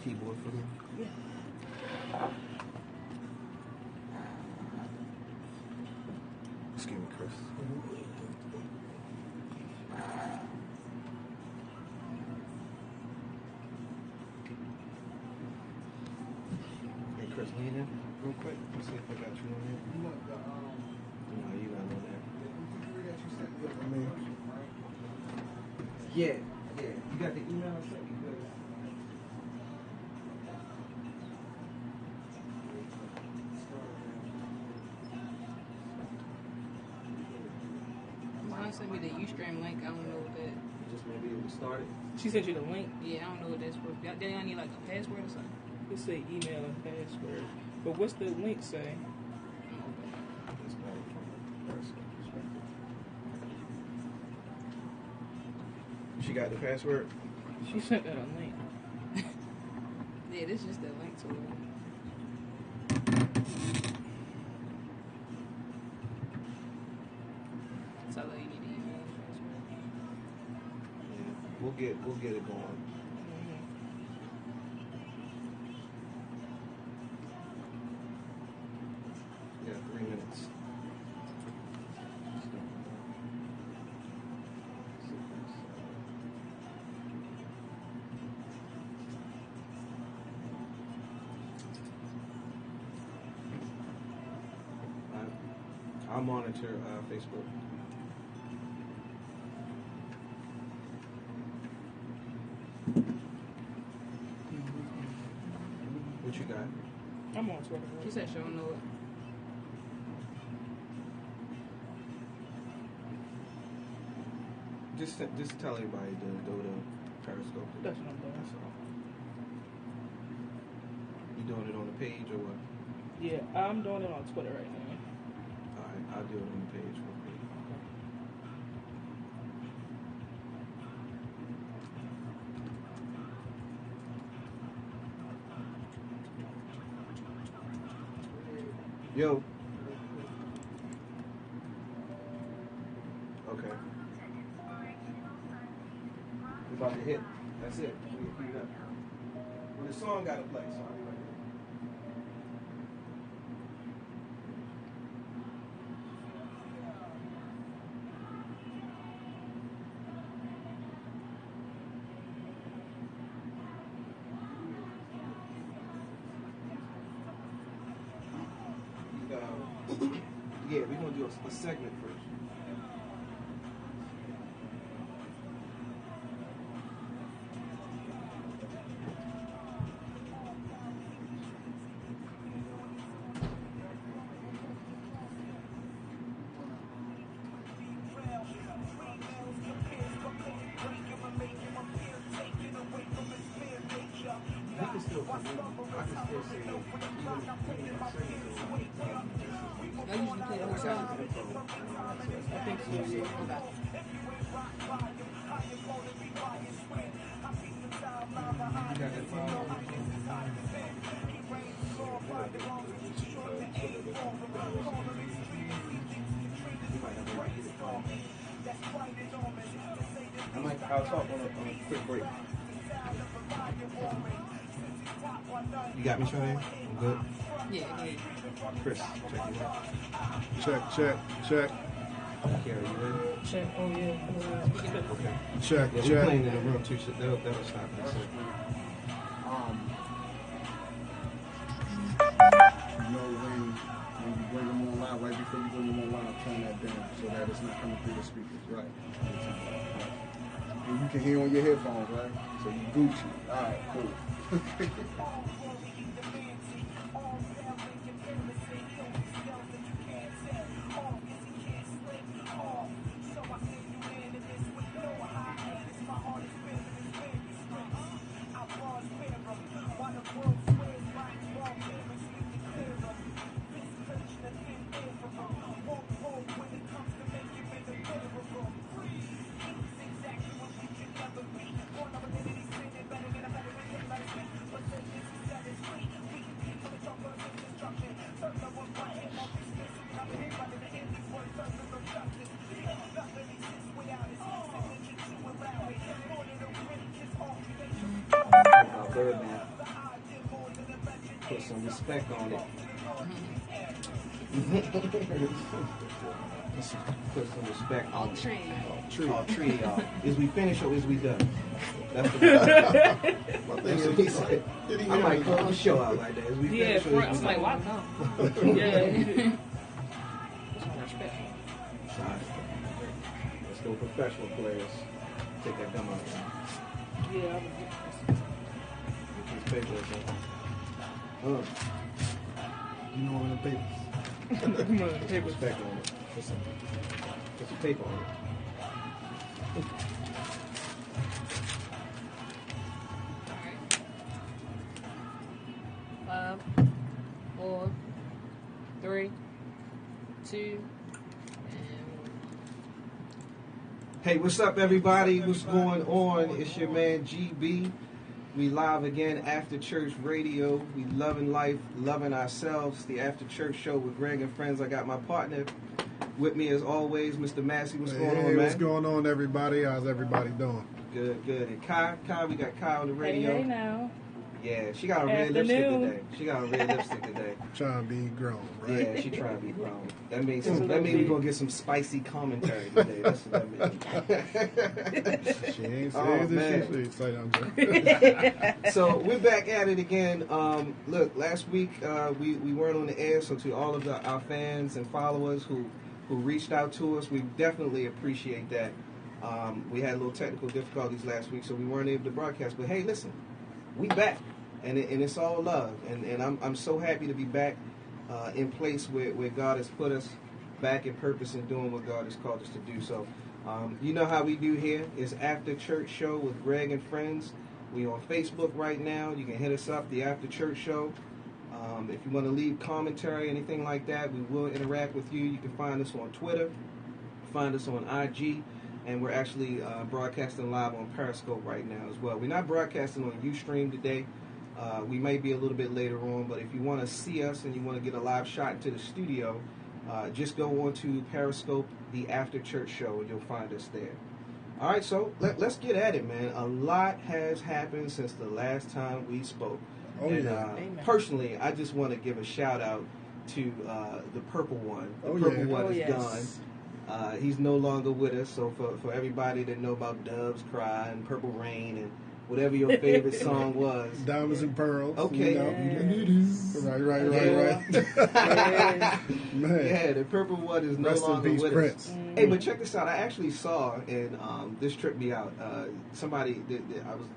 keyboard for me? Yeah. Excuse me, Chris. Hey, Chris, lean in real quick. Let's see if I got you on here. No, you got on there. Yeah. You got the email I sent you? Good. Mom sent me the Ustream link. I don't know what that. Just maybe it was started. She sent you the link. Yeah, I don't know what that's supposed to be. They need like a password or something. It say email and password. But what's the link say? It's not from a personal perspective. She got the password? She sent that a link. Yeah, this is just the link to it. So like, you need the email and password. Yeah, we'll get it going. Yeah, 3 minutes. I'll monitor Facebook. What you got? I'm on Twitter. She said she don't know it. Just tell everybody to go to Periscope. That's what I'm doing. That's all. You doing it on the page or what? Yeah, I'm doing it on Twitter right now. Alright, I'll do it on the page real quick. Yo. Okay. We're about to hit. That's it. We can heat it up. Well, the song got to play, so I'll be right there. Yeah, we're going to do a segment first. I can still come in. I can still say even if I say I usually play the whole song. I think so, yeah. Okay. you got that file. I'll talk on a quick break. You got me, Shanae? I'm good? Yeah, yeah. Chris, check you out. Check. Carrie, you ready? Check. Oh, yeah. Okay. Check. Yeah, we're playing in the room too, so that'll stop in a second. You know when you bring them on live, right before you bring them on live, turn that down so that it's not coming through the speakers, right? And you can hear on your headphones, right? So you Gucci. All right, cool. Third man. put some respect on it. Let's put some respect All on it. tree. All tree, y'all. Is we finished or is we done? That's the My thing That's what he is, said. did he I might hear close the show out like that. Is we Yeah, finished or front. is I'm we like, done? why no? Yeah. What's my respect? All right. Let's go professional players. Take that gum out. Yeah, I was. Get these papers. You know one of the papers. Put respect on it. Put some paper on it. Alright. 5, 4, 3, 2, and Hey, what's up, everybody? What's going on? It's your man GB. We live again after church radio. We loving life, loving ourselves. The After Church Show with Greg and friends. I got my partner with me as always, Mr. Massey. What's going on, man? What's going on, everybody? How's everybody doing? Good, good. And Kai, we got Kai on the radio. hey now. Yeah, she got a red lipstick Afternoon. today. She got a red lipstick today. Trying to be grown, right? Yeah, she trying to be grown. That means Just a little we're bit. gonna get some spicy commentary today. That's what that means. She ain't Oh, saying man. this. She say I'm So we're back at it again. Look, last week we weren't on the air, so to all of our fans and followers who reached out to us, we definitely appreciate that. We had a little technical difficulties last week, so we weren't able to broadcast. But hey, listen, we back, and it's all love, and I'm so happy to be back in place where God has put us back in purpose and doing what God has called us to do. So you know how we do here. It's After Church Show with Greg and friends. We on Facebook right now. You can hit us up, The After Church Show. If you want to leave commentary, anything like that, we will interact with you. You can find us on Twitter, find us on IG, and we're actually broadcasting live on Periscope right now as well. We're not broadcasting on Ustream today. We may be a little bit later on, but if you want to see us and you want to get a live shot into the studio, just go on to Periscope, The After Church Show, and you'll find us there. All right, so let's get at it, man. A lot has happened since the last time we spoke. Oh, And yeah. Amen. personally, I just want to give a shout out to the Purple One. The Oh, Purple yeah. One Oh, is yes. gone. He's no longer with us. So for everybody that know about Doves Cry and Purple Rain and whatever your favorite song was, Diamonds and pearls. Okay. You know. Yes. Right. Yeah. Man. yeah, the Purple One is no Rest in longer peace, with Prince. us. Hey, but check this out. I actually saw, and this tripped me out. Somebody,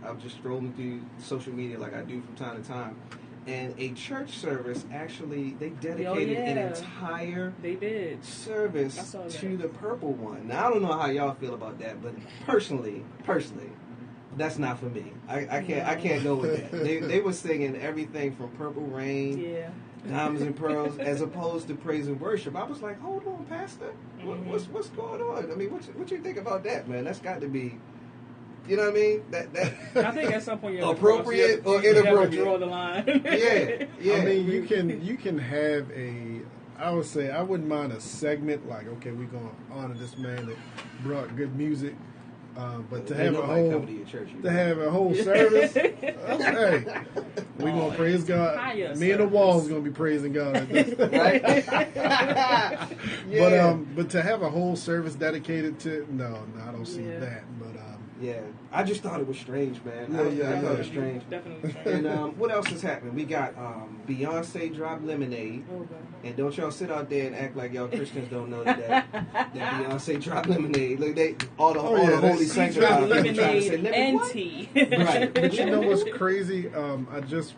I was just scrolling through social media like I do from time to time, and a church service actually they dedicated an yeah. entire They did. I service saw that. to the Purple One. Now I don't know how y'all feel about that, but personally, that's not for me. I can't go with that. They were singing everything from Purple Rain, Yeah. Diamonds and Pearls, as opposed to praise and worship. I was like, hold on, Pastor, what's going on? I mean, what you think about that, man? That's got to be, you know what I mean? That I think at some point you have to appropriate cross- or you have to inappropriate. draw the line. yeah. I mean, you can have a. I would say I wouldn't mind a segment like, okay, we're gonna honor this man that brought good music, but to have a nobody whole coming to your church, you to know. have a whole service, hey, we're gonna praise God. Entire Me and the service. walls gonna be praising God. At this. right? yeah. But to have a whole service dedicated to no, I don't see Yeah. that. But yeah, I just thought it was strange, man. Yeah, I thought it was strange. Definitely strange. And what else is happening? We got Beyonce dropped Lemonade. Oh, God. And don't y'all sit out there and act like y'all Christians don't know that Beyonce dropped Lemonade. Look, all the yeah, holy that's- sanctified people trying to say Lemonade and what? tea. Right. but you know what's crazy? I just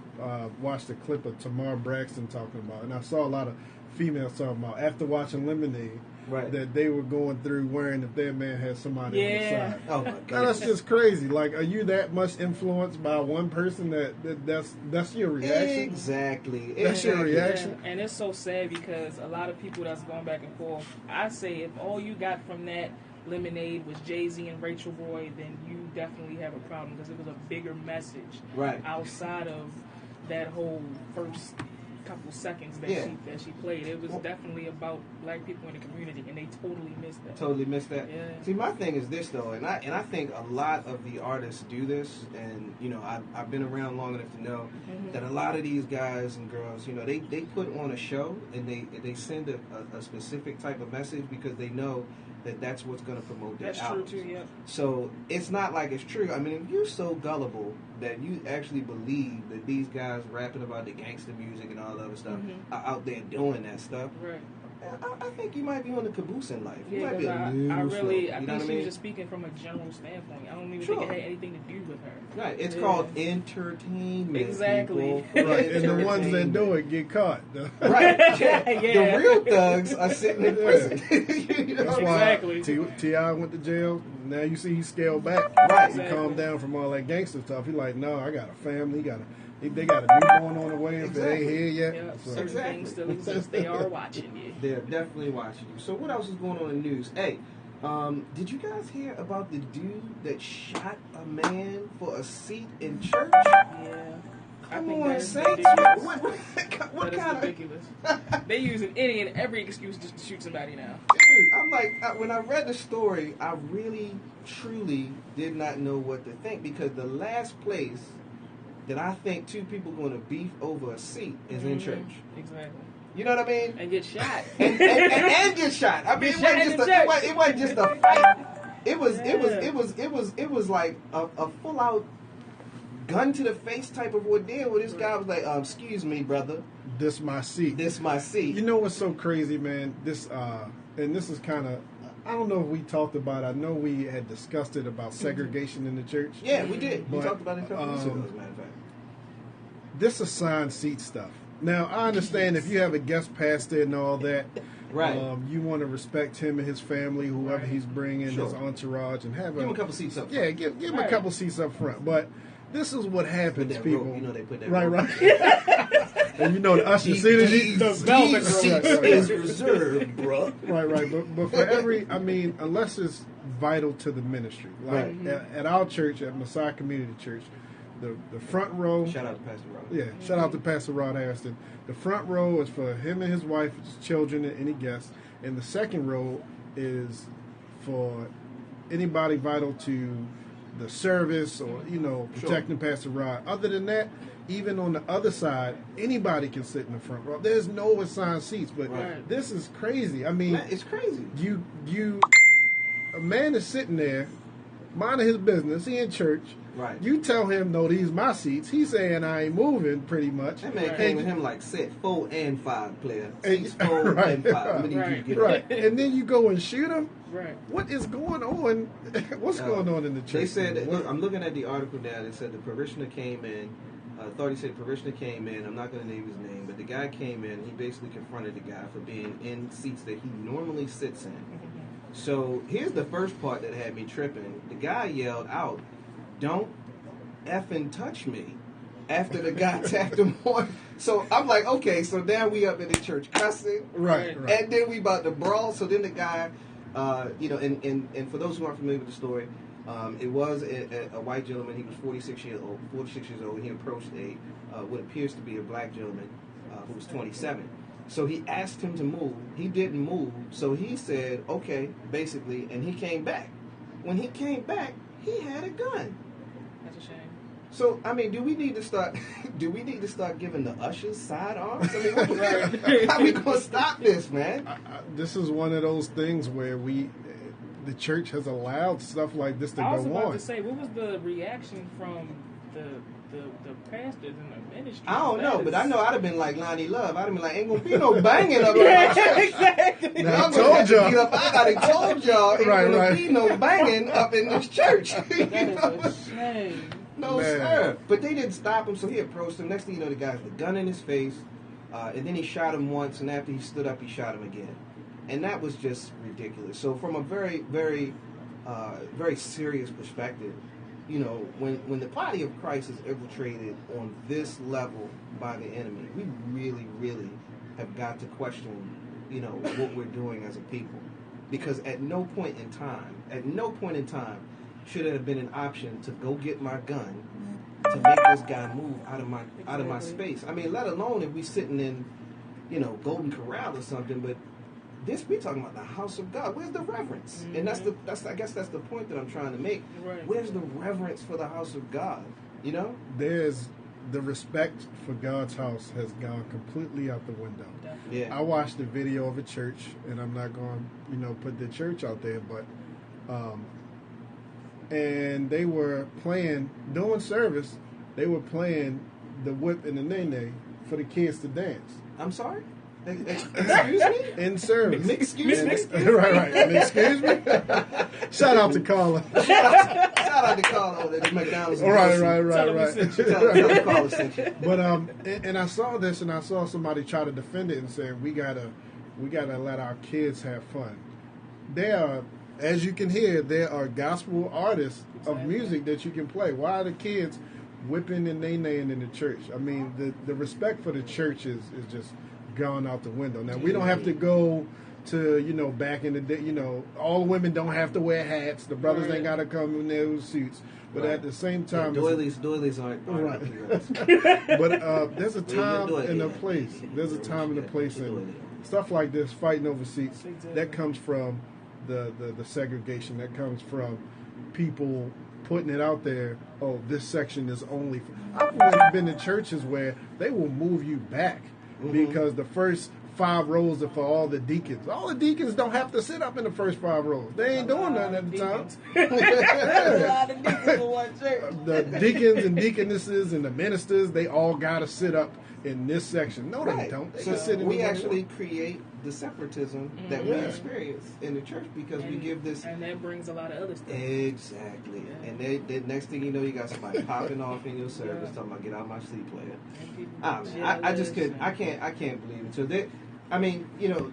watched a clip of Tamar Braxton talking about, and I saw a lot of females talking about after watching Lemonade. Right. That they were going through worrying if their man had somebody Yeah. on the side. Oh my Now, god. that's just crazy. Like, are you that much influenced by one person that's your reaction? Exactly. That's your Exactly. reaction. And it's so sad because a lot of people that's going back and forth, I say if all you got from that Lemonade was Jay-Z and Rachel Roy, then you definitely have a problem because it was a bigger message Right. outside of that whole first couple seconds that she played. It was definitely about black people in the community, and they totally missed that. Totally missed that. Yeah. See, my thing is this though, and I think a lot of the artists do this, and I've been around long enough to know that a lot of these guys and girls, they put on a show and they send a specific type of message because they know that's what's going to promote their albums. That's true too. Yeah. So it's not like it's true. I mean, if you're so gullible that you actually believe that these guys rapping about the gangster music and all that other stuff are out there doing that stuff, right? I think you might be on the caboose in life. You might Yeah, be a I little slow. think You know what I she mean? was just speaking from a general standpoint. I don't even Sure. think it had anything to do with her. Right. It's called entertainment. Exactly. People. Right, and the ones that do it get caught. Right. Yeah. The real thugs are sitting in prison. That's Exactly. why T.I. went to jail. Now you see he scaled back. Right. He calmed down from all that gangster stuff. He's like, no, I got a family. They got a newborn on the way if they ain't here yet. Yeah, So. certain things still exist. They are watching you. They're definitely watching you. So what else is going on in the news? Hey, did you guys hear about the dude that shot a man for a seat in church? Yeah. Come think on, that is Saints. ridiculous. What That is kind of... ridiculous. They using any and every excuse just to shoot somebody now. Dude, I'm like, when I read the story, I really, truly did not know what to think because the last place that I think two people going to beef over a seat is in church. Exactly. You know what I mean? And get shot. and get shot. I mean, it wasn't just a fight. It was like a full out gun to the face type of ordeal where this guy was like, "Excuse me, brother, This my seat. this my seat." You know what's so crazy, man? This and this is kind of, I don't know if we talked about it. I know we had discussed it about segregation in the church. Yeah, we did. We But, talked about it a couple weeks ago, as a matter of fact. This assigned seat stuff. Now, I understand if you have a guest pastor and all that, Right. You want to respect him and his family, whoever he's bringing, his Sure. entourage, and have Give him a couple seats up. Yeah, give him a couple seats up front. But this is what happens, That people. rope, they put that Right, rope. right. And you know the usher, see the velvet seats rope. is reserved, bruh. right. But for every, unless it's vital to the ministry, like Right. at our church, at Messiah Community Church, the front row. Shout out to Pastor Rob. Yeah, shout out to Pastor Rod Harrison. The front row is for him and his wife, his children, and any guests. And the second row is for anybody vital to the service or, protecting Pastor Rod. Other than that, even on the other side, anybody can sit in the front row. There's no assigned seats, but Right. this is crazy. I mean, Man, it's crazy. a man is sitting there, minding his business. He in church. Right. You tell him, no, these my seats. He's saying I ain't moving, pretty much. That man came with him like set 4 and 5 player. And- 6, 4, right, and 5. I'm gonna need you to right. get Right, up. and then you go and shoot him. Right. What is going on? What's going on in the church? They said, that, look, I'm looking at the article now. They said the parishioner came in. Authority said parishioner came in. I'm not going to name his name, but the guy came in. He basically confronted the guy for being in seats that he normally sits in. So here's the first part that had me tripping. The guy yelled out, "Don't effing touch me," after the guy tapped him on. So I'm like, okay, so now we up in the church cussing. Right. And then we about to brawl. So then the guy, and for those who aren't familiar with the story, it was a white gentleman. He was 46 years old. And he approached what appears to be a black gentleman who was 27. So he asked him to move. He didn't move. So he said, okay, basically, and he came back. When he came back, he had a gun. That's a shame. So I mean, do we need to start giving the ushers sidearms? I mean, how we gonna stop this, man? This is one of those things where the church has allowed stuff like this to I was go about on. to say, what was the reaction from the pastors in the ministry? I don't know, That but is- I know I'd have been like Lonnie Love. I'd have been like, ain't gonna be no banging up in my church. Exactly. Now, I'm gonna have to y'all. get up. I gotta told y'all ain't Right, gonna right. be no banging up in this church. You That know? is a shame. No, Man. sir. But they didn't stop him, so he approached him. Next thing you know, the guy had a gun in his face, and then he shot him once, and after he stood up, he shot him again. And that was just ridiculous. So from a very, very, very serious perspective, when the body of Christ is infiltrated on this level by the enemy, we really, really have got to question, what we're doing as a people. Because at no point in time, should it have been an option to go get my gun to make this guy move out of my Exactly. space. I mean, let alone if we sitting in, Golden Corral or something, but this we talking about the house of God. Where's the reverence? And that's I guess that's the point that I'm trying to make. Right. Where's the reverence for the house of God? There's the respect for God's house has gone completely out the window. Definitely. Yeah. I watched a video of a church, and I'm not going to, put the church out there, but, and they were doing service, they were playing the whip and the nay for the kids to dance. I'm sorry. Excuse me. In service. Excuse me. Right. Excuse me. Shout out to Carla. Shout out to Carla at the McDonald's. Right. Tell them Carla sent you. But and I saw this, and I saw somebody try to defend it and say we gotta let our kids have fun. There are, as you can hear, there are gospel artists of music that you can play. Why are the kids whipping and nay-naying in the church? I mean, the respect for the church is just gone out the window. Now we don't have to go to back in the day. All the women don't have to wear hats. The brothers ain't got to come in their suits. But at the same time, doilies aren't right. up But there's a time and a place. There's a time and a place, and stuff like this, fighting over seats. Exactly. That comes from the segregation. That comes from people putting it out there. Oh, this section is only. I've been to churches where they will move you back because the first 5 rows are for all the deacons. All the deacons don't have to sit up in the first 5 rows. They ain't doing nothing at the time. There's a lot of deacons in one church. The deacons and deaconesses and the ministers, they all got to sit up in this section. No, they don't. They So can sit in we the actually create the separatism that we experience in the church because we give this. And that brings a lot of other stuff. Exactly. Yeah. And the next thing you know, you got somebody popping off in your service talking about get out my seat, player. I just couldn't. I can't believe it. So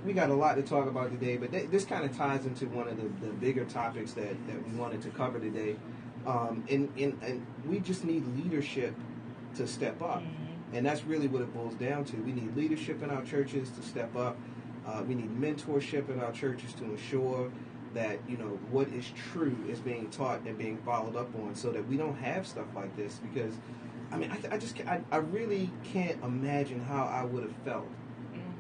we got a lot to talk about today, but this kind of ties into one of the bigger topics that we wanted to cover today. And we just need leadership to step up. And that's really what it boils down to. We need leadership in our churches to step up. We need mentorship in our churches to ensure that, what is true is being taught and being followed up on so that we don't have stuff like this. Because, I really can't imagine how I would have felt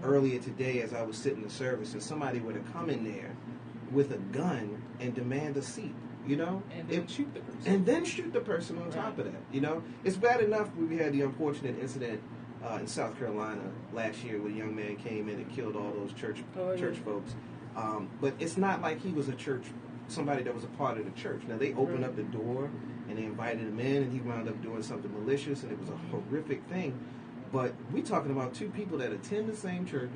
earlier today as I was sitting in service and somebody were to come in there with a gun and demand a seat. And then shoot the person. And then shoot the person on top of that. It's bad enough we had the unfortunate incident in South Carolina last year where a young man came in and killed all those church folks. But it's not like he was somebody that was a part of the church. Now, they opened up the door and they invited him in and he wound up doing something malicious and it was a horrific thing. But we're talking about 2 people that attend the same church,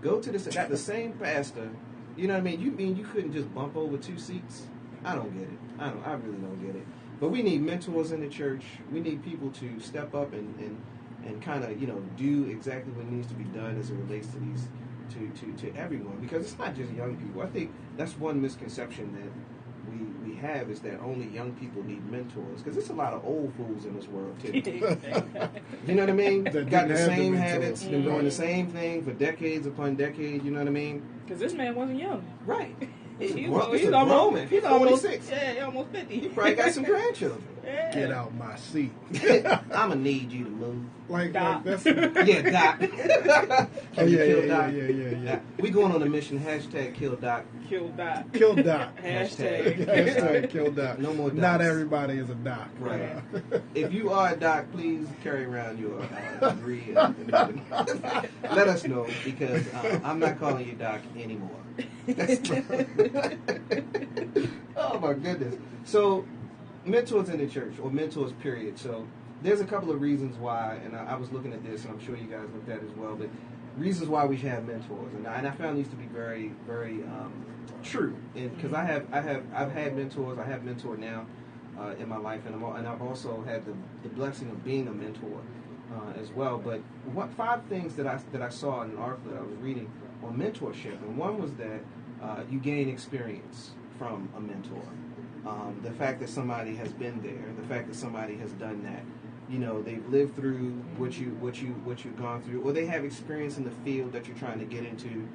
go to got the same pastor. You know what I mean? You mean you couldn't just bump over 2 seats? I don't get it. I really don't get it. But we need mentors in the church. We need people to step up and kind of, do exactly what needs to be done as it relates to these, to everyone. Because it's not just young people. I think that's one misconception that we have is that only young people need mentors. Because there's a lot of old fools in this world, too. You know what I mean? That Got the didn't have same the habits, mentors. been doing the same thing for decades upon decades, you know what I mean? Because this man wasn't young. Right. He's He's almost grown man. He's almost 46. Yeah, he's almost 50. He probably got some grandchildren. Yeah. Get out my seat. I'm gonna need you to move. Like Doc. that's. Yeah, Doc. Can you kill Doc? Yeah. We going on a mission. Hashtag kill Doc. Kill Doc. Kill Doc. Hashtag. Hashtag kill Doc. No more Docs. Not everybody is a Doc. Right. If you are a Doc, please carry around your degree. And let us know because I'm not calling you Doc anymore. Oh my goodness. So, mentors in the church, or mentors period. So, there's a couple of reasons why, and I was looking at this, and I'm sure you guys looked at it as well, but reasons why we should have mentors. And I found these to be very, very true. Because I've had mentors, I have mentor now in my life, and I've also had the blessing of being a mentor as well. But 5 things that I saw in an article that I was reading on mentorship, and one was that you gain experience from a mentor. The fact that somebody has been there, the fact that somebody has done that, they've lived through what you've gone through, or they have experience in the field that you're trying to get into.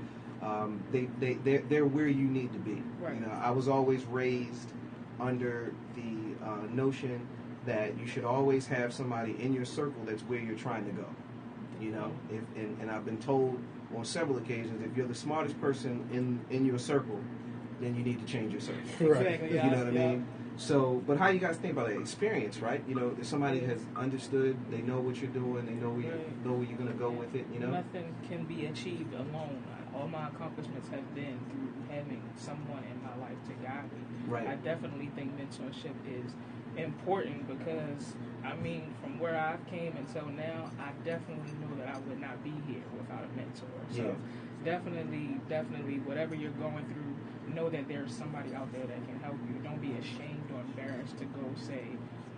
They're where you need to be. Right. I was always raised under the notion that you should always have somebody in your circle that's where you're trying to go. You know, and I've been told on several occasions, if you're the smartest person in your circle, then you need to change your circle. Right. Exactly, You know what I mean? So, but how you guys think about that experience, right? You know, if somebody has understood, they know what you're doing, they know where you're going to go with it. You know, nothing can be achieved alone. All my accomplishments have been through having someone in my life to guide me. Right. I definitely think mentorship is important because, I mean, from where I've came until now, I definitely know that I would not be here without a mentor. So definitely, whatever you're going through, know that there's somebody out there that can help you. Don't be ashamed or embarrassed to go say,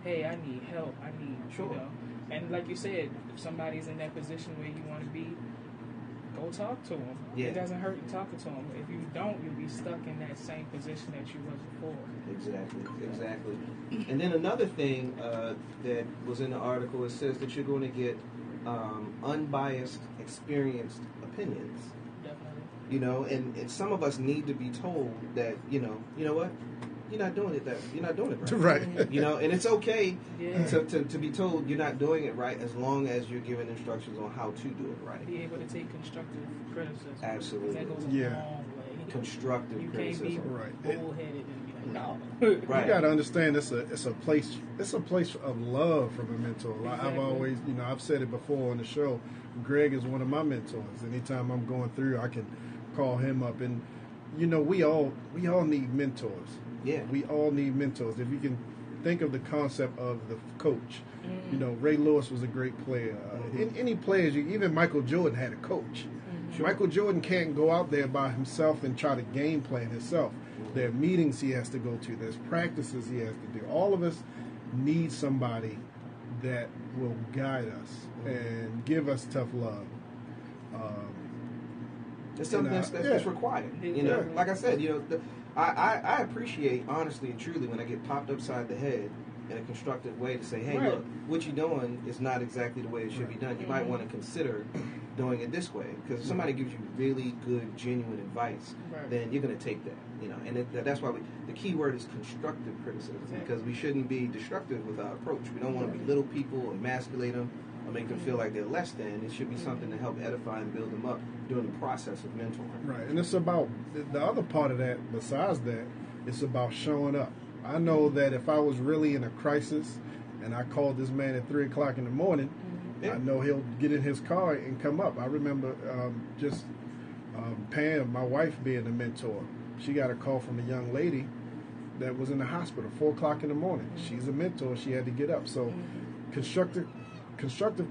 hey, I need help. I need, you know. And like you said, if somebody's in that position where you want to be, go talk to them. Yeah. It doesn't hurt to talk to them. If you don't, you'll be stuck in that same position that you was before. Exactly. And then another thing that was in the article, it says that you're going to get unbiased, experienced opinions. Definitely. You know, and some of us need to be told that, you know what? You're not doing it right. Right. You know, and it's okay to be told you're not doing it right as long as you're given instructions on how to do it right. Be able to take constructive criticism. Absolutely. That goes a long way. Constructive criticism. You can't be bullheaded and be like, no. Right. You got to understand it's a place of love from a mentor. Exactly. I've always, I've said it before on the show. Greg is one of my mentors. Anytime I'm going through, I can call him up, and we all need mentors. Yeah. We all need mentors. If you can think of the concept of the coach, Mm-hmm. Ray Lewis was a great player. Any players, even Michael Jordan had a coach. Mm-hmm. Sure. Michael Jordan can't go out there by himself and try to game plan himself. There are meetings he has to go to. There's practices he has to do. All of us need somebody that will guide us and give us tough love. It's something that's required. Like I said, I appreciate honestly and truly when I get popped upside the head in a constructive way to say, hey, look, what you're doing is not exactly the way it should be done. You might want to consider doing it this way, because if somebody gives you really good, genuine advice, then you're going to take that. And that's why the key word is constructive criticism, because we shouldn't be destructive with our approach. We don't want to belittle people, emasculate them, or make them feel like they're less than. It should be something to help edify and build them up during the process of mentoring. Right, and it's about the other part of that. Besides that, it's about showing up. I know that if I was really in a crisis and I called this man at 3 o'clock in the morning, I know he'll get in his car and come up. I remember Pam, my wife, being a mentor. She got a call from a young lady that was in the hospital 4 o'clock in the morning. She's a mentor. She had to get up. So constructive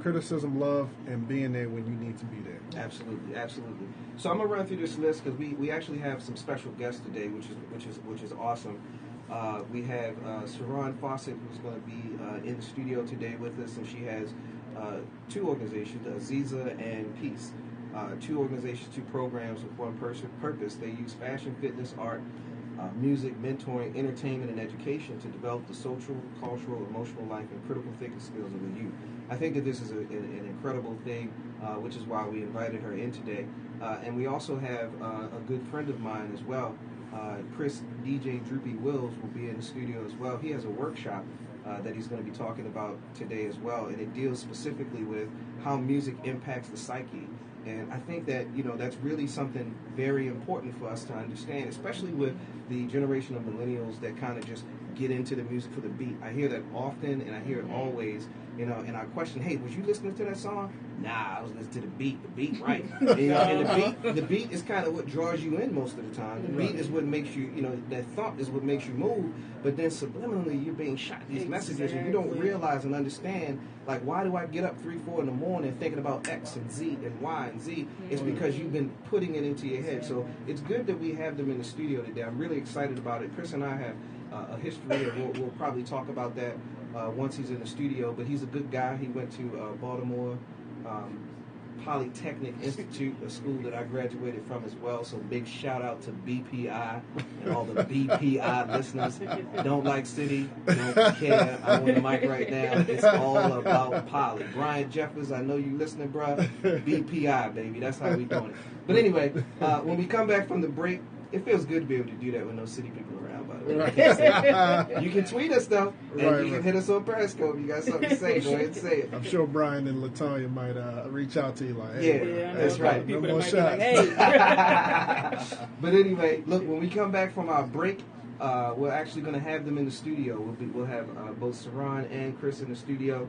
criticism, love, and being there when you need to be there. Absolutely. So I'm gonna run through this list because we actually have some special guests today, which is awesome. We have Saran Fawcett, who's going to be in the studio today with us, and she has two organizations, Aziza and Peace. Two organizations, two programs with one purpose. They use fashion, fitness, art, music, mentoring, entertainment, and education to develop the social, cultural, emotional life, and critical thinking skills of the youth. I think that this is an incredible thing, which is why we invited her in today. And we also have a good friend of mine as well. Chris DJ Droopy Wills will be in the studio as well. He has a workshop that he's going to be talking about today as well, and it deals specifically with how music impacts the psyche. And I think that, that's really something very important for us to understand, especially with the generation of millennials that kind of just get into the music for the beat. I hear that often, and I hear it always, and I question, hey, was you listening to that song? Nah, I was listening to the beat. The beat, right. And the beat is kind of what draws you in most of the time. The beat is what makes you, that thump is what makes you move, but then subliminally you're being shot these messages, and you don't realize and understand, like, why do I get up 3, 4 in the morning thinking about X and Z and Y and Z? It's because you've been putting it into your head. So it's good that we have them in the studio today. I'm really excited about it. Chris and I have a history, and we'll probably talk about that once he's in the studio, but he's a good guy. He went to Baltimore Polytechnic Institute, a school that I graduated from as well, so big shout out to BPI and all the BPI listeners. Don't like city, don't care. I'm on the mic right now. It's all about Poly. Brian Jeffers, I know you listening, bruh. BPI, baby. That's how we doing it. But anyway, when we come back from the break, It feels good to be able to do that with no city people around, by the way. You can tweet us, though, and you can hit us on Periscope. You got something to say, go ahead and say it. I'm sure Brian and Latonya might reach out to you like, hey, yeah, that's right. No more shots. Like, hey. But anyway, look, when we come back from our break, we're actually going to have them in the studio. We'll have both Saran and Chris in the studio.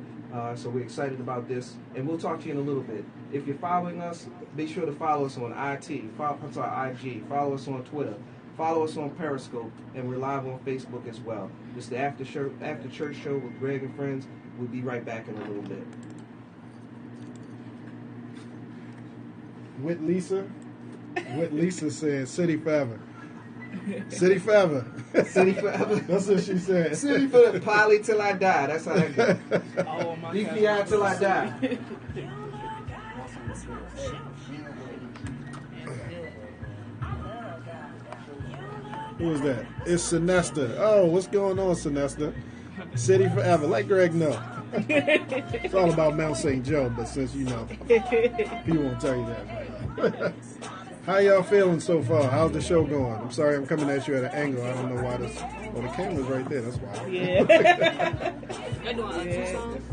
So we're excited about this, and we'll talk to you in a little bit. If you're following us, be sure to follow us on IG. Follow us on Twitter. Follow us on Periscope, and we're live on Facebook as well. It's the After Church Show with Greg and friends. We'll be right back in a little bit. With Lisa said, "City forever." City forever. City forever. That's what she said. City forever. Poly till I die. That's how that goes. Oh, my BPI till I die. Who is that? It's Sinesta. Oh, what's going on, Sinesta? City forever. Let Greg know. It's all about Mount St. Joe, but since you know, people won't tell you that. How y'all feeling so far? How's the show going? I'm sorry I'm coming at you at an angle. I don't know why this... Oh, the camera's right there. That's why. Yeah. You're doing 2 songs?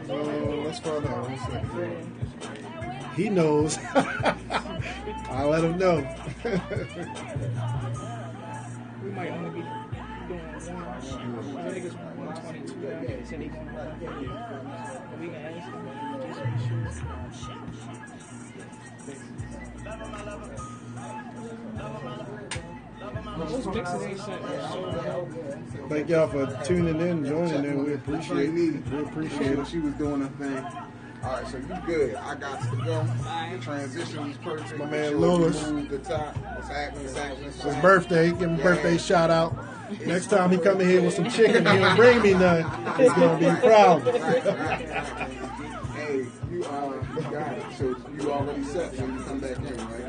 Let's find out. 1 second. He knows. I'll let him know. We might only be doing one. I think it's 122 out there. So they going to but we can ask them just to be sure. Those mixes ain't something so Thank y'all for tuning in, joining in. We appreciate it. We appreciate it. She was doing her thing. All right, so you good. I got to go. The transition was perfect. My man Lewis. The top. What's happening? It's his birthday. Give him a birthday shout out. Next time he come in here with some chicken and he don't bring me none, he's going to be proud. Hey, you got it. So you already set when you come back in, right?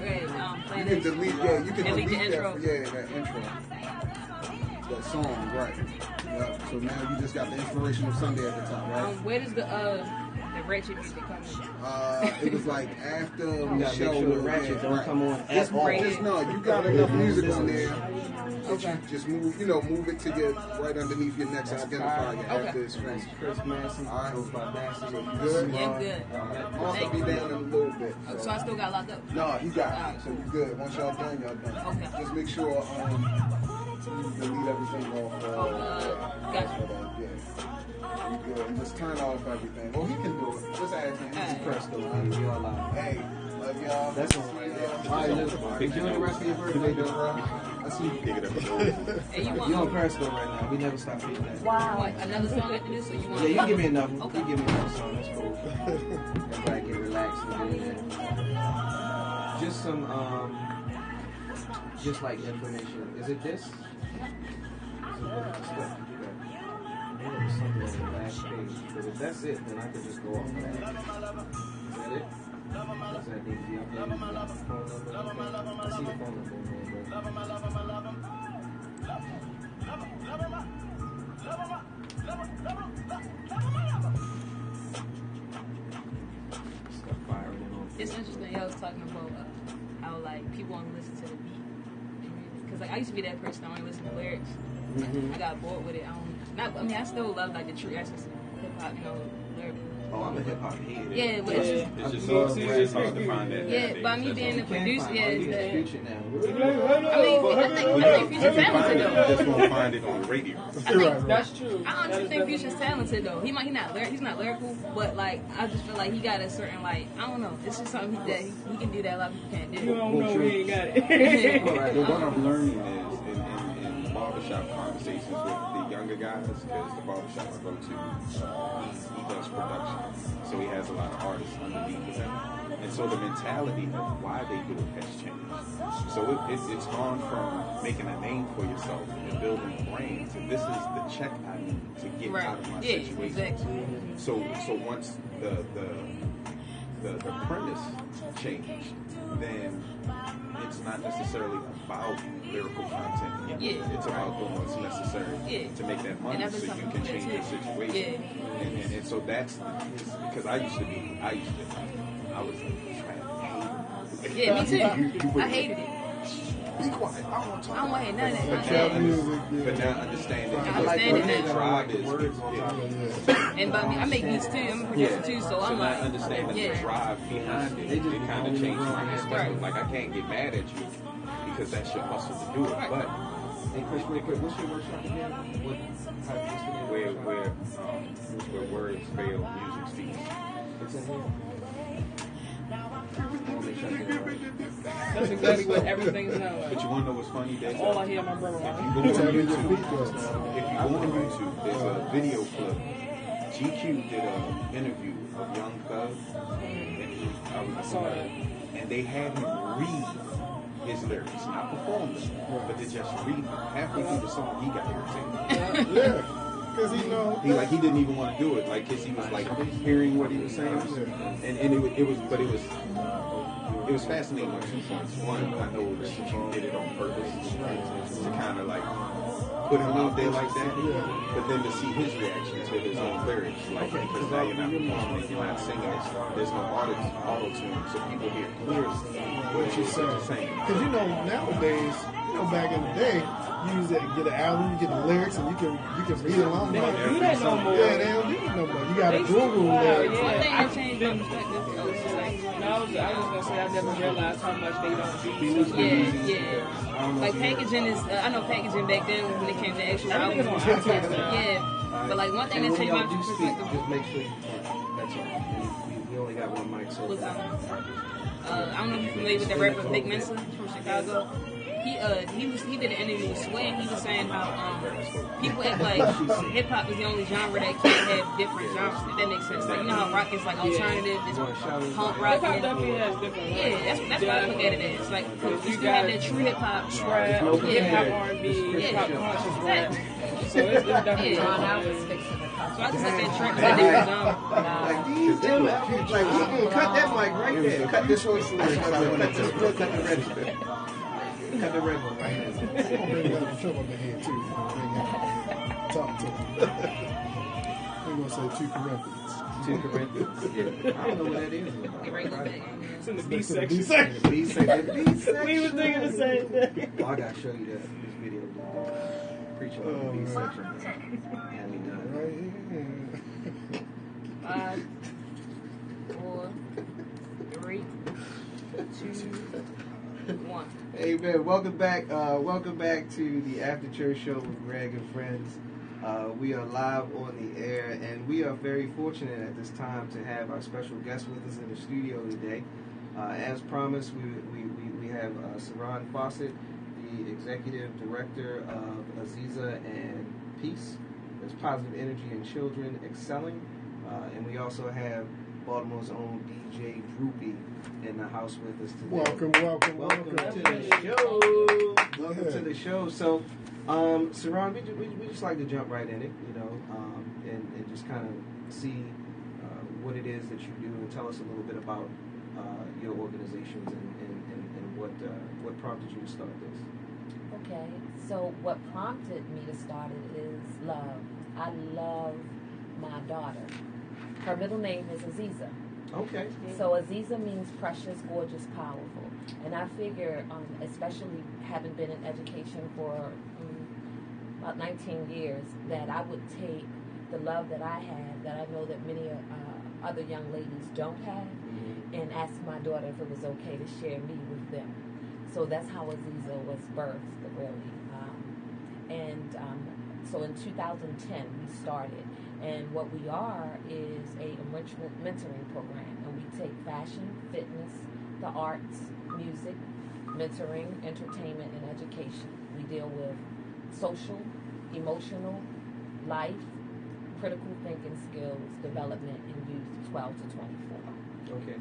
Okay, You can delete, you can delete the intro. that intro. That song, right. Yep. So now you just got the Inspirational Sunday at the top, right? Where does the ratchet music come in? It was like after You the gotta show. make sure the ratchet don't come on at all. Just no, you got enough music on there. Okay. Just move it to your right underneath your next identifier after it's finished. Chris Massey, All right. goes by Massey. So you good? Yeah, I'm good. Also be down in a little bit. So I still got locked up? No, you got it. So you good. Once y'all done, y'all done. Okay. Just make sure you delete everything off. Gotcha. Yeah. You good. And just turn off everything. Well, he can do it. Just ask him. It's Presto, man. You're alive. Hey, love y'all. That's all. Enjoy the rest of your birthday, bro. I see you pick it up. And you want You're on Periscope right now. We never stop hitting that. what, another song after this, or you want? Yeah, you can give me another one. Okay. You give me another song. That's cool. Everybody get relaxed and do that. Just some, just like information. Is it this? Is it what the stuff you got? Maybe it was something on the last page. But if that's it, then I can just go off of that. Is that it? Does that need to be updated? Phone number? I see the phone number in there, stuff firing on. It's interesting. Y'all was talking about how like people want to listen to the beat, because like I used to be that person. I only listen to lyrics. I got bored with it. I still love like the true essence of hip hop, lyrical. Oh, I'm a hip hop head. Yeah, but It's just it's hard to find that. yeah, by me being the producer, yeah, You it's can the. Future now. I think Future's talented You though. just won't find it on the radio. That's true. I honestly think Future's talented though. He's not lyrical, but like I just feel like he got a certain like I don't know. It's just something that he can do that a lot of people can't You do. don't know we ain't got it. Well, what I'm learning is in the barbershop conversations with the younger guys, because the barbershop I go to, he does production. So he has a lot of artists underneath him. And so the mentality of why they do it has changed. So it's gone from making a name for yourself and building a brand to this is the check I need to get out of my situation. Exactly. So once the premise changed, then it's not necessarily about lyrical content anymore. Yeah. It's about doing what's necessary to make that money And so you can change your situation. Yeah. And so that's because I was like, Yeah, me too. I hated it. Be quiet. I don't want to talk. I don't want to hear none of But that. now, music, but now understanding I what understand it his now. drive is. And by me, I make beats too. I'm a producer too, so I'm now like, understanding the yeah. drive behind it, it kind of changed my perspective. Like, I can't get mad at you because that's your hustle to do it. But Hey, Chris, real quick, what's your workshop again? What's the name of your workshop? where words fail, music speaks. It's in here. I wanna make sure I get it right. That's exactly what everything's now like. But you want to know what's funny? That's all I hear my brother If like. you go on YouTube, there's a video clip. GQ did an interview of Young Thug, and I saw that. and they had him read his lyrics, not perform them, but they just read them. Halfway through the song, he got irritated. Yeah, because He didn't even want to do it, like, cause he was like hearing what he was saying, and it was fascinating on 2 points. One, I know that you did it on purpose to kind of like put him out there like that, but then to see his reaction to his own lyrics, like, because now you're not performing it, you're not singing it, there's no auto tune, so people hear clearly what you're saying. Because nowadays, back in the day, you used to get an album, you get the lyrics, and you can read along. They like don't do that no more. Yeah, they don't do it no more. You got to Google lyrics. One thing I that changed my perspective. Oh, it's just like, I was gonna say I never realized how much they don't do. yeah. Like packaging is, I know packaging back then when it came to actual Everything albums. is on iTunes now. Yeah, but like one thing And that when changed my y'all do speak, perspective. just make sure that's all. We only got one mic, so. Was, I don't know if you're familiar with the rapper Big Mensa from Chicago. He did an interview with Sway, and he was saying how people act like hip hop is the only genre that can't have different genres. If that makes sense. Like, you know how rock is like alternative, it's punk rock. Hip hop definitely has different. Yeah, that's what I look at it as. Like, you still have that true hip hop. Trap, hip hop R&B, hip hop conscious rap. So it's definitely Yeah. I was fixing the So I just like that trap as a different genre. Like these dudes, like cut that mic right there. Cut this one. Cut the register. Cut the red one right I'm going to bring that up trouble in the head, too. Talk to him. We're going to say 2 Corinthians. 2 Corinthians. Yeah. I don't know what that is. Get right back. It's in the B That's the section. B section. B section. We were thinking the same thing. Oh, I gotta show you this video. Preaching on the B section. Had me done. Right here. 5, 4, 3, 2, 1. Hey man, welcome back. Welcome back to the After Church Show with Greg and friends. We are live on the air, and we are very fortunate at this time to have our special guest with us in the studio today. As promised, we have Saran Fawcett, the executive director of Aziza and Peace. There's positive energy in children excelling, and we also have Baltimore's own DJ Droopy in the house with us today. Welcome to the show. Welcome to the show. So, Saran, we just like to jump right in it, and just kind of see what it is that you do, and tell us a little bit about your organizations and what prompted you to start this. Okay, so what prompted me to start it is love. I love my daughter. Her middle name is Aziza. Okay. So Aziza means precious, gorgeous, powerful. And I figure, especially having been in education for about 19 years, that I would take the love that I have, that I know that many other young ladies don't have, and ask my daughter if it was okay to share me with them. So that's how Aziza was birthed, really. So in 2010, we started. And what we are is a enrichment mentoring program. And we take fashion, fitness, the arts, music, mentoring, entertainment, and education. We deal with social, emotional, life, critical thinking skills, development in youth 12 to 24. Okay.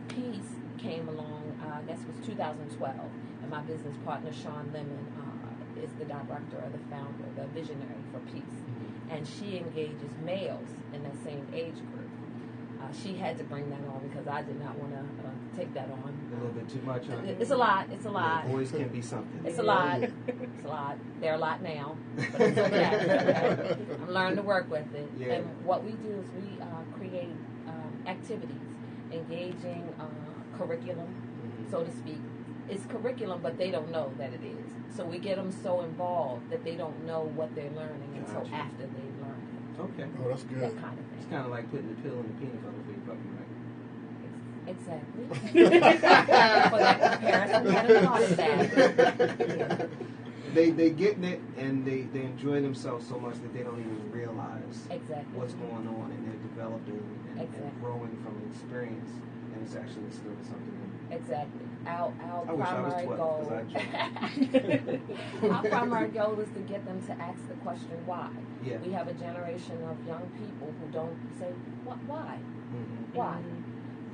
Peace came along, I guess it was 2012, and my business partner, Sean Lemon, is the director or the founder, the visionary for Peace. And she engages males in that same age group. She had to bring that on because I did not want to take that on. A little bit too much, huh? It's a lot. It's a lot. Yeah, boys can be something. It's a lot. It's a lot. They're a lot now, but it's okay. I'm learning to work with it. Yeah. And what we do is we create activities, engaging curriculum, so to speak, it's curriculum, but they don't know that it is. So we get them so involved that they don't know what they're learning until Gotcha. after they learn it. Okay. Oh, that's good. That kind of It's thing. kind of like putting the pill in the peanut butter for your puppy, right? Exactly. For that comparison, we hadn't thought of that. They getting it, and they enjoy themselves so much that they don't even realize Exactly. what's going on, and they're developing and Exactly. growing from an experience, and it's actually instilling something in them. Exactly. Our I wish I was primary 12, goal. 'cause Our primary goal is to get them to ask the question why. Yeah. We have a generation of young people who don't say what why. Mm-hmm. Why?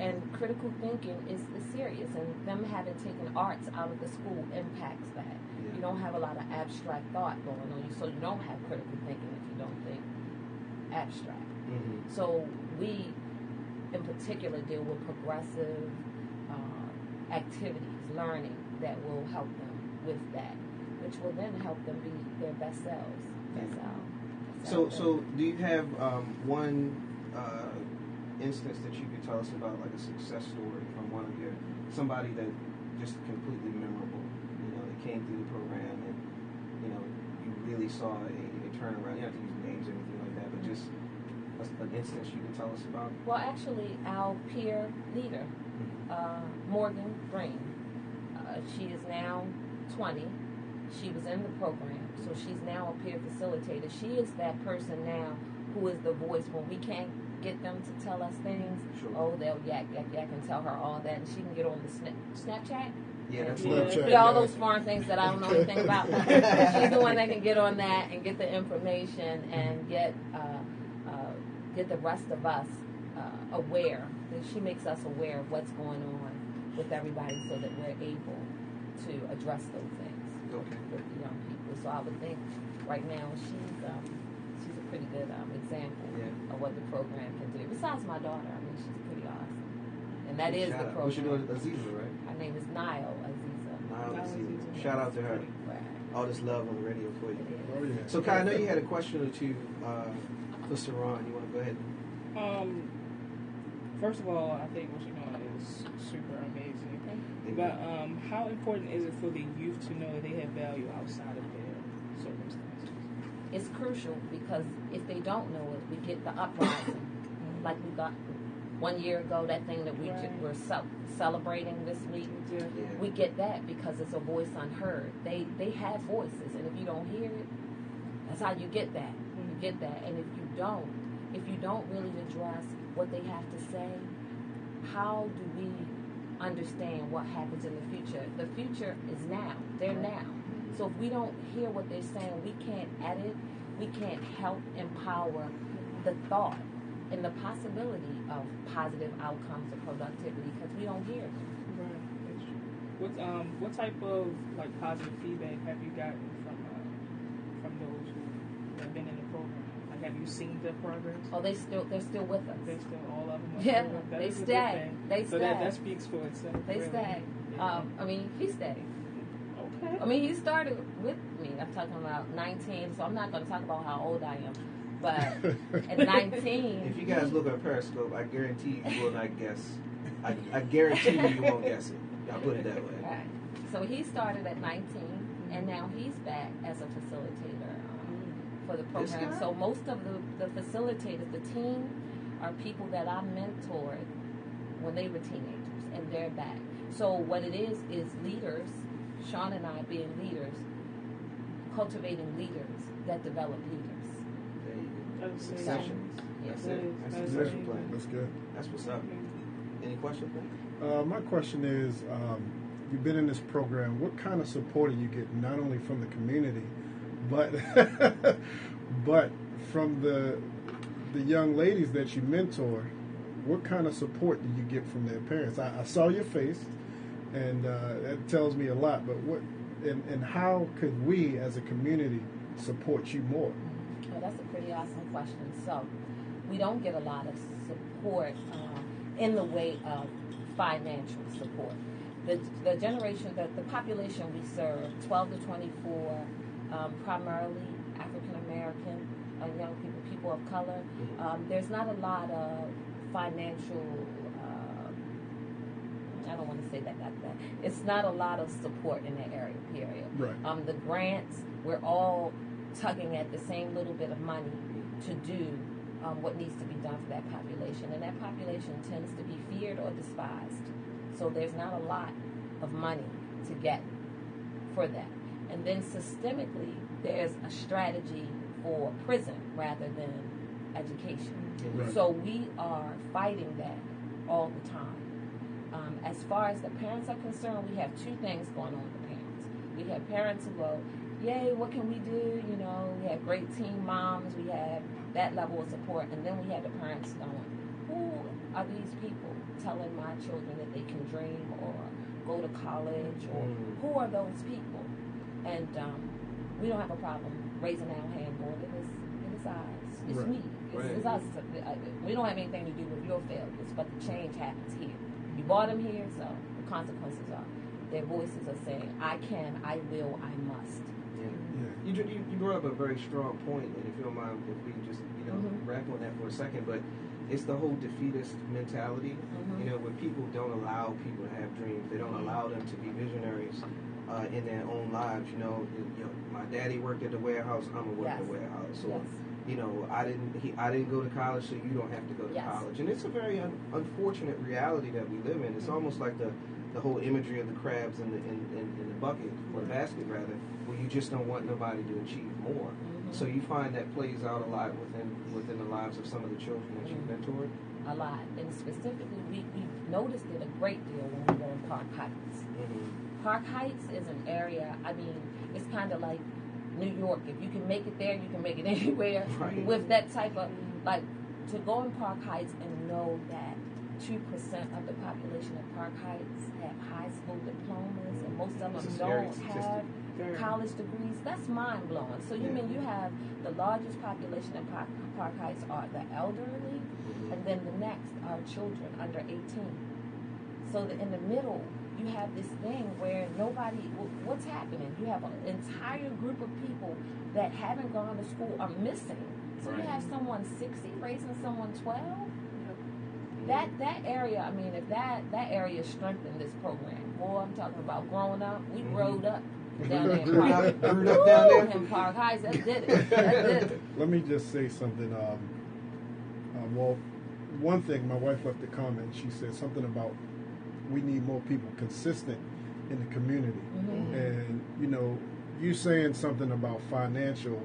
And critical thinking is serious, and them having taken arts out of the school impacts that. Yeah. You don't have a lot of abstract thought going on, so you don't have critical thinking if you don't think abstract. Mm-hmm. So we, in particular, deal with progressive activities, learning that will help them with that, which will then help them be their best selves. That's how. So do you have one instance that you could tell us about, like a success story from one of somebody that just completely memorable? You know, that came through the program, and you know, you really saw a turnaround. You don't have to use names or anything like that, but just an instance you can tell us about. Well, actually, our peer leader, Morgan Green, she is now 20. She was in the program, so she's now a peer facilitator. She is that person now who is the voice when we can't get them to tell us things. Sure. Oh, they'll yak and tell her all that, and she can get on the Snapchat. Yeah, that's Snapchat. All those foreign things that I don't know anything about. She's the one that can get on that and get the information and get the rest of us aware. She makes us aware of what's going on with everybody, so that we're able to address those things Okay. with the young people. So I would think right now she's a pretty good example Yeah. of what the program can do. Besides my daughter, I mean, she's pretty awesome, and that is the program. What's your daughter, Aziza, right? Her name is Nile Aziza. Niall Niall Aziza. Aziza. Shout out to her. Right. All this love on the radio for you. Oh, yeah. So, Kai, I know you had a question or two for Saran. You want to go ahead? First of all, I think what you're doing is super amazing. Thank you. But how important is it for the youth to know that they have value outside of their circumstances? It's crucial, because if they don't know it, we get the uprising. Like we got 1 year ago, that thing that we're celebrating this week. Yeah. Yeah. We get that because it's a voice unheard. They have voices, and if you don't hear it, that's how you get that. You get that, and if you don't really address what they have to say, how do we understand what happens in the future? The future is now. They're now. So if we don't hear what they're saying, we can't edit. We can't help empower the thought and the possibility of positive outcomes or productivity, because we don't hear them. Right. That's true. What type of like positive feedback have you gotten from those who have been in the program? Like, have you seen the progress? Oh, they're still with us. They're still all of them. Are Yeah, still- that they is a good stay. thing. They So stay. that speaks for itself. They really. stay. Yeah. I mean, he stayed. Okay. I mean, he started with me. I'm talking about 19, so I'm not going to talk about how old I am. But at 19, If you guys look on Periscope, I guarantee you will not guess. I guarantee you won't guess it. I'll put it that way. right. So he started at 19, and now he's back as a facilitator for the This program. guy? So most of the facilitators, the team, are people that I mentored when they were teenagers, and they're back. So what it is leaders, Sean and I being leaders, cultivating leaders that develop leaders. There you go. That's Succession. That's That it. is- That's that is succession amazing. plan. That's good. That's what's up. Any questions? Ben? My question is, you've been in this program. What kind of support are you getting, not only from the community, but but from the young ladies that you mentor? What kind of support do you get from their parents? I saw your face, and that tells me a lot. But what and how could we, as a community, support you more? Well, that's a pretty awesome question. So, we don't get a lot of support in the way of financial support. The generation, the population we serve, 12 to 24, primarily African American young people, people of color. There's not a lot of financial I don't want to say that. It's not a lot of support in that area, period. Right. The grants, we're all tugging at the same little bit of money to do what needs to be done for that population. And that population tends to be feared or despised. So there's not a lot of money to get for that. And then systemically, there's a strategy for prison rather than education. Right. So we are fighting that all the time. As far as the parents are concerned, we have two things going on with the parents. We have parents who go, yay, what can we do? You know, we have great teen moms, we have that level of support, and then we have the parents going, who are these people telling my children that they can dream or go to college, or who are those people? And we don't have a problem raising our hand going, it is ours. It's Right. me. It's us. We don't have anything to do with your failures, but the change happens here. You brought them here, so the consequences are their voices are saying, I can, I will, I must. Yeah. You brought up a very strong point, and if you don't mind, if we just wrap on that for a second, but it's the whole defeatist mentality. You know, when people don't allow people to have dreams, they don't allow them to be visionaries in their own lives. You know, my daddy worked at the warehouse. I'm gonna work at the warehouse. So, you know, I didn't go to college, so you don't have to go to college. And it's a very unfortunate reality that we live in. It's almost like the whole imagery of the crabs in the bucket, or the basket rather, where you just don't want nobody to achieve more. So you find that plays out a lot within the lives of some of the children that you've mentored. A lot, and specifically, we noticed it a great deal when we were in Park Heights. Park Heights is an area. I mean, it's kind of like New York. If you can make it there, you can make it anywhere. Right. With that type of, like, to go in Park Heights and know that 2% of the population of Park Heights have high school diplomas, and most of them don't have college degrees. That's mind blowing. So you mean you have the largest population in Park Heights are the elderly, and then the next are children under 18. So in the middle, you have this thing where what's happening? You have an entire group of people that haven't gone to school are missing. So you have someone 60 raising someone 12. That area, I mean, if that area strengthened this program, boy, I'm talking about growing up, we growed up down there in Park Heights. That did it. Let me just say something. Well, one thing, my wife left a comment. She said something about we need more people consistent in the community. And, you know, you saying something about financial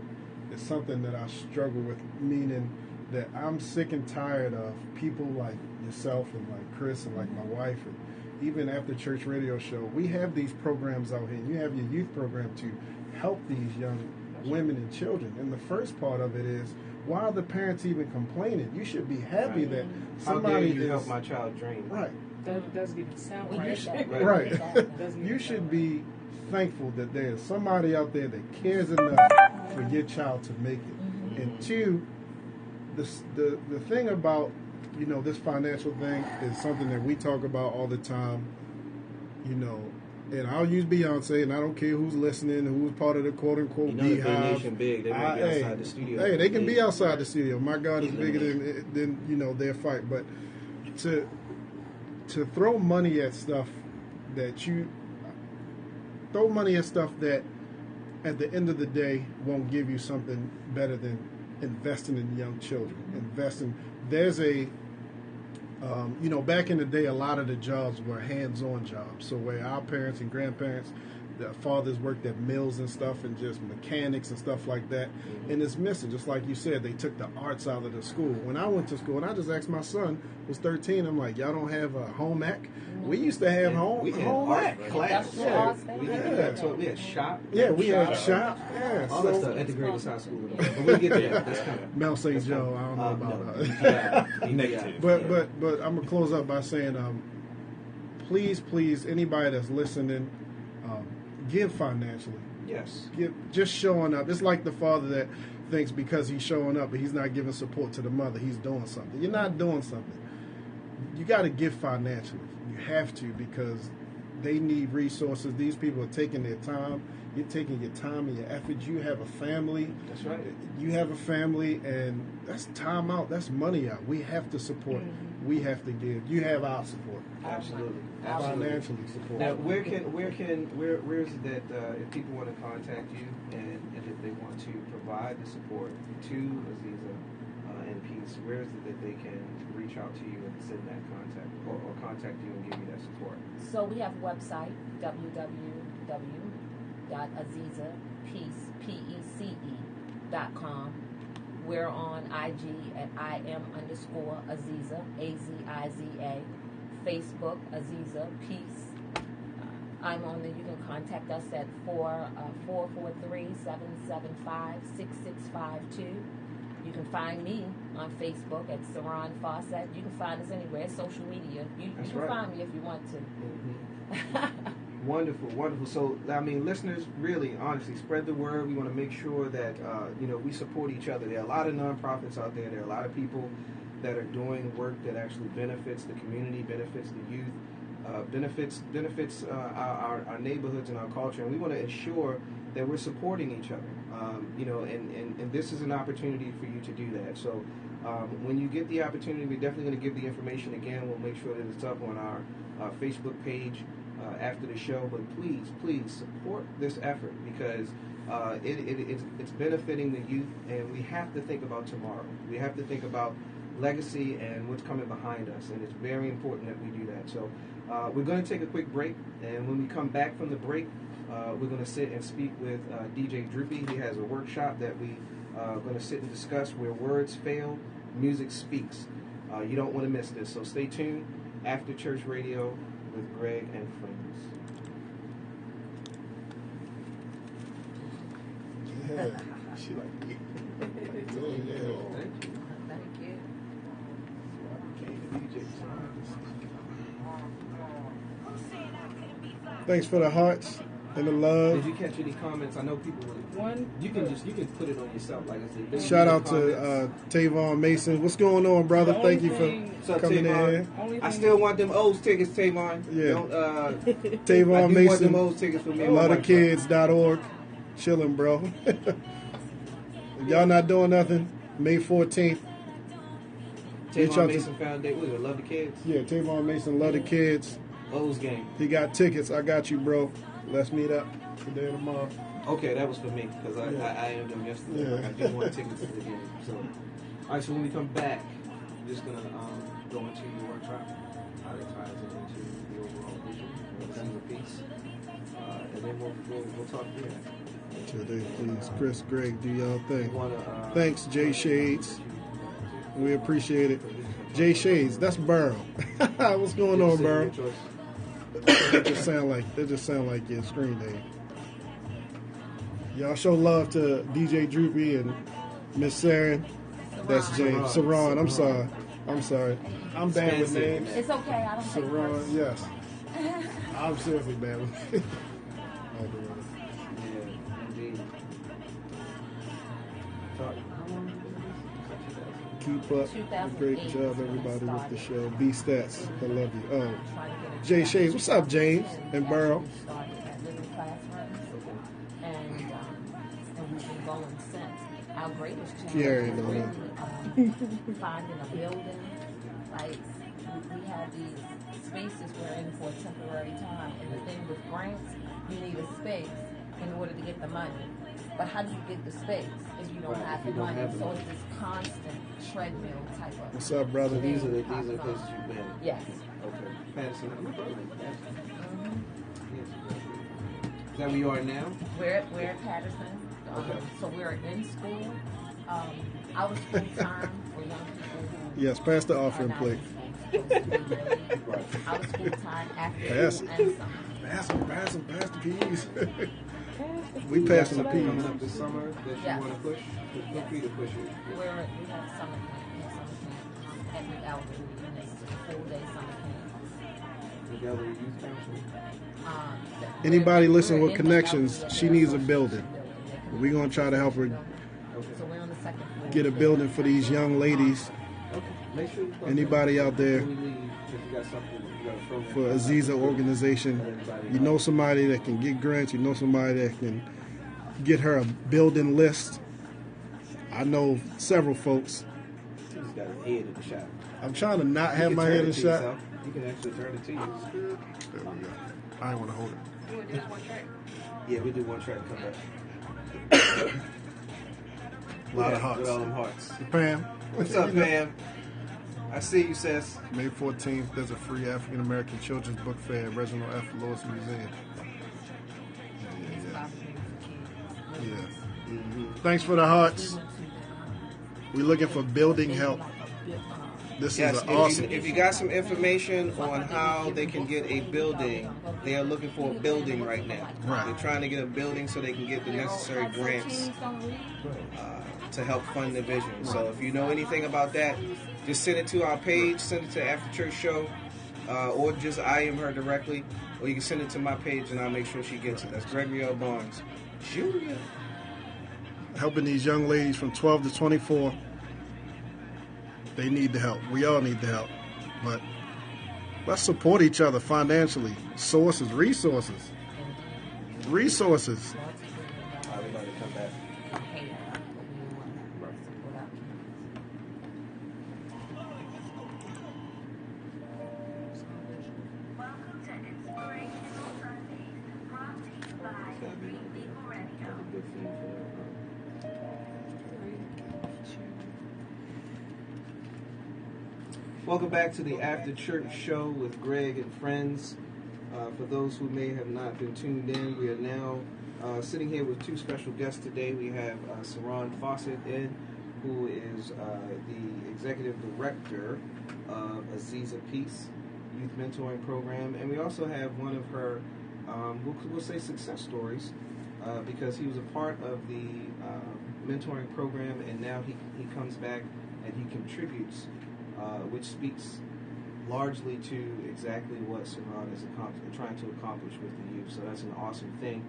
is something that I struggle with, meaning that I'm sick and tired of people like yourself and like Chris and like my wife, and even after church radio show, we have these programs out here. You have your youth program to help these young women and children. And the first part of it is, why are the parents even complaining? You should be happy that somebody How dare you is help my child dream. right. That doesn't even sound We right. get that. Right. You should be thankful that there's somebody out there that cares enough for your child to make it. And two, the thing about, you know, this financial thing is something that we talk about all the time, you know, and I'll use Beyonce, and I don't care who's listening, who's part of the quote-unquote You know, the beehive. nation big. They might be outside the studio. Hey, they can be outside the studio. My God is bigger than you know, their fight. But to throw money at stuff that at the end of the day won't give you something better than investing in young children. There's a you know, back in the day, a lot of the jobs were hands-on jobs. So where our parents and grandparents, the fathers worked at mills and stuff, and just mechanics and stuff like that. And it's missing. Just like you said, they took the arts out of the school. When I went to school, and I just asked my son, was 13, I'm like, y'all don't have a home ec? We used to have home ec class. We had shop. Yeah, we had shop. Yeah, all that stuff at the greatest high school. But we'll get there. That's coming. Mount St. Joe, I don't know about Negative. But I'm gonna close up by saying, please, anybody that's listening, give financially. Yes. Just showing up. It's like the father that thinks because he's showing up, but he's not giving support to the mother, he's doing something. You're not doing something. You got to give financially. You have to, because they need resources. These people are taking their time. You're taking your time and your effort. You have a family. That's right. You have a family, and that's time out. That's money out. We have to support. We have to give. You have our support. Absolutely. Financially support. Now, where is it that if people want to contact you and if they want to provide the support to Aziza and Peace, where is it that they can reach out to you and send that contact or contact you and give you that support? So we have a website, www.azizapeace.com. We're on IG at IM_Aziza, AZIZA. Facebook, Aziza Peace. I'm on there. You can contact us at 443-775-6652. You can find me on Facebook at Saran Fawcett. You can find us anywhere, social media. You can find me if you want to. Wonderful, wonderful. So, I mean, listeners, really, honestly, spread the word. We want to make sure that, we support each other. There are a lot of nonprofits out there. There are a lot of people that are doing work that actually benefits the community, benefits the youth, benefits our neighborhoods and our culture. And we want to ensure that we're supporting each other. And this is an opportunity for you to do that. So when you get the opportunity, we're definitely going to give the information again. We'll make sure that it's up on our Facebook page after the show. But please support this effort because it's benefiting the youth, and we have to think about tomorrow. We have to think about legacy and what's coming behind us, and it's very important that we do that. So we're going to take a quick break, and when we come back from the break, we're going to sit and speak with DJ Droopy. He has a workshop that we are going to sit and discuss where words fail, music speaks. You don't want to miss this, so stay tuned. After Church Radio with Greg and friends. Yeah, she like it. Thanks for the hearts and the love. Did you catch any comments? I know people would. You can put it on yourself, like I said. Shout out to Tavon Mason. What's going on, brother? Thank you for coming in. I still want them O's tickets, Tavon. Yeah. Tavon Mason. Want them O's tickets for me. LoveTheKids.org. Chilling, bro. If y'all not doing nothing, May 14th. Tavon Mason Foundation. What is it? Love the Kids? Yeah, Tavon Mason, Love the Kids. O's game. He got tickets. I got you, bro. Let's meet up today and tomorrow. Okay, that was for me because I aimed them yesterday. Yeah. I didn't want tickets to the game. So, all right. So when we come back, we're just gonna go into your workshop, how it ties into the overall vision of the piece, and then we'll talk again. Today, please, Chris, Greg, do y'all thing. Thanks, Jay Shades. We appreciate it. Jay Shades, that's Burrow. What's going on, Burrow? That just sound like your screen name. Y'all show love to DJ Droopy and Miss Saren. That's James. Saran. I'm sorry. I'm bad with names. It's okay. I don't take Saran, words. yes. I'm seriously bad with names. Keep up the great job, everybody, with the show. B-Stats, I love you. Oh, Jay Shades, what's up, James and Burrow? And we've been going since. Our greatest challenge Yeah, is really finding a building. Like, we have these spaces we're in for a temporary time. And the thing with grants, you need a space in order to get the money. But how do you get the space if you don't have the money? So it's this constant treadmill type of. What's up, brother? These are the places you've been. Yes. Okay. Patterson. Is that where you are now? We're at Patterson. Okay. So we're in school. I was full time for young people who. Yes, pass the offering plate. I was full time after Pass school it. and summer. Pass the peas. We passing the Coming peas. up this summer that you Yes. want to push? Feel free to push it. We have summer camp at McAlvin, and it's a full-day summer camp. Together with Youth Council. Anybody listen We're with in connections, McAlvin, she needs a building. We're going to try to help her So we're on the second floor. get a building for these young ladies Make sure you Anybody out there before we leave, if you got something you got to throw in for Aziza organization, you know somebody that can get grants, you know somebody that can get her a building list. I know several folks. He's got his head in the shot. I'm trying to not You have can my turn head it in the to shot. yourself. You can actually turn it to you. There we go. I didn't want to hold it. You want to do this one track? Yeah, we do one track to come back. A lot of With hearts. all them hearts. Pam. What's up, Pam? I see you, sis. May 14th, there's a free African American Children's Book Fair at Reginald F. Lewis Museum. Yeah. Thanks for the hearts. We're looking for building help. This Yes, is an awesome. if you got some information on how they can get a building, they are looking for a building right now. Right. They're trying to get a building so they can get the necessary grants to help fund the vision. So if you know anything about that, just send it to our page, send it to After Church Show, or just IM her directly, or you can send it to my page and I'll make sure she gets it. That's Gregory L. Barnes Jr. Helping these young ladies from 12 to 24. They need the help. We all need the help. But let's support each other financially. Resources. Resources. All right, we're about to come back. Good theme for that. Welcome back to the After Church Show with Greg and friends. For those who may have not been tuned in, we are now sitting here with two special guests today. We have Saran Fawcett in, who is the executive director of Aziza Peace Youth Mentoring Program, and we also have one of her, we'll say, success stories, because he was a part of the mentoring program, and now he comes back and he contributes. Which speaks largely to exactly what Saran is trying to accomplish with the youth. So that's an awesome thing.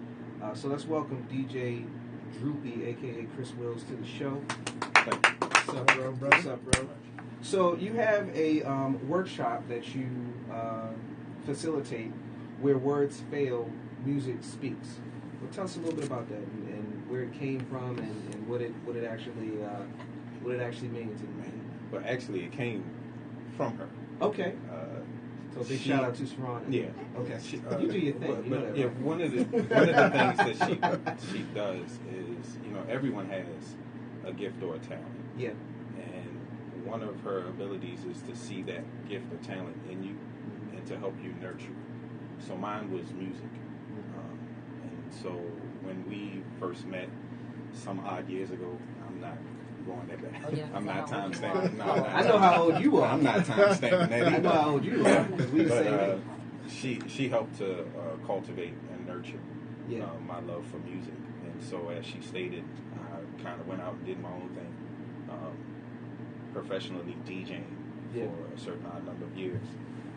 So let's welcome DJ Droopy, a.k.a. Chris Wills, to the show. What's up, bro? What's up, bro? So you have a workshop that you facilitate where words fail, music speaks. Well, tell us a little bit about that and where it came from and what it actually means in the But actually, it came from her. Okay. So big shout out to Saran. Yeah. Okay. You do your thing. You know that, yeah. right? One of the things that she does is, everyone has a gift or a talent. Yeah. And one of her abilities is to see that gift or talent in you and to help you nurture it. So mine was music. And so when we first met some odd years ago, I'm not going that back. Oh, yeah. I'm not time stamping. No, I know how old you are. I'm not time stamping that either. I know how old you are. We the But same age. she helped to cultivate and nurture Yeah. my love for music. And so as she stated, I kind of went out and did my own thing, professionally DJing Yeah. for a certain odd number of years.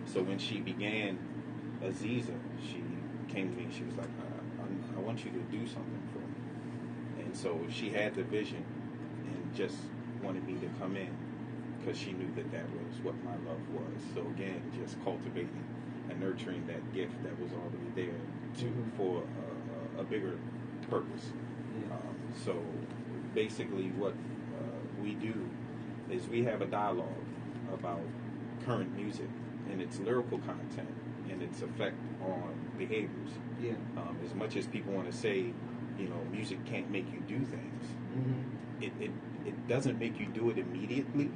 So when she began Aziza, she came to me and she was like, I want you to do something for me. And so she had the vision and just wanted me to come in because she knew that was what my love was. So again, just cultivating and nurturing that gift that was already there for a bigger purpose. Yeah. So basically what we do is we have a dialogue about current music and its lyrical content and its effect on behaviors. Yeah. As much as people want to say, music can't make you do things, it doesn't make you do it immediately,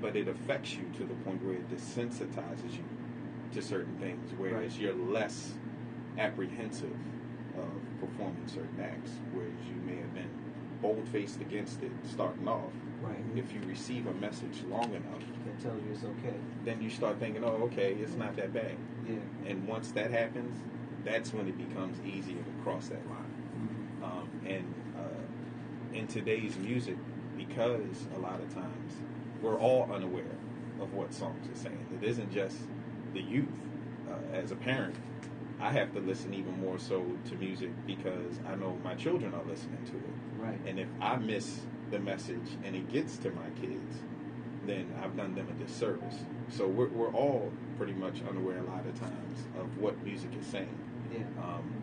but it affects you to the point where it desensitizes you to certain things, whereas you're less apprehensive of performing certain acts, whereas you may have been bold-faced against it starting off. Right. If you receive a message long enough, That tells you it's okay. then you start thinking, oh, okay, it's not that bad. Yeah. And once that happens, that's when it becomes easier to cross that line. In today's music, because a lot of times we're all unaware of what songs are saying. It isn't just the youth. As a parent, I have to listen even more so to music because I know my children are listening to it. Right. And if I miss the message and it gets to my kids, then I've done them a disservice. So we're all pretty much unaware a lot of times of what music is saying. Yeah.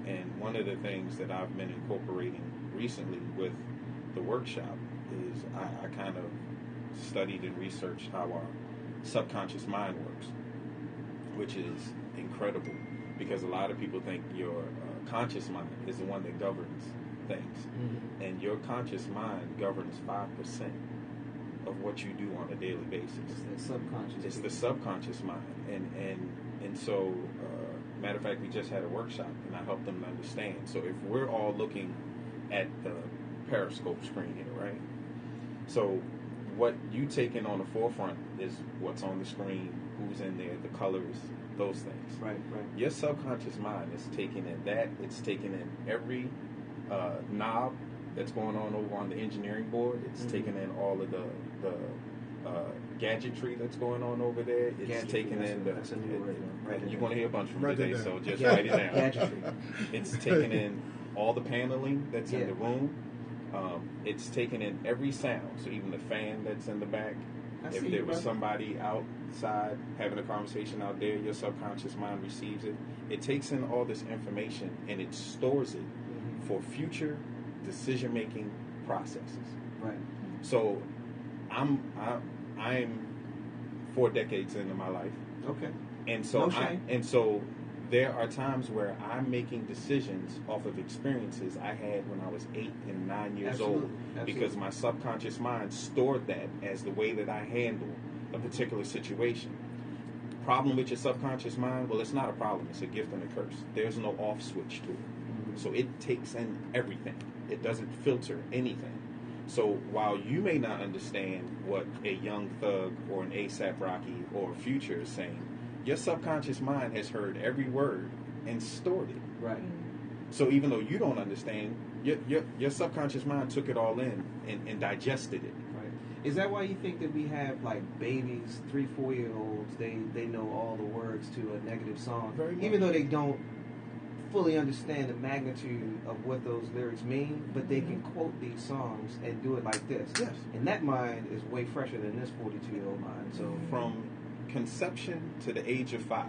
And one of the things that I've been incorporating recently with the workshop is I kind of studied and researched how our subconscious mind works, which is incredible because a lot of people think your conscious mind is the one that governs things, and your conscious mind governs 5% of what you do on a daily basis. It's the subconscious. It's the subconscious mind, and so matter of fact, we just had a workshop, and I helped them understand. So if we're all looking at the periscope screen here, right? So what you take in on the forefront is what's on the screen, who's in there, the colors, those things. Right. Your subconscious mind is taking in that. It's taking in every knob that's going on over on the engineering board. It's taking in all of the gadgetry that's going on over there. It's Gadgetry, taking in the. That's a new word. Right. You're going to hear a bunch from me Write it today, down. so just write it down. Gadgetry. It's taking in all the paneling that's Yeah. in the room. It's taking in every sound, so even the fan that's in the back. I If see there you, was brother. somebody outside having a conversation out there, your subconscious mind receives it. It takes in all this information and it stores it for future decision-making processes. Right. So, I'm 4 decades into my life, Okay. and so No shame. there are times where I'm making decisions off of experiences I had when I was 8 and 9 years Absolutely. old, Absolutely. because my subconscious mind stored that as the way that I handle a particular situation. Problem with your subconscious mind? Well, it's not a problem. It's a gift and a curse. There's no off switch to it. So it takes in everything. It doesn't filter anything. So while you may not understand what a Young Thug or an A$AP Rocky or Future is saying, your subconscious mind has heard every word and stored it. Right. So even though you don't understand, your subconscious mind took it all in and digested it. Right. Is that why you think that we have like babies, 3-4-year-olds? They know all the words to a negative song, Very much. even though they don't fully understand the magnitude of what those lyrics mean, but they can quote these songs and do it like this. Yes. And that mind is way fresher than this 42-year-old mind. So From conception to the age of 5,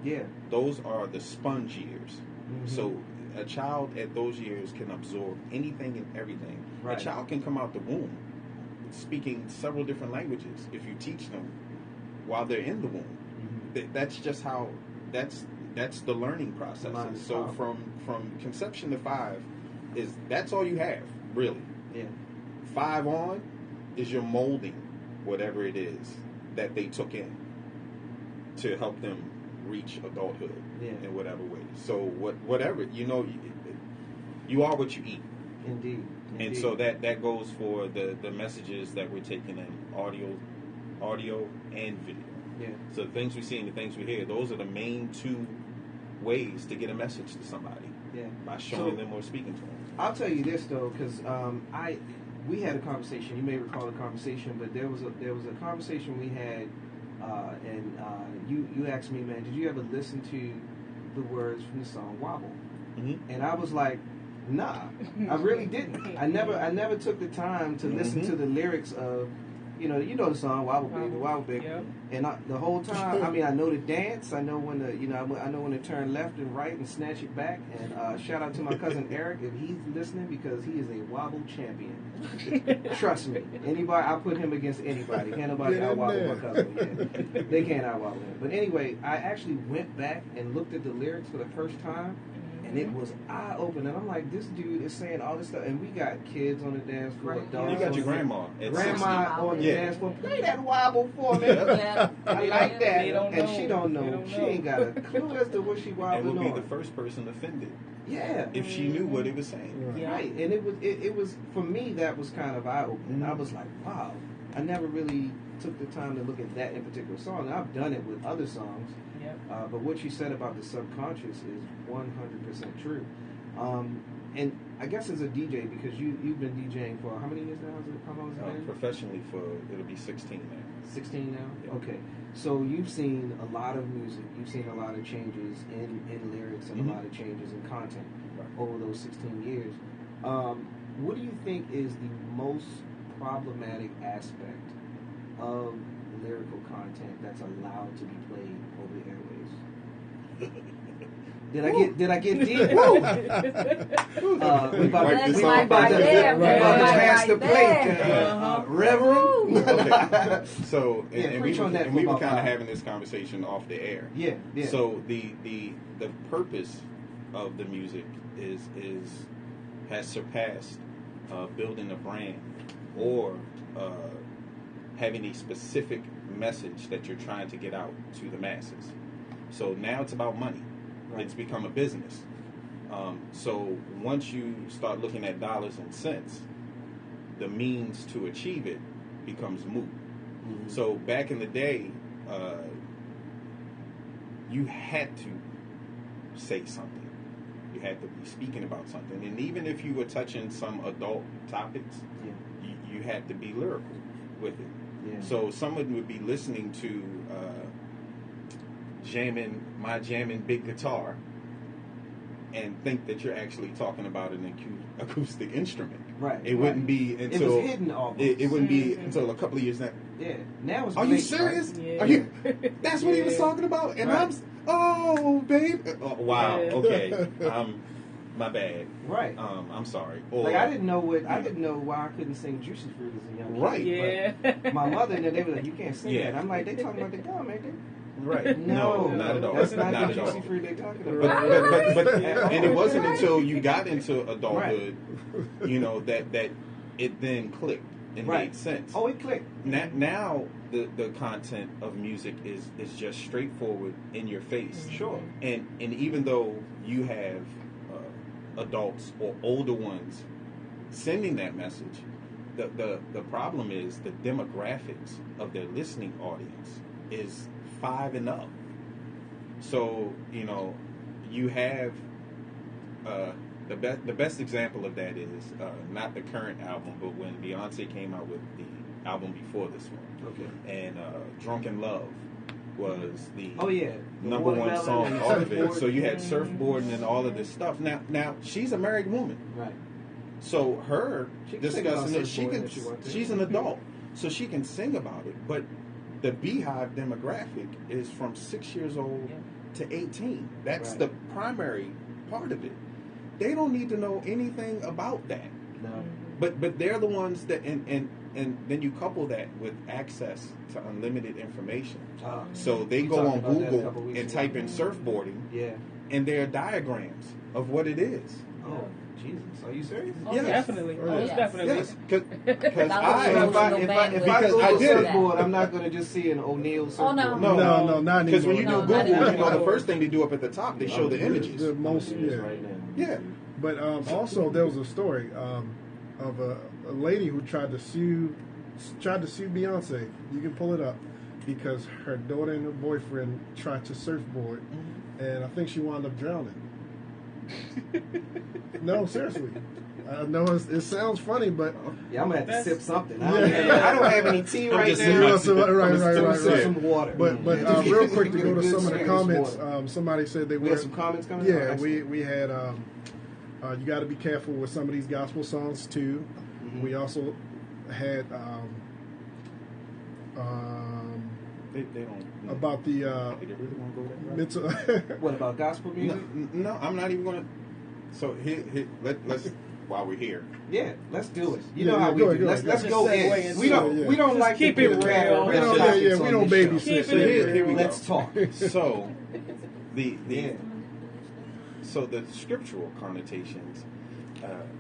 yeah. those are the sponge years. Mhm. So a child at those years can absorb anything and everything. Right. A child can come out the womb speaking several different languages if you teach them while they're in the womb. That's just how that's the learning process. Mind is So powerful. from conception to 5 that's all you have, really. Yeah. 5 on is your molding whatever it is that they took in to help them reach adulthood in whatever way. So whatever, you are what you eat. Indeed. And so that goes for the messages that we're taking in audio and video. Yeah. So the things we see and the things we hear, those are the main 2 ways to get a message to somebody. Yeah. By showing them or speaking to them. I'll tell you this though, because we had a conversation. You may recall the conversation, but there was a conversation we had, and you asked me, man, did you ever listen to the words from the song "Wobble"? Mm-hmm. And I was like, nah, I really didn't. I never took the time to listen to the lyrics of, you know the song "Wobble Baby, Wobble Baby," Yep. and the whole time, I mean, I know the dance. I know when I know when to turn left and right and snatch it back. And shout out to my cousin Eric if he's listening, because he is a wobble champion. Trust me, anybody, I put him against anybody. Can't nobody Get in out-wobble there. my cousin. Yeah. They can't out-wobble him. But anyway, I actually went back and looked at the lyrics for the first time. And it was eye-opening. I'm like, this dude is saying all this stuff. And we got kids on the dance floor. Right. Adults You got on your the- grandma at Grandma 60. on the Yeah. dance floor. Play that wobble for me. Yeah. I like that. They don't And know. she don't know. They don't She know. ain't got a clue as to what she And wobbling would be on. the first person offended Yeah. if she knew what it was saying. Yeah. Right. And it was for me, that was kind of eye-opening. I was like, wow. I never really took the time to look at that in particular song. And I've done it with other songs. Yep. But what you said about the subconscious is 100% true. And I guess as a DJ, because you've been DJing for how many years now? How long has it been? Professionally it'll be 16 now. 16 now? Yeah. Okay. So you've seen a lot of music. You've seen a lot of changes in lyrics and Mhm. a lot of changes in content Right. over those 16 years. What do you think is the most problematic aspect of lyrical content that's allowed to be played over the airways. Did I get deep? We about Wipe to this off. pass the Right there. plate, Reverend. Okay. So, and we preach on that for were about kind of 5. having this conversation off the air. Yeah. So the purpose of the music has surpassed building a brand or having a specific message that you're trying to get out to the masses. So now it's about money. Right. It's become a business. So once you start looking at dollars and cents, the means to achieve it becomes moot. Mm-hmm. So back in the day, you had to say something. You had to be speaking about something. And even if you were touching some adult topics, you had to be lyrical with it. Yeah. So someone would be listening to jamming big guitar and think that you're actually talking about an acoustic instrument. Right. It wouldn't be until it was hidden almost. It wouldn't be until a couple of years now. Yeah. Now it's Are you blatant, serious? right? Yeah. Are you? That's what he was Yeah. talking about. And Right. oh, babe. Oh, wow. Yeah. Okay. My bad. Right. I'm sorry. Or, Like I didn't know why I couldn't sing Juicy Fruit as a young kid. Right. Yeah. But my mother and they were like, you can't sing Yeah. that. I'm like, they talking about the gum, ain't they? Right. No, not at all. That's not Not the at Juicy all. Fruit they're talking about. But and it wasn't until you got into adulthood, that it then clicked and Right. made sense. Oh, it clicked. Now the content of music is just straightforward in your face. Sure. And even though you have adults or older ones sending that message, the problem is the demographics of their listening audience is 5 and up. So you have the best example of that is not the current album, but when Beyonce came out with the album before this one. Okay. And Drunken Love was the The number one Watermelon song and off of it. Surfboard. So you had surfboarding and all of this stuff. Now she's a married woman. Right. So her She can sing about discussing it, surfboarding if she wants to. she's an adult, so she can sing about it. But the Beehive demographic is from 6 years old to 18. That's Right. the primary part of it. They don't need to know anything about that. No. But they're the ones that and then you couple that with access to unlimited information. So they We go talked on about that a Google couple weeks and ago. type in surfboarding, Yeah. and there are diagrams of what it is. Oh, Jesus. Are you serious? Oh, Yes. Definitely. Oh, Most yes. definitely. Yes, because I So was if I Because Google I did it. surfboard, I'm not going to just see an O'Neill surfboard. no. No, not anymore. Because when you do No, Google, not anymore. the first thing they do up at the top, they show the images. The most, It is yeah. right now. Yeah. But also, there was a story of a lady who tried to sue Beyonce. You can pull it up because her daughter and her boyfriend tried to surfboard, and I think she wound up drowning. No, seriously. I know it sounds funny, but Yeah, I'm going to have to sip something. I Yeah. don't have any tea I'm right just now. saying, Yeah, so- right, I'm gonna right. sip some water. But Yeah, just real quick to get go a to good some of the swig comments. water. Somebody said they We were. had some comments coming. Yeah, Oh, we had. You got to be careful with some of these gospel songs too. Mhm. We also had They don't. about the They really want to go that route? mental. What about gospel No, music? no, I'm not even going to. So let's while we're here. Yeah, let's do it. You Yeah, know how yeah, we go do. ahead, Let's Just go segue in. into We don't. it. We don't Just like keep to it put real. categories We don't- on we this don't show. babysit. Keep So it here we go. Let's talk. So the Yeah. so the scriptural connotations.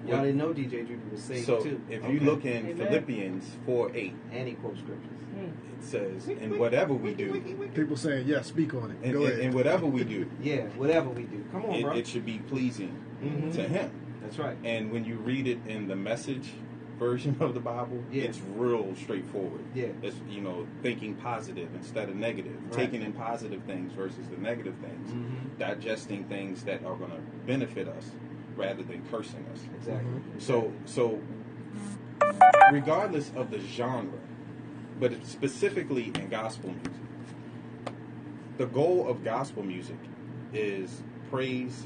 Y'all didn't know DJ Drew was saved So too. if Okay. you look in Amen. Philippians 4:8, And he quotes scriptures. it says, "And whatever we do, People saying, "Yeah, speak on it." and, Go and, ahead. and whatever we do, Yeah, whatever we do. Come on, bro. it should be pleasing Mhm. to Him." That's right. And when you read it in the Message version of the Bible, Yeah. it's real straightforward. Yeah. It's thinking positive instead of negative, Right. taking in positive things versus the negative things, Mhm. digesting things that are going to benefit us rather than cursing us. Exactly. So regardless of the genre, but specifically in gospel music, the goal of gospel music is praise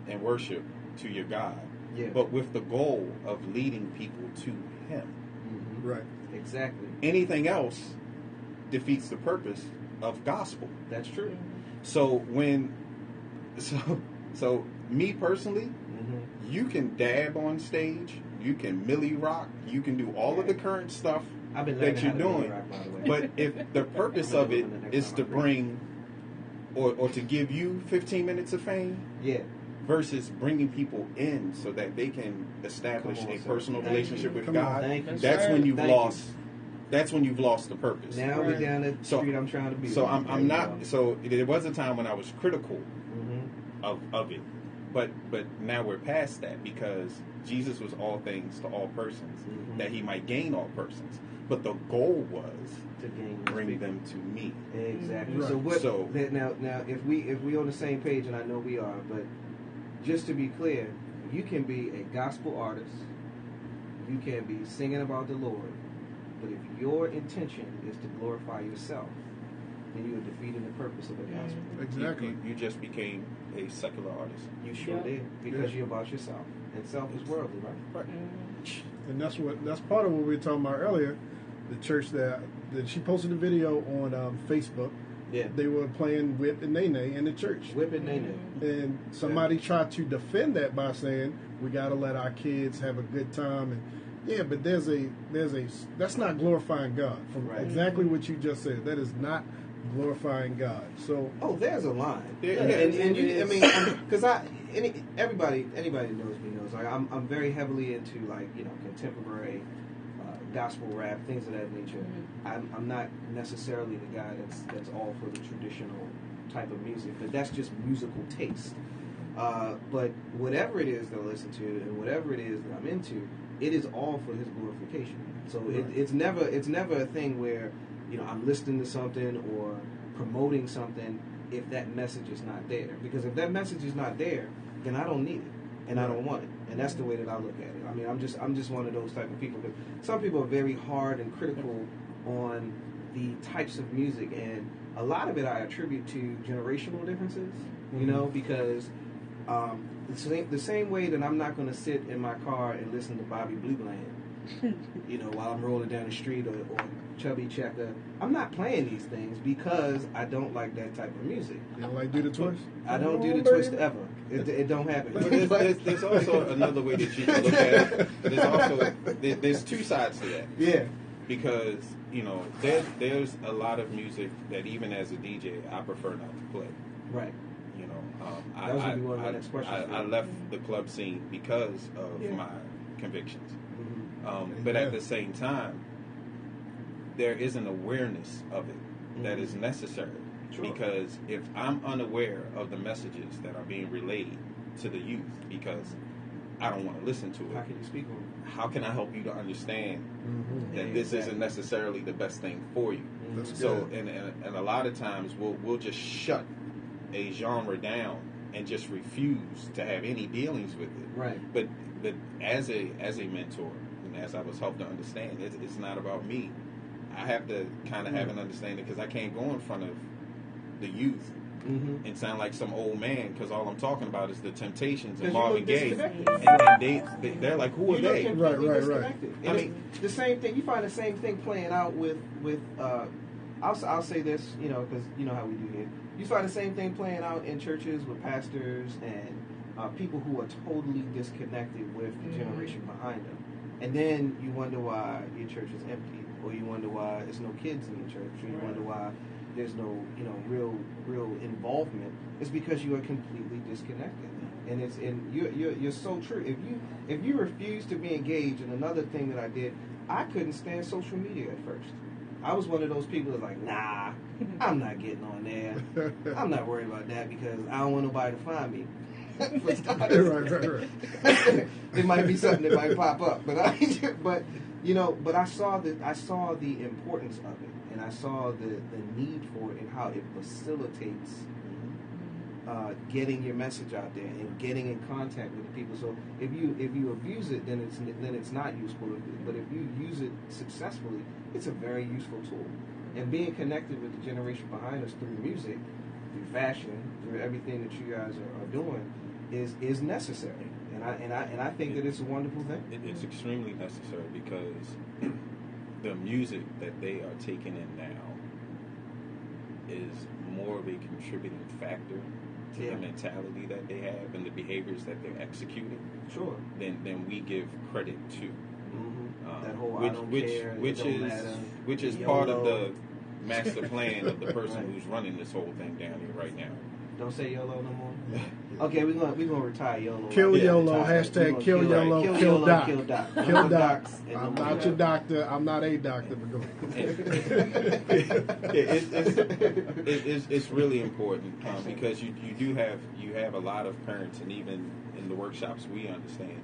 and worship to your God, Yeah. but with the goal of leading people to Him. Mhm. Right. Exactly. Anything else defeats the purpose of gospel. That's true. So so me personally, you can dab on stage, you can milli rock, you can do all of the current stuff I've been that you're learning how to doing. rock, by the way. But if the purpose of it is to bring or to give you 15 minutes of fame, yeah, versus bringing people in so that they can establish Come on, a sir. personal Thank relationship you. with Come on, God, thank you. that's when you've Thank lost. That's when you've lost the purpose. now we're down the street I'm trying to be. So I'm There you not. go. So there was a time when I was critical Mhm. of it, but now we're past that because Jesus was all things to all persons, that He might gain all persons. But the goal was To gain bring people. them to me. Exactly. Right. So what? So- now if we on the same page, and I know we are, but just to be clear, you can be a gospel artist, you can be singing about the Lord, but if your intention is to glorify yourself, then you are defeating the purpose of the gospel. Exactly. You just became a secular artist. You sure Yeah. did, because you're about yourself, and self is worldly, right? Right. And that's part of what we were talking about earlier. The church that she posted a video on Facebook. Yeah. They were playing Whip and Nene in the church. Whip it, name And somebody tried to defend that by saying we got to let our kids have a good time. And yeah, but there's a that's not glorifying God. From Right. exactly what you just said, that is not glorifying God. So Oh, there's a line. Yeah, and you, I it's- mean, because anybody that knows me knows like I'm very heavily into like contemporary gospel rap, things of that nature. I'm not necessarily the guy that's all for the traditional type of music, but that's just musical taste. But whatever it is that I listen to and whatever it is that I'm into, it is all for His glorification. So it's never a thing where I'm listening to something or promoting something if that message is not there. Because if that message is not there, then I don't need it and I don't want it. And that's the way that I look at it. I mean, I'm just one of those type of people. But some people are very hard and critical on the types of music, and a lot of it I attribute to generational differences. Because the same way that I'm not going to sit in my car and listen to Bobby Blue Bland, while I'm rolling down the street or Chubby Checker. I'm not playing these things because I don't like that type of music. you don't like do the twist? I don't do the twist ever. It don't happen. But there's also another way that you can look at it. There's two sides to that. Yeah. Because there's a lot of music that even as a DJ I prefer not to play. Right. I, That was I, gonna be one of my next questions. I left the club scene because of my convictions. But at the same time, there is an awareness of it that is necessary. Sure. Because if I'm unaware of the messages that are being relayed to the youth because I don't want to listen to it, How can you speak on it? how can I help you to understand that this Exactly. isn't necessarily the best thing for you? That's So, good. and a lot of times we'll just shut a genre down and just refuse to have any dealings with it. Right. But as a mentor, and as I was helped to understand, it's not about me. I have to kind of have an understanding because I can't go in front of the youth and sound like some old man because all I'm talking about is the Temptations and Marvin Gaye, and they're like, who are they? Right. I mean, the same thing. You find the same thing playing out with. I'll say this, because you know how we do here. You find the same thing playing out in churches with pastors and people who are totally disconnected with the generation behind them, and then you wonder why your church is empty, or you wonder why there's no kids in your church, or you wonder why there's no real involvement. It's because you are completely disconnected, and you're so true. If you refuse to be engaged, and another thing that I did, I couldn't stand social media at first. I was one of those people that's like, nah, I'm not getting on there. I'm not worried about that because I don't want nobody to find me. For starters. Right. It might be something that might pop up, but I saw the importance of it, and I saw the need for it and how it facilitates getting your message out there and getting in contact with the people. So if you abuse it, then it's not useful. But if you use it successfully, it's a very useful tool. And being connected with the generation behind us through music, through fashion, through everything that you guys are doing, is necessary. And I think that it's a wonderful thing. It's extremely necessary because the music that they are taking in now is more of a contributing factor to Yeah. the mentality that they have and the behaviors that they're executing Sure. than we give credit to. That whole which, I don't which, care, it which don't is matter, which is YOLO. part of the master plan of the person Right. who's running this whole thing down here right now. Don't say YOLO no more. Okay, we're gonna retire YOLO. Kill Right? YOLO, Retire. hashtag We're gonna kill YOLO, kill kill YOLO, Doc. kill Doc. Kill No Doc. docs and no I'm more not your Doc. doctor. I'm not a doctor, but go It's really important because you have a lot of parents, and even in the workshops we understand,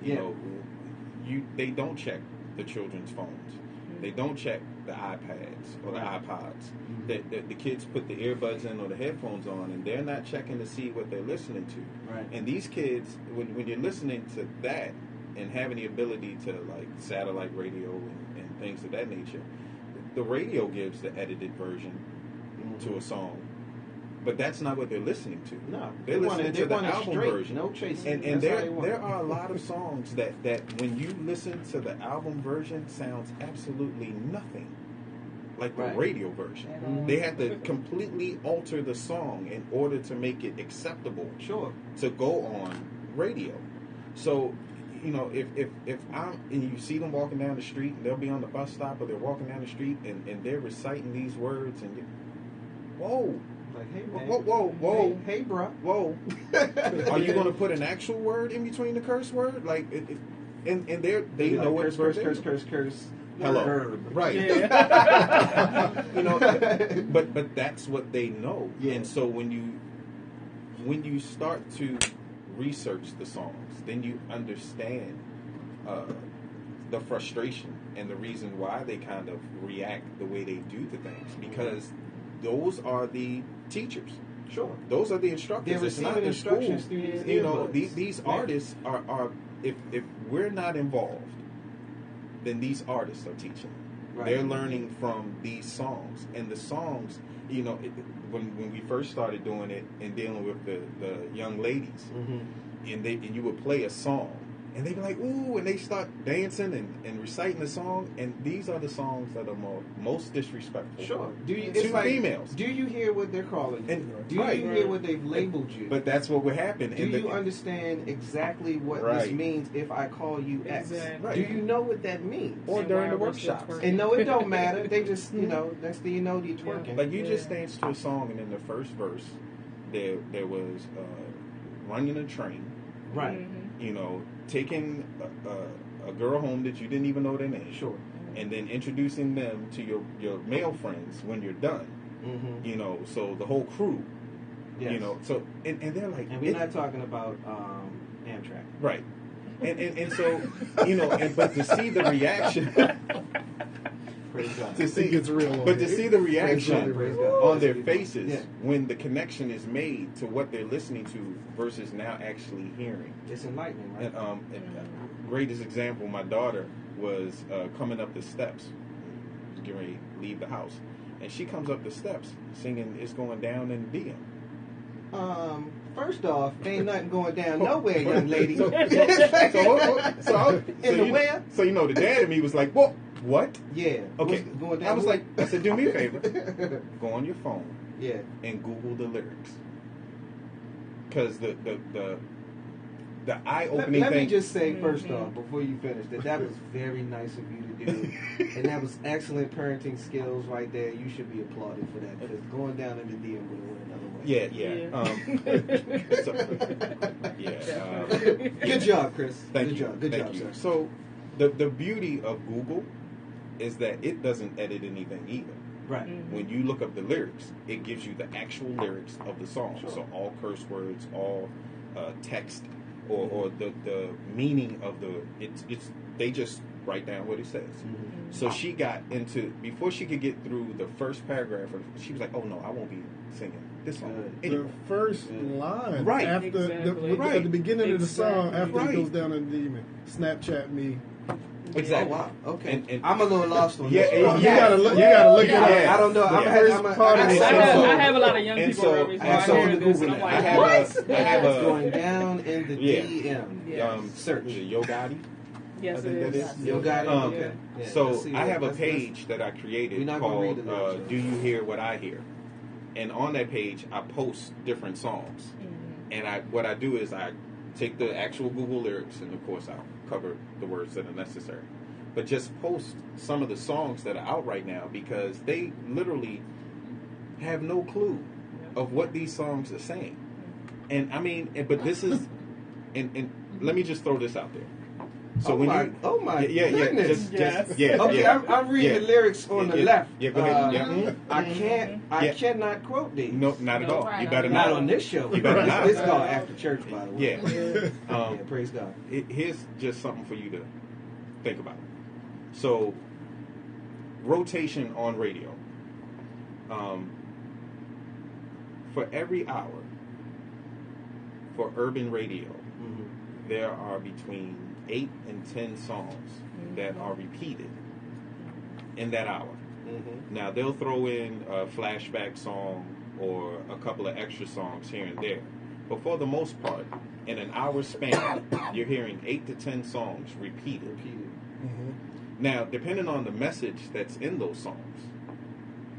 they don't check the children's phones. They don't check the iPads or the iPods. The kids put the earbuds in or the headphones on, and they're not checking to see what they're listening to. Right. And these kids, when you're listening to that and having the ability to like satellite radio and things of that nature, the radio gives the edited version to a song. But that's not what they're listening to. No, they're listening to the album straight, version. no chasing. And That's how they want there it. are a lot of songs that when you listen to the album version sounds absolutely nothing like the Right. radio version. They have to completely alter the song in order to make it acceptable to go on radio. So, if I'm and you see them walking down the street, and they'll be on the bus stop or they're walking down the street and they're reciting these words and whoa. Like, hey, man. Whoa. Hey, bro. Whoa. Are you going to put an actual word in between the curse word? Like, and they know what curse. Hello. Herb. Right. But that's what they know. Yeah. And so when you start to research the songs, then you understand the frustration and the reason why they kind of react the way they do to things, because those are the teachers. Sure. Those are the instructors. They're It's not receiving the instructions school. through these earbuds. These artists are if we're not involved, then these artists are teaching. Right. They're learning from these songs, and the songs. When we first started doing it and dealing with the young ladies, and you would play a song, and they'd be like, ooh, and they start dancing and reciting the song, and these are the songs that are most disrespectful. Sure. To females. Do you hear what they're calling you? And- Do you hear what they've labeled you? But that's what would happen. Do you understand exactly what this means if I call you X? Exactly. Right. Do you know what that means? Or during the workshops. And no, it don't matter. They just, next thing you know, they're twerking. Like you just danced to a song, and in the first verse, there was running a train. Right. Taking a girl home that you didn't even know their name. Sure. And then introducing them to your male friends when you're done. So the whole crew. Yes. So and they're like, And we're not talking about Amtrak. right. And so but to see the reaction. Praise God. To see, It gets real on but to here. see the reaction Praise God. on their faces Yeah. when the connection is made to what they're listening to versus now actually hearing. It's enlightening, right? And greatest example, my daughter was coming up the steps, getting ready to leave the house, and she comes up the steps singing "It's Going Down in the DM." First off, ain't nothing going down nowhere, young lady. So In the where? So the dad in me was like, "What? What?" Yeah. Okay. What's going down? I was like, I said, "Do me a favor, go on your phone Yeah. and Google the lyrics, because the eye-opening Let me thing." just say, first off, before you finish, that was very nice of you to do. And that was excellent parenting skills right there. You should be applauded for that, because going down in the DM would have went another way. Yeah. Good job, Chris. Thank Good you. job. Good Thank job, you. sir. So, the beauty of Google is that it doesn't edit anything either. Right. When you look up the lyrics, it gives you the actual lyrics of the song. Sure. So all curse words, all text, or the meaning of they just write down what it says. So she got into, before she could get through the first paragraph, she was like, "Oh no, I won't be singing this song." Good. Anyway. The first line, Right. after Exactly. at the beginning of the song, after Right. it goes down in the demon, Snapchat me. Exactly. Oh, wow. Okay. And I'm a little lost on Yeah, this. yeah, You gotta look. You gotta look it up. Yeah. I don't know. Yeah. I have a lot of young And people so- around me, so and I so hear the this Google and I'm now. like, I have what? I have It's a going down in the Yeah. DM. Yes. Search. Yo Gotti. Yes, I think it that is. is. Yo got it. Um, Okay. Yeah, So let's see I that. have a Let's- page that I We're created not gonna called read the lyrics, "Do You Hear What I Hear?" And on that page, I post different songs. And what I do is I take the actual Google lyrics, and of course I'll cover the words that are necessary. But just post some of the songs that are out right now, because they literally have no clue of what these songs are saying. And I mean, but this is, and let me just throw this out there. So goodness. Yeah. Okay, I'm reading the lyrics on the left. Yeah, go ahead. I cannot quote these. No, not at all. You better not not on this show. You better not. This is called After Church, by the way. Yeah. Praise God. Here's just something for you to think about. So, rotation on radio. For every hour, for urban radio, there are between 8 and 10 songs that are repeated in that hour. Now, they'll throw in a flashback song or a couple of extra songs here and there. But for the most part, in an hour span, you're hearing 8 to 10 songs repeated. Now, depending on the message that's in those songs,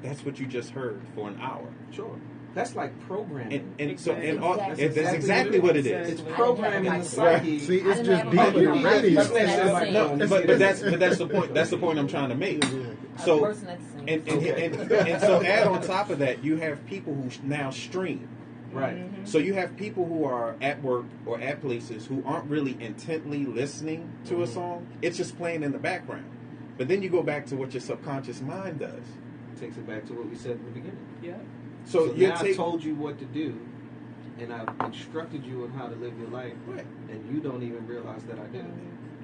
that's what you just heard for an hour. Sure. That's like programming. That's exactly what it is. It's programming the psyche. See, it's just deep in the radio. But that's the point. That's the point I'm trying to make. So, and so add on top of that, you have people who now stream. Right. So you have people who are at work or at places who aren't really intently listening to a song. It's just playing in the background. But then you go back to what your subconscious mind does. Takes it back to what we said in the beginning. Yeah. So now I've told you what to do, and I've instructed you on how to live your life, right? And you don't even realize that I did it.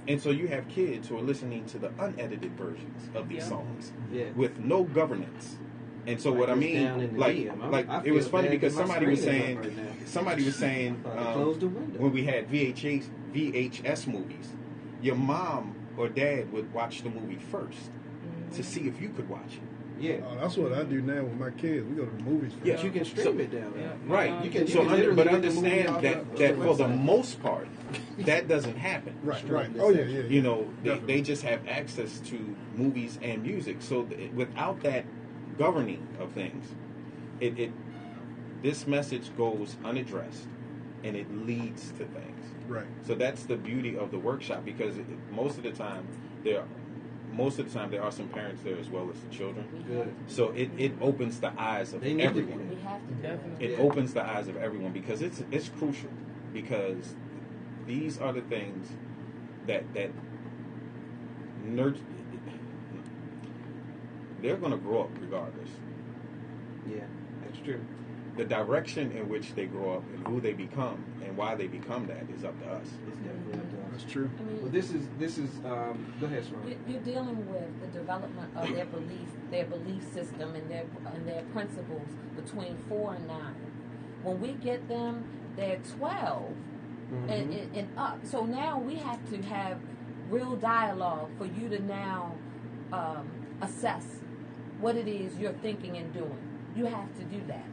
And so you have kids who are listening to the unedited versions of these songs, yeah, with no governance. And so what I mean, I it was funny because somebody was saying, close the window. When we had VHS movies, your mom or dad would watch the movie first to see if you could watch it. Yeah, that's what I do now with my kids. We go to the movies first. Yeah, you can stream it down there. Right. You can but understand that for the most part, that doesn't happen. Right. Oh yeah. You know, they just have access to movies and music. So without that governing of things, this message goes unaddressed, and it leads to things. Right. So that's the beauty of the workshop, because most of the time there are some parents there as well as the children. Good. So it opens the eyes of everyone. It opens the eyes of everyone, because it's crucial, because these are the things that nurture. They're going to grow up regardless. Yeah, that's true. The direction in which they grow up and who they become and why they become that is up to us. It's definitely up to us. That's true. I mean, well, this is. Go ahead, Sharon. You're dealing with the development of their belief system, and their principles between 4 and 9. When we get them, they're 12 and up. So now we have to have real dialogue for you to now assess what it is you're thinking and doing. You have to do that.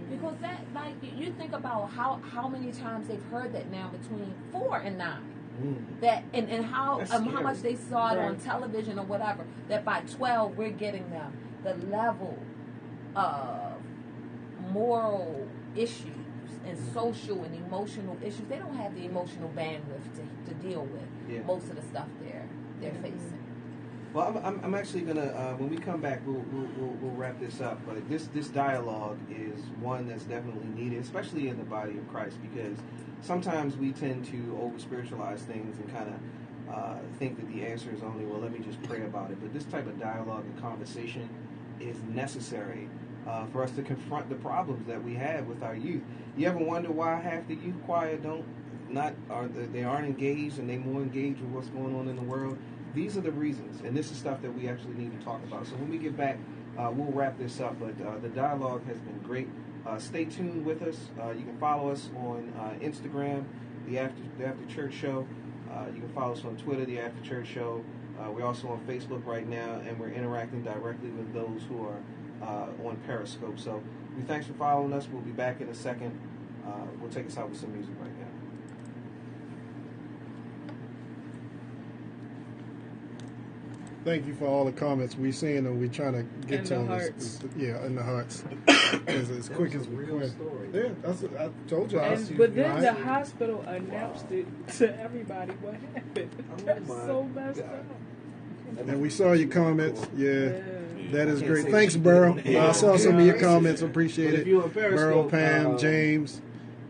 Because that, like, you think about how many times they've heard that now between 4 and 9. That and how much they saw it on television or whatever. That by 12 we're getting them the level of moral issues and social and emotional issues. They don't have the emotional bandwidth to deal with most of the stuff they're facing. Well, I'm actually gonna when we come back, we'll wrap this up. But this dialogue is one that's definitely needed, especially in the body of Christ, because sometimes we tend to over spiritualize things and kind of think that the answer is only, well, let me just pray about it. But this type of dialogue and conversation is necessary for us to confront the problems that we have with our youth. You ever wonder why half the youth choir they aren't engaged, and they more engaged with what's going on in the world? These are the reasons, and this is stuff that we actually need to talk about. So when we get back, we'll wrap this up. But the dialogue has been great. Stay tuned with us. You can follow us on Instagram, the After Church Show. You can follow us on Twitter, the After Church Show. We're also on Facebook right now, and we're interacting directly with those who are on Periscope. So thanks for following us. We'll be back in a second. We'll take us out with some music right now. thank you for all the comments we seeing them. We trying to get In to the them. hearts. In the hearts. as quick as we can. Yeah, I told you. But then right? the hospital announced it to everybody what happened. That's my so messed God. up. And we saw your comments. Yeah. That is Can't great. say Thanks, she Burrow. did it. I saw some of your comments. Appreciate But it. if you on Burrow, Periscope, Pam, James,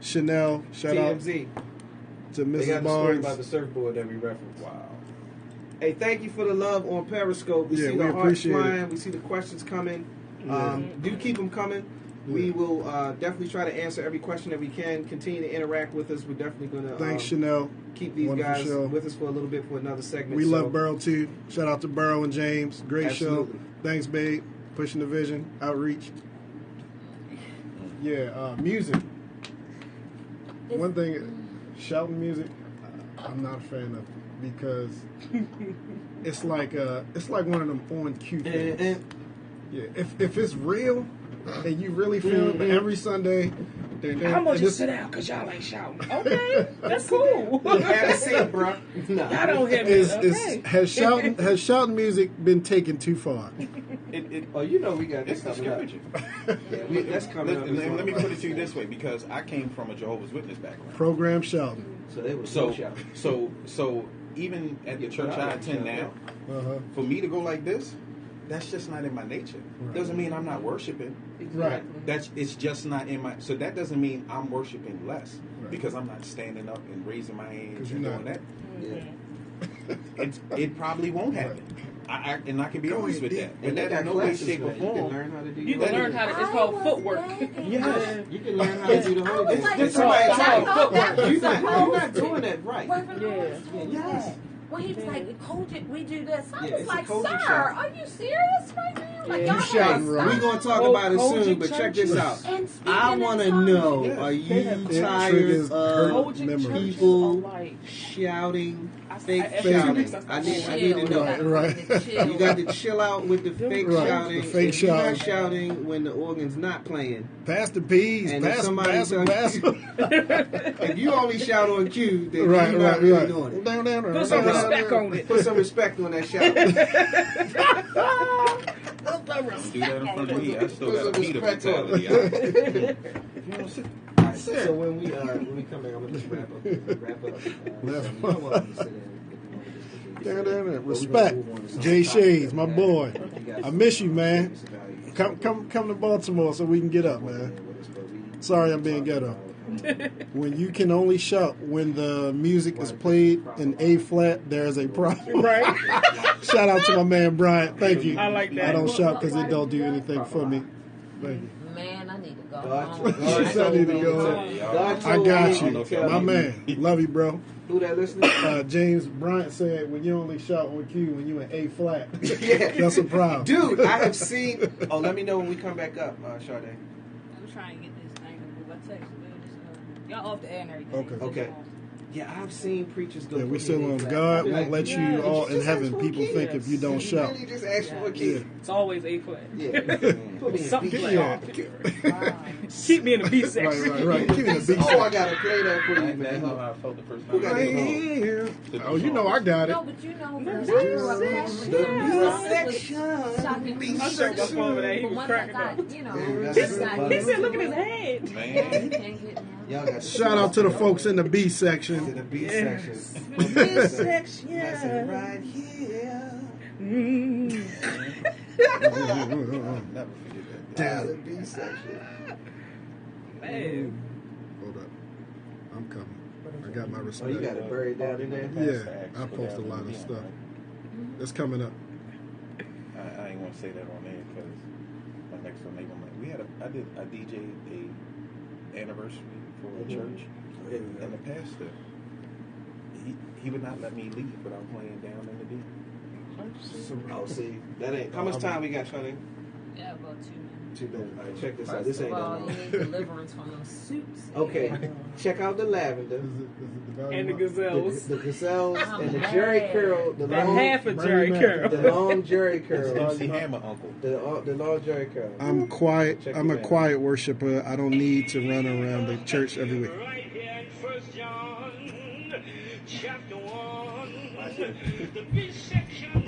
Chanel. Shout out TMZ. to They Mrs. got the story Barnes. about the surfboard that we referenced. Wow. Hey, thank you for the love on Periscope. We Yeah, see we the hearts appreciate it. flying. We see the questions coming. Yeah. Do keep them coming. We will definitely try to answer every question that we can. Continue to interact with us. We're definitely going to Thanks, Chanel. keep these Wonderful guys show. with us for a little bit for another segment. We So, love Burrow too. Shout out to Burrow and James. Great Absolutely. show. Thanks, babe. Pushing the vision, outreach. Yeah, music. One thing, shouting music, I'm not a fan of because it's like one of them on cue things. Yeah, if it's real and you really feel it, but every Sunday. I'm gonna just sit down because y'all ain't shouting. Okay, that's cool. Have a seat, bro. No. Y'all don't hit me. Okay. Has shouting music been taken too far? Oh, you know we got this It's coming up. discouraging. That's coming up. Let me put it to you this way, because I came from a Jehovah's Witness background. Program shouting. So they were So, shouting. so even at the church I attend now, Uh-huh. for me to go like this, that's just not in my nature. Right. Doesn't mean I'm not worshiping. Right. It's just not in my. So that doesn't mean I'm worshiping less, Right. because I'm not standing up and raising my hands 'Cause and you're doing not. that. It probably won't happen. And I can be Go honest ahead, with D. that. And But they that got in no way, classes shape, now. or You can form. learn how to do You your can learn how to. It's called footwork. Yes. You can learn how to do the I Holy was Ghost. like, If somebody I tell you, thought that was you're not supposed doing that right. Reverend Yeah. Lawrence told me Yes. that. When he was like, Kojic, we do this. I Yeah, was it's a like, Kojic sir, shout. are you serious right now? Like, Yeah. y'all You shouting, gotta right? We're stop. going to talk Oh, about it soon, Kojic but check this churches. out. And speaking I in want to tongues. know, Yes. are They you have It tired triggers of Kojic memory. churches people are like shouting, I- fake every shouting? week that's I the need whole to know. Right. You got to chill out with the fake Right, shouting. the fake If you're not shouting. shouting when the organ's not playing. Pass the peas. And if Pass somebody pass tells you- If you only shout on cue, then Right, you're not right, really right. doing it. Down, down, put some down, down, respect down. on it. Put some respect on that shout. Don't do that in front of me. I still Put got a some Peter respect on mentality. it. You know, sit. So when we come back, I'm gonna just wrap up. So you don't want me to sit in if you want to just Down, down, down. But we're Respect. gonna move on to some Jay topics Shades, that my we boy. got. I miss you, man. Some Come to Baltimore so we can get up, man. Sorry I'm being ghetto. When you can only shout when the music is played in A flat, there's a problem. Right. Shout out to my man Brian. Thank you. I like that. I don't shout because it don't do anything for me. Thank you. Man, I need to go God- home. God She said I need to go. God I told got me you, to tell my you. man. Love you, bro. Who that listening? James Bryant said, "When you only shout on cue when you in A flat, Yeah. that's a problem." Dude, I have seen. Oh, let me know when we come back up, Sade. I'm trying to get this thing to move. I text you. Y'all off the air and everything. Okay. Yeah, I've seen preachers go. Yeah, we put still me in on. flat. God Like, won't let yeah, you did all you in just heaven. ask for a People key? think if you don't You shout. really just asked for a Yeah. key. It's always A flat. Yeah. Put me in Something B flat. flat. Keep me in the B section. Right. Give me the beat. Oh, I gotta play that for you, That's man. how I felt the first Who got time. it? Here. Oh, you know I got it. No, but you know, when I The grew up Catholic, I showed my phone over there. He But was once I cracking up. got, you know, Yeah, He said, "Look at his head." Man. Y'all got Shout out to the folks in the B to section. the B Yes. section. B section. I said right here. Mm. I'll never forget that. Down the B section. Man. Hold up. I'm coming. I got my Oh, respect. you got it buried down in there. Yeah, I post a lot of stuff. It's coming up. I ain't want to say that on air because my next door neighbor, I DJ'd a anniversary for a church, and the pastor, he would not let me leave without playing down in the D. Oh, see, that ain't. How much time we got, Shawty? Yeah, about 2 minutes. 2 minutes. All right, check this out. This First ain't of that all, you long. need deliverance from them suits. Okay, check out the lavender, And the gazelles. the gazelles, I'm and the mad. Jerry curl, the That long, half of Jerry curl. the long Jerry It's curl, MC Hammer uncle. the long Jerry curl. I'm quiet. Check I'm it a out. quiet worshiper. I don't need to run around the church every week. Right here in 1 John, chapter 1. The B section.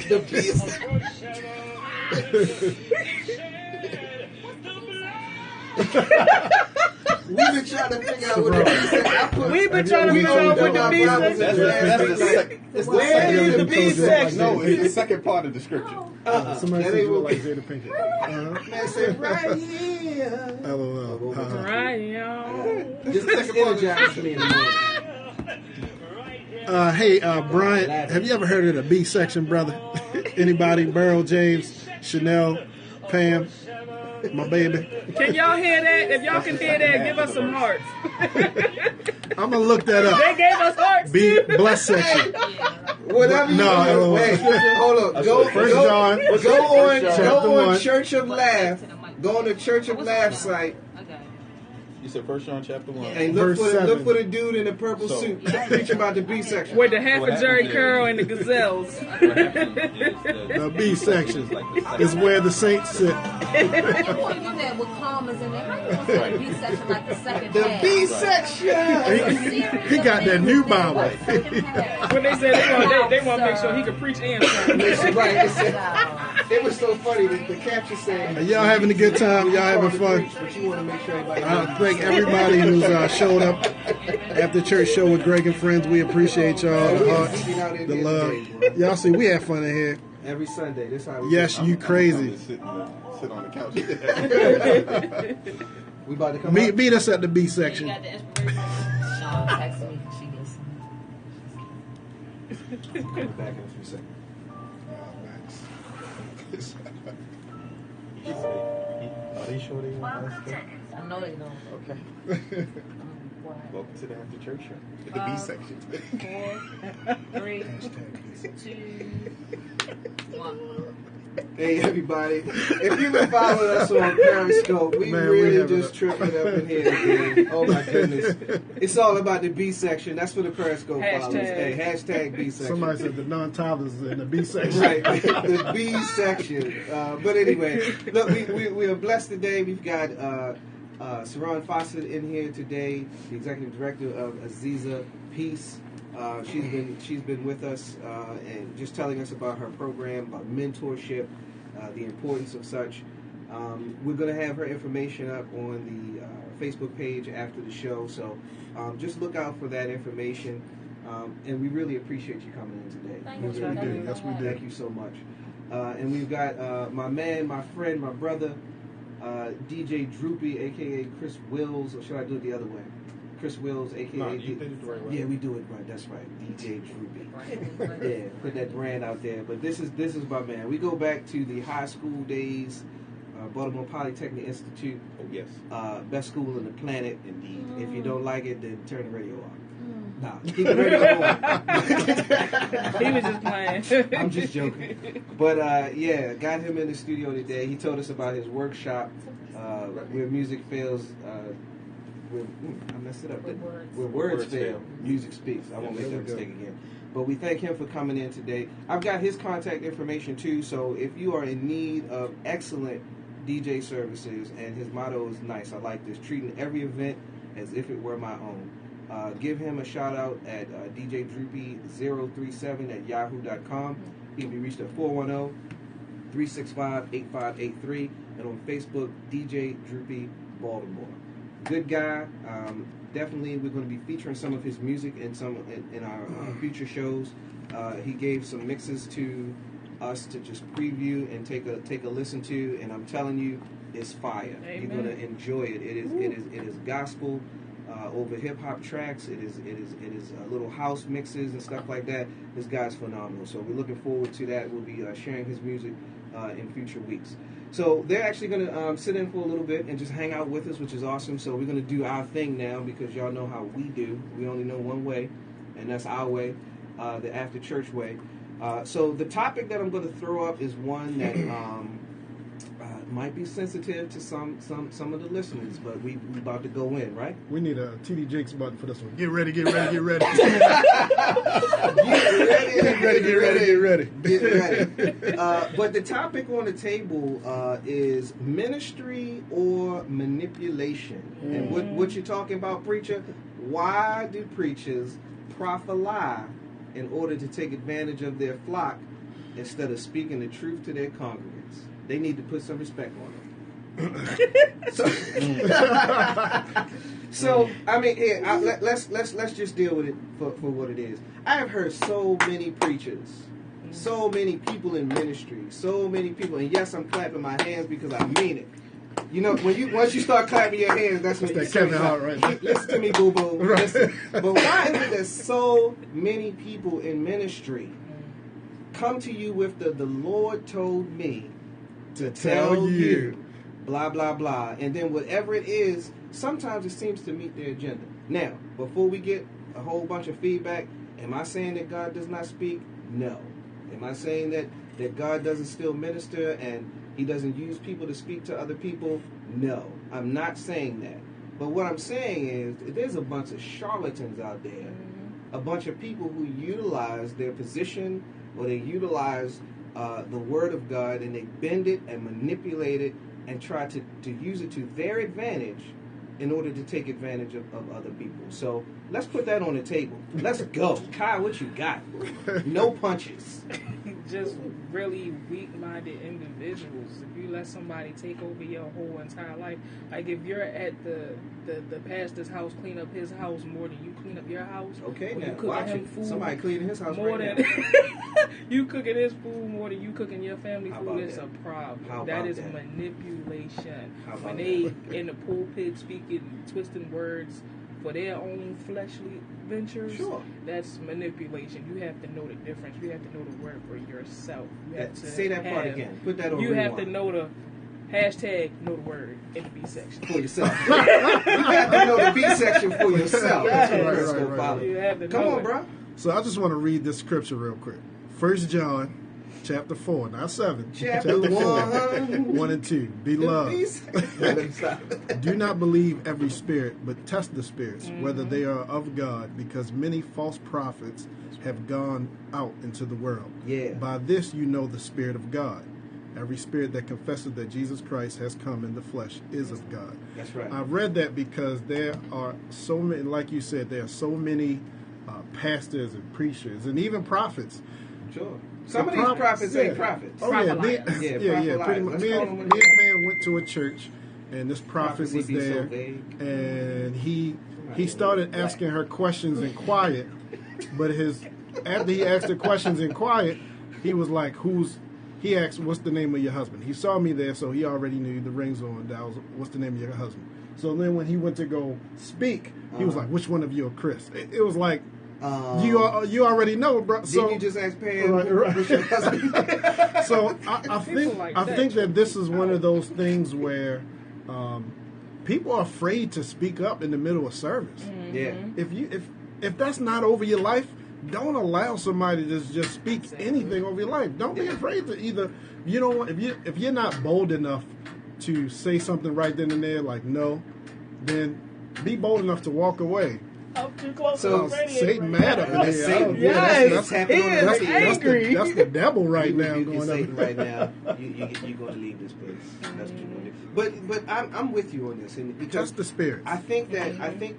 We've been trying to figure out what the B section. We've been trying to figure out what the B section That's the Where is the B section? No, it's the second part of the scripture. Somebody That said ain't you look what- like Jada Pinkett. Man said right here. LOL. Right, yo. Just energize me in the morning. Hey, Brian, have you ever heard of the B section, brother? Anybody? Burl, James, Chanel, Pam, my baby. Can y'all hear that? If y'all can hear that, give us some hearts. I'm gonna look that up. They gave us hearts. B bless section. Whatever you No, do. no. Hey, hold up. Go First John, go on 1. Church of Laugh. Go on the Church of Laugh site Okay. You said 1 John chapter 1. and look Verse for 7. the dude in the purple So- suit preaching about the B section. With the half What a Jerry happens curl is- and the gazelles. What happens is The B section is where the saints sit. You want to do that with commas in there. How you going to say the B section like the second The half? B section. He got that new Bible. When they said they want to make sure he could preach and sing. Listen, right, it was so funny that the caption said, Are y'all having a good time? Y'all having fun? but you want to make sure everybody I thank everybody who's showed up at the church show with Greg and friends. We appreciate y'all, the hearts, the love. Y'all see, we have fun in here. every Sunday. This how we Yes, you crazy. Sit on the couch. We about to come Meet, up. meet us at the B You section. got the inspiration. Sean texted me. She gets Coming back in a few seconds. Are they sure they want us to? I know they know. Okay. Quiet. Welcome to the After Church Show. The B section. 4, 3, 2, 1. Hey everybody! If you've been following us on Periscope, we Man, we really having just tripping up in here today. Oh my goodness! It's all about the B section. That's for the Periscope followers. Hey, hashtag B section. Somebody said the non-toddlers is in the B section. Right, the B section. But anyway, look, we are blessed today. We've got Saran Fawcett in here today, the executive director of Aziza Peace. She's been with us and just telling us about her program, about mentorship, the importance of such. We're going to have her information up on the Facebook page after the show, so just look out for that information. And we really appreciate you coming in today. Thank We you. really Thank do. you. Yes, we do. Thank you so much. And we've got my man, my friend, my brother, DJ Droopy, aka Chris Wills, or should I do it the other way? Chris Wills, aka No, you did it the right way. Yeah, we do it right. That's right, DJ Droopy. Yeah, put that brand out there. But this is my man. We go back to the high school days, Baltimore Polytechnic Institute, Oh, yes. best school on the planet. Indeed. If you don't like it, then turn the radio off. Mm. Nah, keep the radio on. He was just playing. I'm just joking. But yeah, got him in the studio today. He told us about his workshop where music fails. I messed it up. Where words- Where words Words fail, fail. music speaks. I won't make There that we go. mistake again. But we thank him for coming in today. I've got his contact information too. So if you are in need of excellent DJ services, and his motto is nice. I like this: treating every event as if it were my own. Give him a shout out at DJ Droopy037 at yahoo.com. He can be reached at 410-365-8583, and on Facebook, DJ Droopy Baltimore. Good guy. Definitely, we're going to be featuring some of his music in our future shows. He gave some mixes to us to just preview and take a listen to, and I'm telling you, it's fire. Amen. You're going to enjoy it. It is gospel over hip hop tracks. It is little house mixes and stuff like that. This guy's phenomenal. So we're looking forward to that. We'll be sharing his music in future weeks. So they're actually going to sit in for a little bit and just hang out with us, which is awesome. So we're going to do our thing now because y'all know how we do. We only know one way, and that's our way, the after church way. So the topic that I'm going to throw up is one that might be sensitive to some of the listeners, but we about to go in, right? We need a TD Jakes button for this one. Get ready, get ready, get ready. Get ready, Get ready, get ready, get ready. Get ready. But the topic on the table is ministry or manipulation. And what you're talking about, preacher, why do preachers prophesy in order to take advantage of their flock instead of speaking the truth to their congregants. They need to put some respect on them. So I mean, here, let's just deal with it for what it is. I have heard so many preachers, so many people in ministry, so many people, and yes, I'm clapping my hands because I mean it. You know, once you start clapping your hands, that's when you Kevin Hart, right? Listen to me, boo boo. Listen. But why is it that so many people in ministry come to you with the Lord told me to tell you, blah blah blah, and then whatever it is, sometimes it seems to meet their agenda. Now, before we get a whole bunch of feedback, am I saying that God does not speak? No. Am I saying that God doesn't still minister and He doesn't use people to speak to other people? No. I'm not saying that. But what I'm saying is there's a bunch of charlatans out there, a bunch of people who utilize their position or they utilize the Word of God and they bend it and manipulate it and try to use it to their advantage in order to take advantage of other people. So let's put that on the table. Let's go. Kai, what you got? No punches. Just really weak-minded individuals. If you let somebody take over your whole entire life, like if you're at the pastor's house, clean up his house more than you clean up your house. Okay, now you cooking watch him it. food Somebody cleaning his house more right than now. you cooking his food more than you cooking your family How food. about It's that? a problem. How That about is that? manipulation. How about When they in the pulpit speaking, twisting words for their own fleshly ventures, Sure. that's manipulation. You have to know the difference. You have to know the word for yourself. You have to Say that part again. Put that on You have to rewind. know the hashtag know the word in the B section. For yourself. You have to know the B section for yourself. That's what Right, let's go right, follow. You have to Come know on, it. bro. So I just want to read this scripture real quick. 1 John chapter 4, not 7. Chapter 1. 1 and 2. Beloved, Beloved. do not believe every spirit, but test the spirits, whether they are of God, because many false prophets have gone out into the world. Yeah. By this you know the Spirit of God. Every spirit that confesses that Jesus Christ has come in the flesh is of God. That's right. I read that because there are so many, like you said, there are so many pastors and preachers and even prophets. Sure. Some of these prophets ain't prophets. Oh yeah, Prophet liars. pretty much. Let's Me call and them what me they and are. Pam went to a church, and this prophet Prophecy was be so there, vague. and he started asking her questions in quiet, but after he asked her questions in quiet, he was like, he asked, what's the name of your husband? He saw me there, so he already knew the rings on. That was, what's the name of your husband? So then when he went to go speak, he was like, which one of you are Chris? It was like, you already know, bro. So Didn't you just ask Pam? Right. What's your husband? so I People like that. think that this is one of those things where people are afraid to speak up in the middle of service. Yeah. If that's not over your life, don't allow somebody to just speak anything over your life. Don't be afraid to either. You know, if you're not bold enough to say something right then and there, like no, then be bold enough to walk away. Up too close So, to the radio. Satan mad up in here. Satan, Yes, that's he is happening. angry. That's the devil right You now rebuke going Satan up. right now. You're going to leave this place. That's what you're going to do. But I'm with you on this, and because Just the spirits. I think that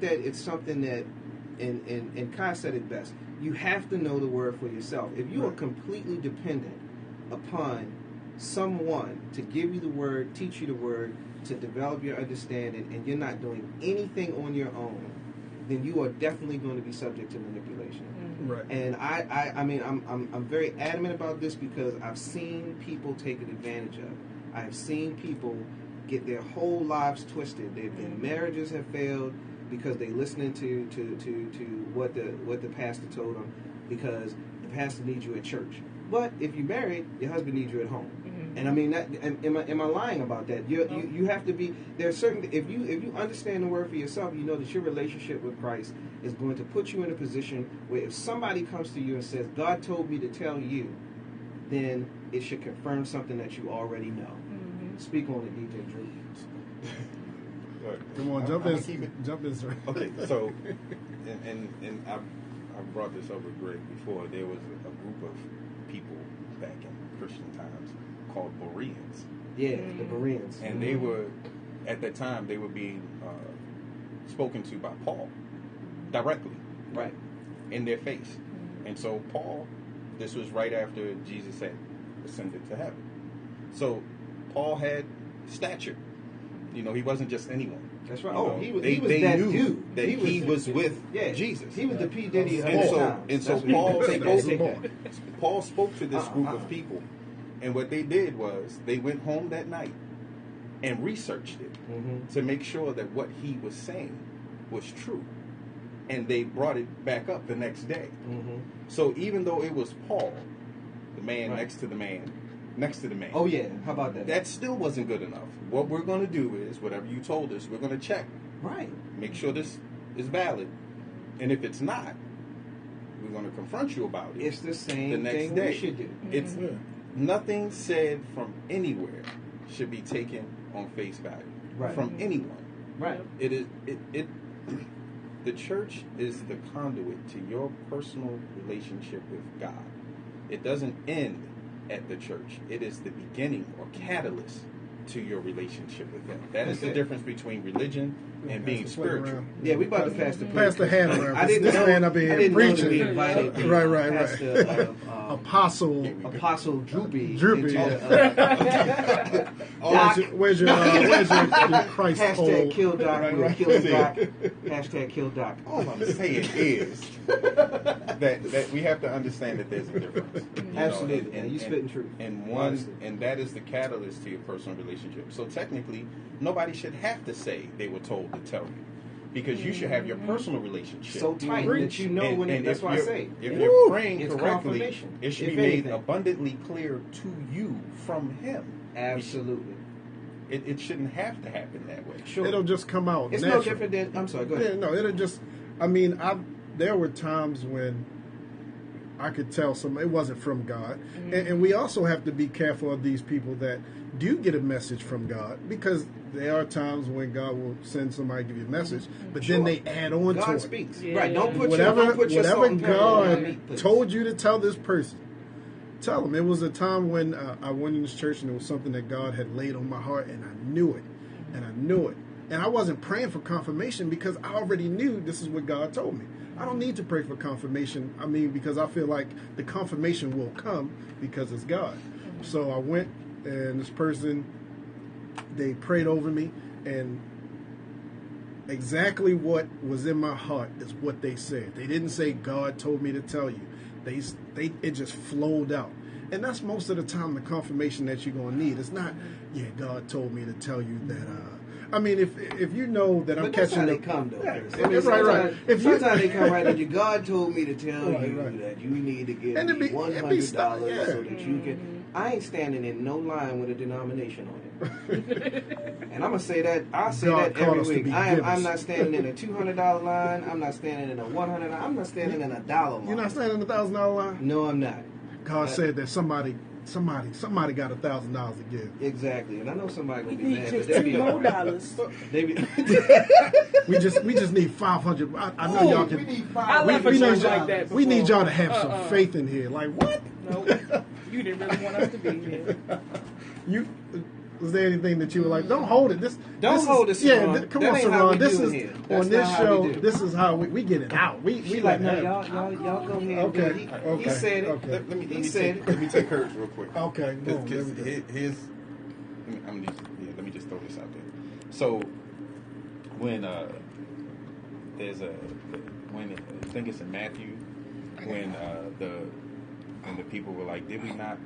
it's something that, and Kai said it best. You have to know the word for yourself. If you are completely dependent upon someone to give you the word, teach you the word, to develop your understanding, and you're not doing anything on your own, then you are definitely going to be subject to manipulation. Right. And I mean, I'm very adamant about this because I've seen people taken advantage of. I've seen people get their whole lives twisted. Their marriages have failed because they listening to what the pastor told them, because the pastor needs you at church. But if you're married, your husband needs you at home. And I mean, am I lying about that? You have to be. There's certain. If you understand the word for yourself, you know that your relationship with Christ is going to put you in a position where if somebody comes to you and says, "God told me to tell you," then it should confirm something that you already know. Speak on it, DJ Drew. Come on, jump in, sir. Okay, so, and I brought this up with Greg before. There was a group of people back in Christian times called Bereans. Yeah, the Bereans. And they were, at that time, they were being spoken to by Paul directly, Right. in their face. And so Paul, this was right after Jesus had ascended to heaven. So Paul had stature. You know, he wasn't just anyone. That's right. You know, He was they that knew dude. that he was with Jesus. He was the P. Diddy of And his so, time. and so That's what Paul he did. spoke, Paul spoke to this group of people. And what they did was they went home that night and researched it to make sure that what he was saying was true. And they brought it back up the next day. So even though it was Paul, the man next to the man, Oh yeah, how about that? that still wasn't good enough. What we're going to do is, whatever you told us, we're going to check. Right. Make sure this is valid. And if it's not, we're going to confront you about it. It's the same the next thing day. we should do. It's nothing said from anywhere should be taken on face value from anyone. Right. It is it the church is the conduit to your personal relationship with God. It doesn't end at the church. It is the beginning or catalyst to your relationship with Him. That is the difference between religion and being spiritual. Yeah, we about to pass the Pass the hand around. I didn't This know, man up here I didn't preaching. know that we invited the Right. pastor, Apostle Droopy. Droopy. Into, Where's your Christ hashtag pole? kill Doc. We'll kill Doc. Hashtag kill Doc. All I'm saying is that we have to understand that there's a difference. You know, Absolutely, and you spitting truth. And that is the catalyst to your personal relationship. So technically, nobody should have to say they were told to tell you, because you should have your personal relationship So tight that you know when. And That's if why I you're- say if you're praying it's correctly, confirmation, it should if be made anything. abundantly clear to you from Him. Absolutely. It shouldn't have to happen that way. Sure. It'll just come out. It's natural. no different than. I'm sorry. Go ahead. Yeah, no, it'll just. I mean, there were times when I could tell it wasn't from God, and we also have to be careful of these people that do get a message from God, because there are times when God will send somebody to give you a message, but then they add on to God it. speaks. Yeah. Right. Don't put Whatever your salt and pepper on my God meat, please. told you to tell this person, tell them. It was a time when I went in this church and it was something that God had laid on my heart, and I knew it. And I wasn't praying for confirmation because I already knew this is what God told me. I don't need to pray for confirmation. I mean, because I feel like the confirmation will come because it's God. So I went, and this person, they prayed over me, and exactly what was in my heart is what they said. They didn't say God told me to tell you. It just flowed out. And that's most of the time the confirmation that you're going to need. It's not, yeah, God told me to tell you that. I mean, if you know that I'm But that's catching how the they come, though. Yeah, Chris. I mean, right. Sometimes they come right at you. God told me to tell you Right. that you need to give And me it'd be $100 stuff, yeah. so that you can. I ain't standing in no line with a denomination on it. And I'm gonna say that. I say God that called every us to week. be I'm givers. not standing in a $200 line. I'm not standing in a $100. I'm not standing in a dollar line. You're not standing in the $1,000 line? No, I'm not. God said that somebody got $1,000 to give. Exactly, and I know somebody We gonna be need mad, just but they be $2 all more right. dollars. They be. We just need 500. I know y'all can. We need I left we a need church y'all- like that we need before. y'all to have some faith in here. Like what? No, you didn't really want us to be here. Was there anything that you were like? Don't hold it. Don't hold it, Yeah, Saran. come That on, ain't how we Saran. This do is it here. on That's this not how show. we do. This is how we get it out. We She let like, no, have y'all go ahead. Okay, And do it. He okay, said it. okay. Let me He take hers real quick. Okay, boom, there we go. Let me just throw this out there. So when I think it's in Matthew, when the people were like, did we not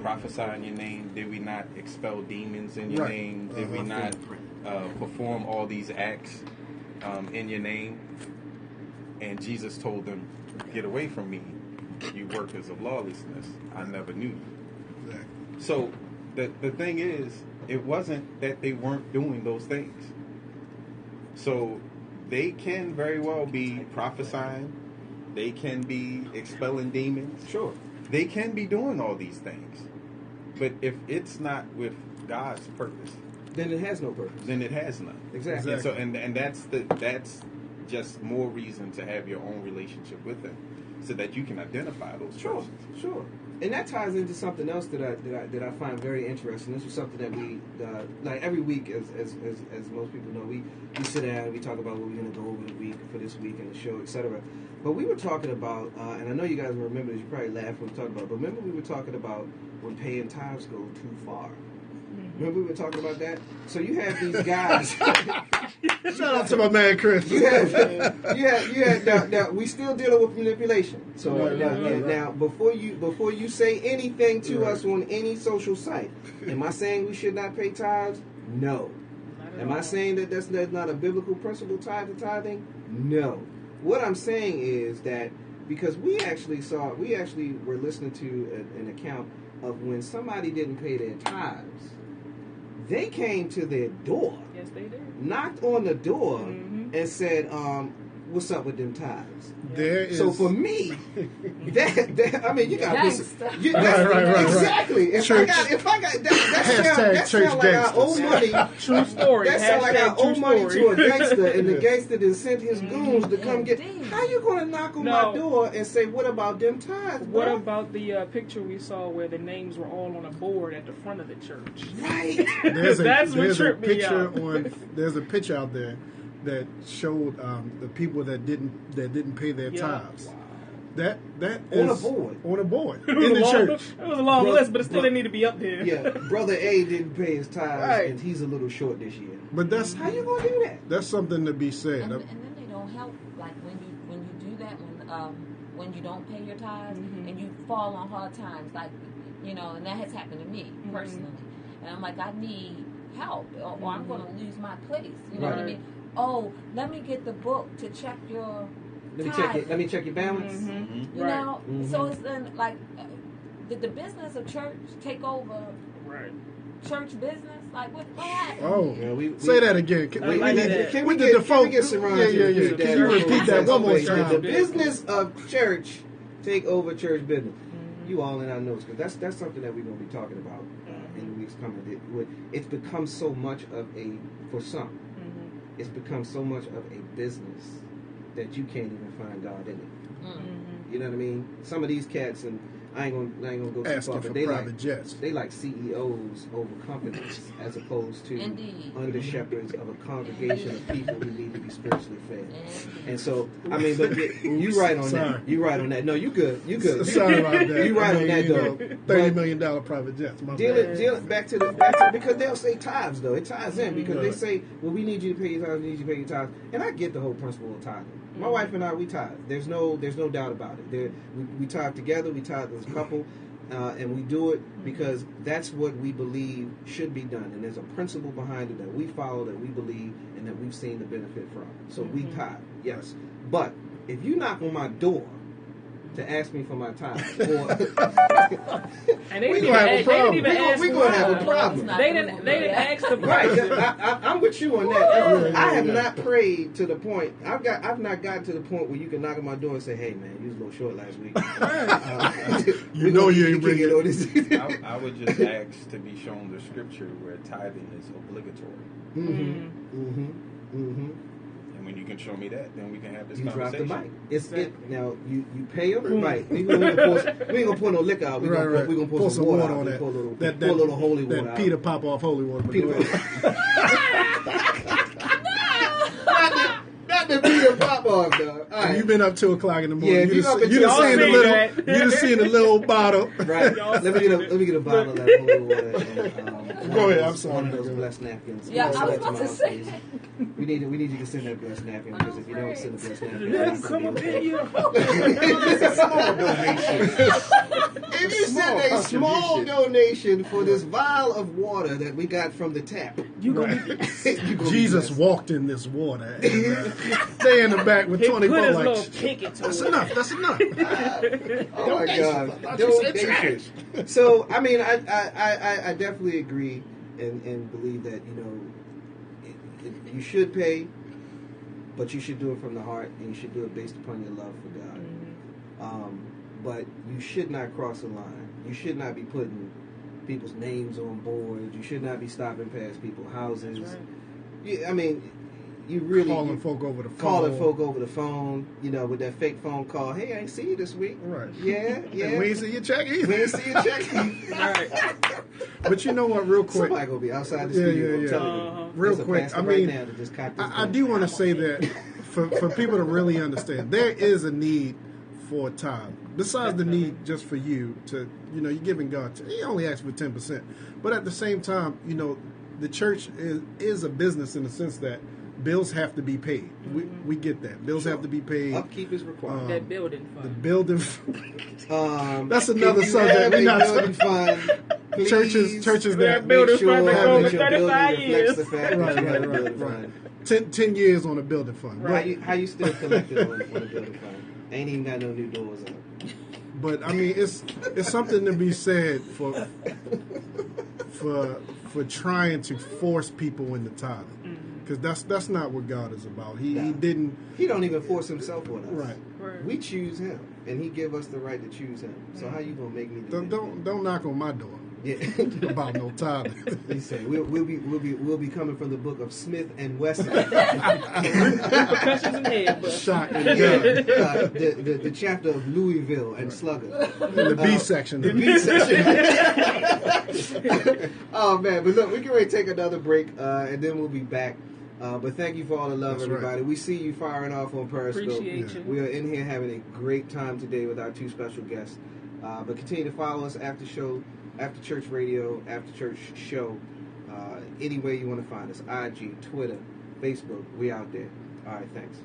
prophesy in your name? Did we not expel demons in your Right. name? Did we not perform all these acts in your name? And Jesus told them, get away from me, you workers of lawlessness. I never knew you. Exactly. So the thing is, it wasn't that they weren't doing those things. So they can very well be prophesying. They can be expelling demons. Sure. They can be doing all these things. But if it's not with God's purpose, Then it has no purpose. then it has none. Exactly. And so and that's just more reason to have your own relationship with Him, so that you can identify those Sure, persons. sure. And that ties into something else that I find very interesting. This is something that we like every week, as most people know, we sit down and we talk about what we're going to go over the week for this week and the show, etc. But we were talking about, and I know you guys will remember this. You probably laughed when we talked about it. But remember we were talking about when paying tithes go too far. Remember we were talking about that? So you have these guys. Shout out to my man Chris. You had now we still dealing with manipulation. So now before you say anything to us on any social site, am I saying we should not pay tithes? No. Am I saying that that's not a biblical principle tied to tithing? No. What I'm saying is that because we actually were listening to an account of when somebody didn't pay their tithes. They came to their door. Yes, they did. Knocked on the door and said, "What's up with them tithes?" So for me, that I mean, you got right. Exactly. If I got that sound like I owe money. True story. That sound like I owe money to a gangster, and the Yeah. gangster then sent his goons to come get. How you gonna knock on my door and say, "What about them tithes?" What bro?" about the picture we saw where the names were all on a board at the front of the church? Right. There's That's what a tripped me picture out. there's a picture out there that showed the people that didn't pay their tithes. That On is a board It in was the a church. It was a long Bro- list, but it still bro- didn't need to be up there. Yeah, brother A didn't pay his tithes, Right. and he's a little short this year. But that's How you gonna do that? that's something to be said. And then they don't help. Like when you do that, when you don't pay your tithes and you fall on hard times, like and that has happened to me personally. And I'm like, I need help, or I'm going to lose my place. You know what I mean? Oh, let me get the book to check your. Let me check your balance. You know, so it's then like, did the business of church take over church business? Like what happened? Oh, Yeah, we say that again. Can We we need- get with the default. Saran Yeah. to repeat Can you repeat that one more Did the time? business of church take over church business? You all in our notes, because that's something that we're going to be talking about in the weeks coming. It's become so much of for some, it's become so much of a business that you can't even find God in it. You know what I mean? Some of these cats, and I ain't gonna go too Asking far, for but they private like jets. they like CEOs over companies as opposed to Indeed. under shepherds of a congregation of people who need to be spiritually fed. And so, I mean, but you right on Sorry. that. You right on that. No, you good. You good. Sorry about that. You right on that, though. $30 million private jets. My bad. Dealing back to because they'll say tithes though. It ties in because they say, well, we need you to pay your tithes. We need you to pay your tithes. And I get the whole principle of tithing. My wife and I, we tithe. There's no doubt about it. We tithe together. We tithe as a couple. And we do it because that's what we believe should be done. And there's a principle behind it that we follow, that we believe, and that we've seen the benefit from. So we tithe, yes. But if you knock on my door to ask me for my tithe, And they We didn't gonna have a problem. even ask we gonna have a problem. They didn't ask the Right, person. I'm with you on that. I have not prayed to the point. I've not gotten to the point where you can knock on my door and say, "Hey, man, you was a little short last week." You know you ain't bringing it. I would just ask to be shown the scripture where tithing is obligatory. And when you can show me that, then we can have this You drop the conversation. mic. It's it. Now you pay them, right? We ain't gonna pour no liquor out. We gonna pour some water on that. Pour a little holy water that out. Peter pop off holy water. Not the Peter pop off, dog. All right. You've been up 2 o'clock in the morning. Yeah, you you up just at 2 o'clock. seen the Y'all little. seen that. You just seen the little bottle. Right. Let me get a bottle of that holy water. And, Go ahead. I'm one sorry. of those blessed napkins. Yeah, Send I was that about to my say. house, please. We need you to send that blessed napkin, because if you don't send a blessed napkin, Let I'm him not come gonna up be in okay. here. If you send a small donation for this vial of water that we got from the tap, You gonna be, you gonna be Jesus blessed. walked in this water. And, they in the back with he 24 put his like, little ticket to that's it. enough. That's enough. Oh my God! thought you said Donation. So I mean, I definitely agree and believe that you should pay, but you should do it from the heart, and you should do it based upon your love for God. But you should not cross the line. You should not be putting people's names on boards. You should not be stopping past people's houses. That's right. I mean, you really Calling folk over the phone. calling folk over the phone, with that fake phone call. Hey, I ain't see you this week. Right. Yeah. And we ain't see your check either. We ain't see you check. Right. But you know what, real quick. Somebody gonna be outside the studio. I'm telling you. Real There's a quick, pastor I right mean, now that just cocked his I gun. do want to say that for people to really understand, there is a need for a tithe. Besides the need just for you to, you're giving God, He only asks for 10%. But at the same time, the church is a business in the sense that bills have to be paid. We get that. Bills have to be paid. Upkeep is required. That building fund. The building that's another subject. We're not building fund. churches that building Make sure fund that over your 35 building years. reflects the fact that you have a building fund. 10 years on a building fund. Right. How you still collecting on a building fund? Ain't even got no new doors up. But I mean, it's something to be said for trying to force people into tithing, because that's not what God is about. He didn't. He don't even force himself on us. Right. We choose Him, and He give us the right to choose Him. So how you gonna make me do Don't knock on my door. Yeah. About no tithing. He said we'll be coming from the book of Smith and Wesson. Repercussions in head, but Shot and gun. The chapter of Louisville and Slugger. The B section. The B section. Oh man, but look, we can ready to take another break, and then we'll be back. But thank you for all the love, That's everybody. right. We see you firing off on Periscope. Appreciate you. We are in here having a great time today with our two special guests. But continue to follow us after church radio, after church show, any way you want to find us. IG, Twitter, Facebook, we out there. All right, thanks.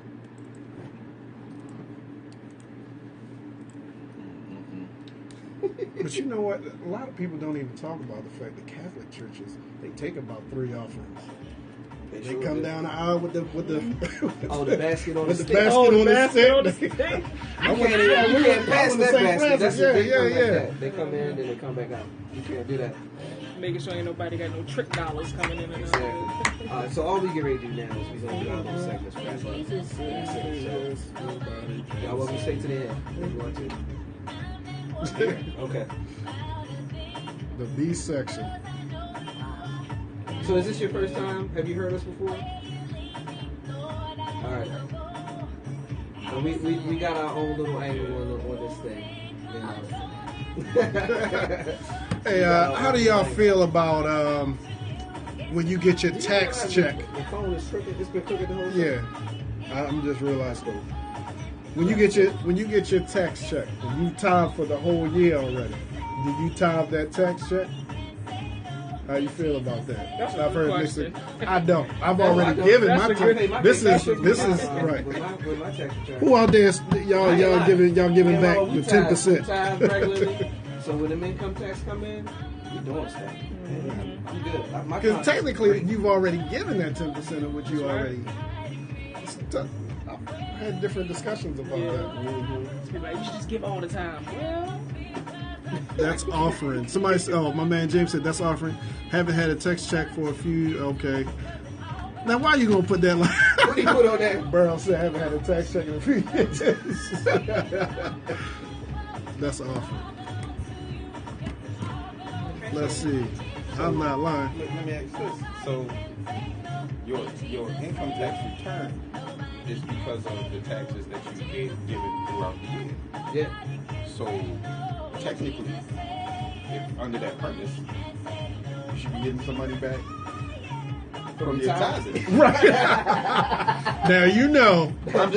But you know what? A lot of people don't even talk about the fact that Catholic churches, they take about 3 offerings. They come down the aisle with the the basket on with the the stick. basket Oh, the on the basket on the stick. stick. You can't pass that basket. That's Yeah, the thing. yeah. They come in, then they come back out. You can't do that. Making sure ain't nobody got no trick dollars coming in. And Exactly. So all we get ready to do now is we're going to do our little segments. Wrap up. Y'all want me to stay to the end? If you want to. Okay. The B section. So is this your first time? Have you heard us before? All right. So we got our own little angle on this thing. Hey, how do y'all feel about when you get your tax check? The phone is crooked. It's been crooked the whole time. Yeah, I'm just realizing. When you get your tax check, and you tithe for the whole year already, do you tithe that tax check? How you feel about that? That's a good question. I don't. I've No, already I don't. given That's my a good- tax. This is right. With my tax return. Who out there? Y'all giving back we the tithe. 10%. We tithe regularly. So when the income tax come in, we doing stuff. I'm good. Because technically, you've already given that 10% of what you already. I've had different discussions about that. Be like, you should just give all the time. Well, That's offering. Somebody said, my man James said that's offering. Haven't had a text check for a few. Okay. Now, why are you gonna put that line? What do you put on that? Burl said, haven't had a text check in a few years. That's offering. Let's see. I'm not lying. Let me ask this. So, your income tax return is because of the taxes that you given throughout the year. Yeah. So, technically, if under that premise, you should be getting some money back from your taxes. Right. Now you know. I'm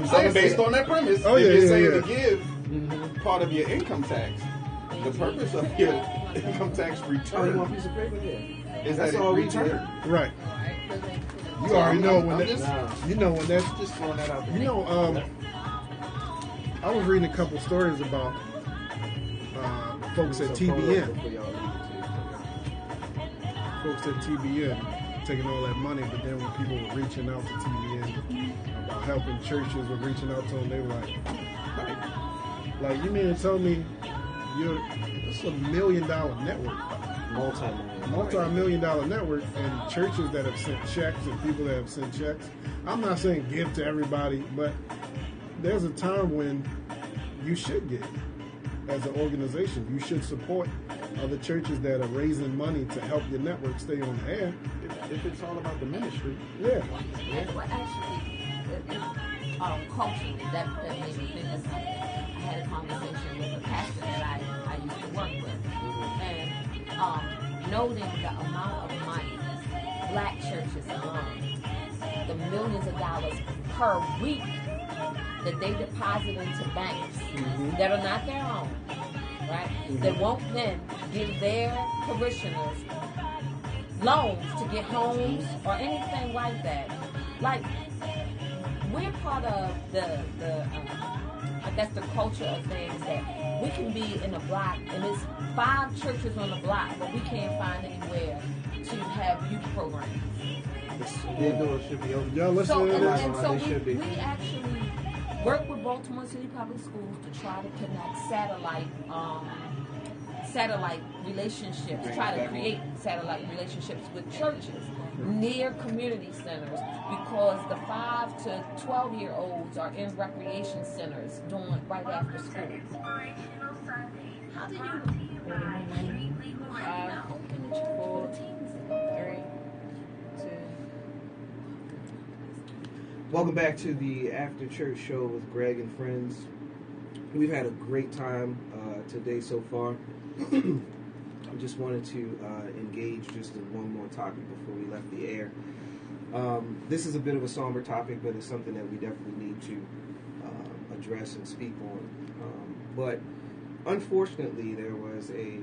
saying based on that premise. Oh, if yeah, you're yeah, saying yeah. to give part of your income tax, the purpose of your income tax Oh, you return want a piece of paper? Yeah. is That's that all it we return. Right. You So already know when I'm that. just- You know when that's. Just throwing that out there. You know, I was reading a couple stories about folks at TBN. Folks at TBN taking all that money, but then when people were reaching out to TBN about helping churches, were reaching out to them, they were like, you mean to tell me it's $1 million network, multi-million-dollar network, and churches that have sent checks and people that have sent checks. I'm not saying give to everybody, but there's a time when you should give. As an organization, you should support other churches that are raising money to help your network stay on the air. If it's all about the ministry, Yeah. Well, actually, culturally, that made me think of something. I had a conversation with a pastor that I used to work with, and noting the amount of money black churches alone the millions of dollars per week that they deposit into banks that are not their own, right? That won't then give their parishioners loans to get homes or anything like that. Like, we're part of the I guess the culture of things that we can be in a block and there's 5 churches on the block, but we can't find anywhere to have youth programs. Their doors should be open. Y'all listen So, to this? and so They should be. we actually work with Baltimore City Public Schools to try to connect satellite relationships, try to create satellite relationships with churches near community centers, because the 5 to 12-year-olds are in recreation centers doing right after school. How do you open the 4, 3, 2. Welcome back to the After Church Show with Greg and friends. We've had a great time today so far. I just wanted to engage just in one more topic before we left the air. This is a bit of a somber topic, but it's something that we definitely need to address and speak on. But unfortunately, there was a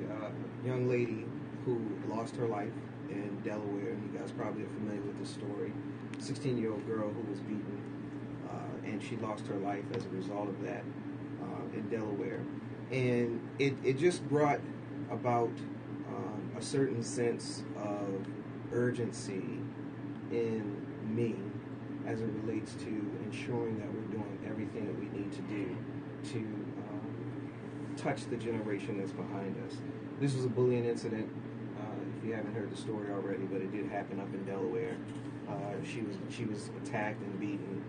young lady who lost her life in Delaware, and you guys probably are familiar with the story. 16-year-old girl who was beaten, and she lost her life as a result of that in Delaware. And it just brought about a certain sense of urgency in me as it relates to ensuring that we're doing everything that we need to do to touch the generation that's behind us. This was a bullying incident, if you haven't heard the story already, but it did happen up in Delaware. She was attacked and beaten,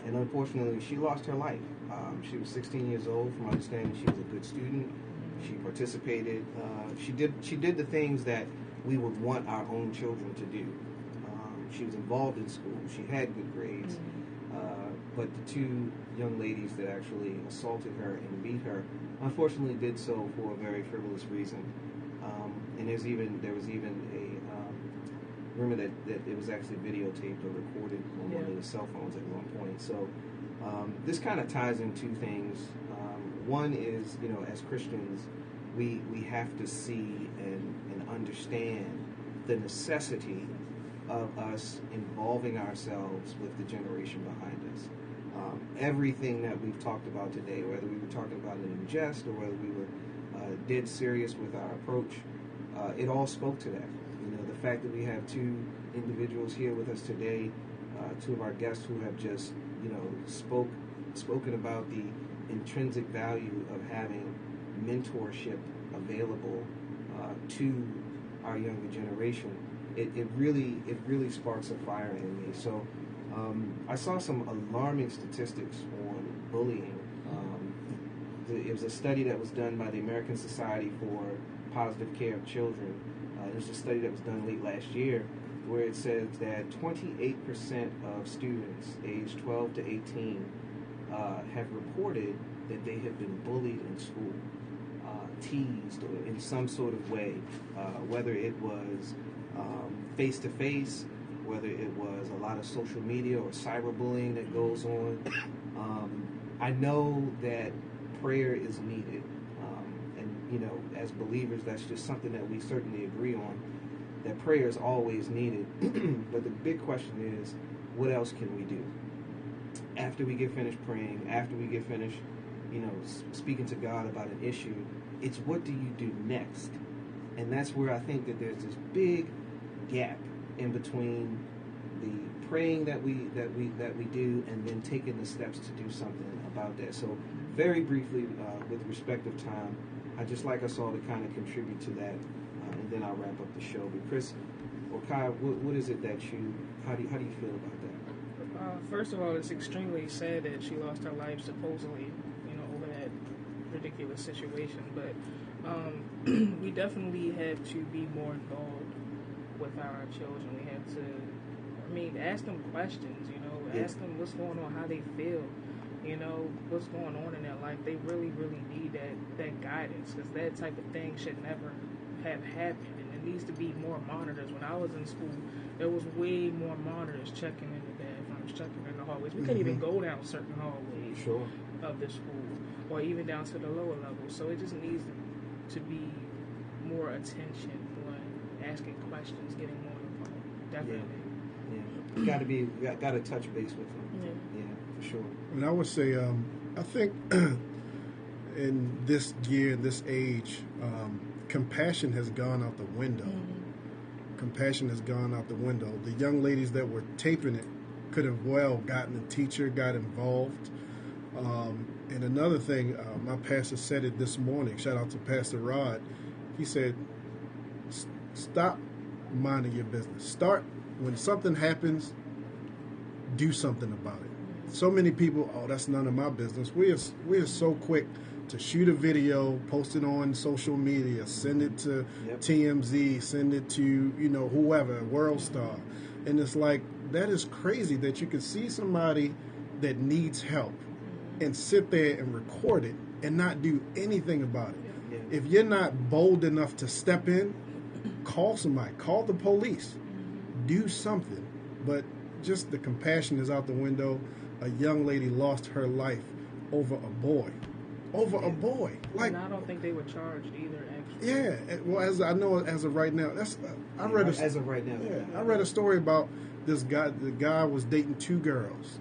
and unfortunately she lost her life. She was 16 years old. From my understanding, she was a good student. She participated. She did the things that we would want our own children to do. She was involved in school. She had good grades. But the 2 young ladies that actually assaulted her and beat her, unfortunately, did so for a very frivolous reason. And there was even a rumor that it was actually videotaped or recorded on one of the cell phones at one point. So this kind of ties in 2 things. One is, as Christians, we have to see and understand the necessity of us involving ourselves with the generation behind us. Everything that we've talked about today, whether we were talking about it in jest or whether we were dead serious with our approach, it all spoke to that. The fact that we have 2 individuals here with us today, 2 of our guests who have just, spoken about the intrinsic value of having mentorship available to our younger generation. It really sparks a fire in me. So I saw some alarming statistics on bullying. It was a study that was done by the American Society for Positive Care of Children. There's a study that was done late last year where it says that 28% of students aged 12 to 18 have reported that they have been bullied in school, teased or in some sort of way, whether it was face-to-face, whether it was a lot of social media or cyberbullying that goes on. I know that prayer is needed. As believers, that's just something that we certainly agree on, that prayer is always needed. But the big question is, what else can we do? After we get finished praying, after we get finished, speaking to God about an issue, it's what do you do next? And that's where I think that there's this big gap in between the praying that we do and then taking the steps to do something about that. So very briefly, with respect of time, I'd just like us all to kind of contribute to that, and then I'll wrap up the show. But Chris or Kai, what is it that how do you feel about that? First of all, it's extremely sad that she lost her life, supposedly, over that ridiculous situation. But we definitely have to be more involved with our children. We have to, ask them questions, ask them what's going on, how they feel, what's going on in their life. They really, really need that guidance, because that type of thing should never have happened. And it needs to be more monitors. When I was in school, there was way more monitors checking into that cameras checking in the hallways. We couldn't even go down certain hallways Sure. of the school, or even down to the lower levels. So it just needs to be more attention on asking questions, getting more involved. Definitely. Yeah. Got to touch base with them. Yeah, for sure. And I would say, I think in this year, this age, compassion has gone out the window. Compassion has gone out the window. The young ladies that were taping it could have well gotten a teacher, got involved. And another thing, my pastor said it this morning. Shout out to Pastor Rod. He said, stop minding your business. Start when something happens, do something about it. So many people, oh, that's none of my business. We are so quick to shoot a video, post it on social media, send it to TMZ, send it to, whoever, World Star. And it's like, that is crazy that you can see somebody that needs help and sit there and record it and not do anything about it. Yeah. If you're not bold enough to step in, call somebody, call the police, do something. But just the compassion is out the window. A young lady lost her life over a boy. A boy. Like, and I don't think they were charged either, actually. Yeah. Well, as I know, as of right now, as of right now. Yeah, I read a story about this guy. The guy was dating two girls,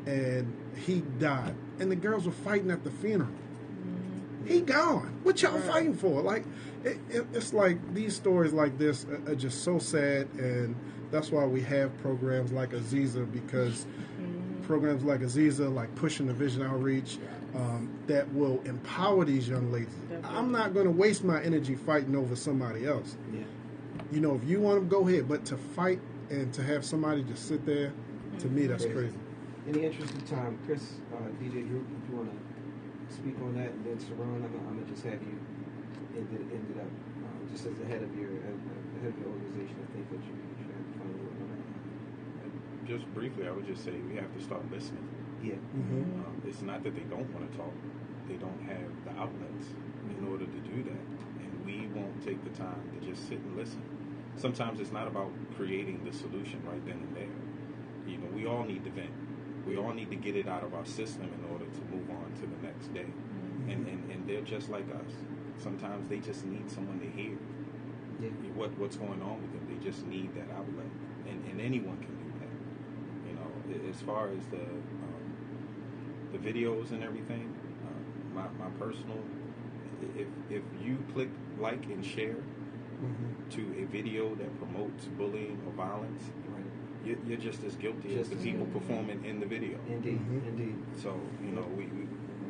and he died. And the girls were fighting at the funeral. He gone. What y'all fighting for? Like, it's like these stories like this are just so sad, and that's why we have programs like Aziza, because programs like Aziza, like Pushing the Vision Outreach, that will empower these young ladies. Definitely. I'm not going to waste my energy fighting over somebody else. Yeah. If you want to, go ahead. But to fight and to have somebody just sit there, to me, that's crazy. In the interest of time, Chris, DJ Drew, if you want to speak on that, and then Saron, I'm gonna just have you ended up just as the head of your organization. I think that you have to find a little bit. Just briefly, I would just say we have to start listening. Yeah. It's not that they don't want to talk; they don't have the outlets in order to do that, and we won't take the time to just sit and listen. Sometimes it's not about creating the solution right then and there. We all need to vent. We all need to get it out of our system in order to move on to the next day. And they're just like us. Sometimes they just need someone to hear what's going on with them. They just need that outlet. And anyone can do that. As far as the videos and everything, my personal, if you click like and share to a video that promotes bullying or violence, you're just as guilty as the people performing in the video. Indeed. So,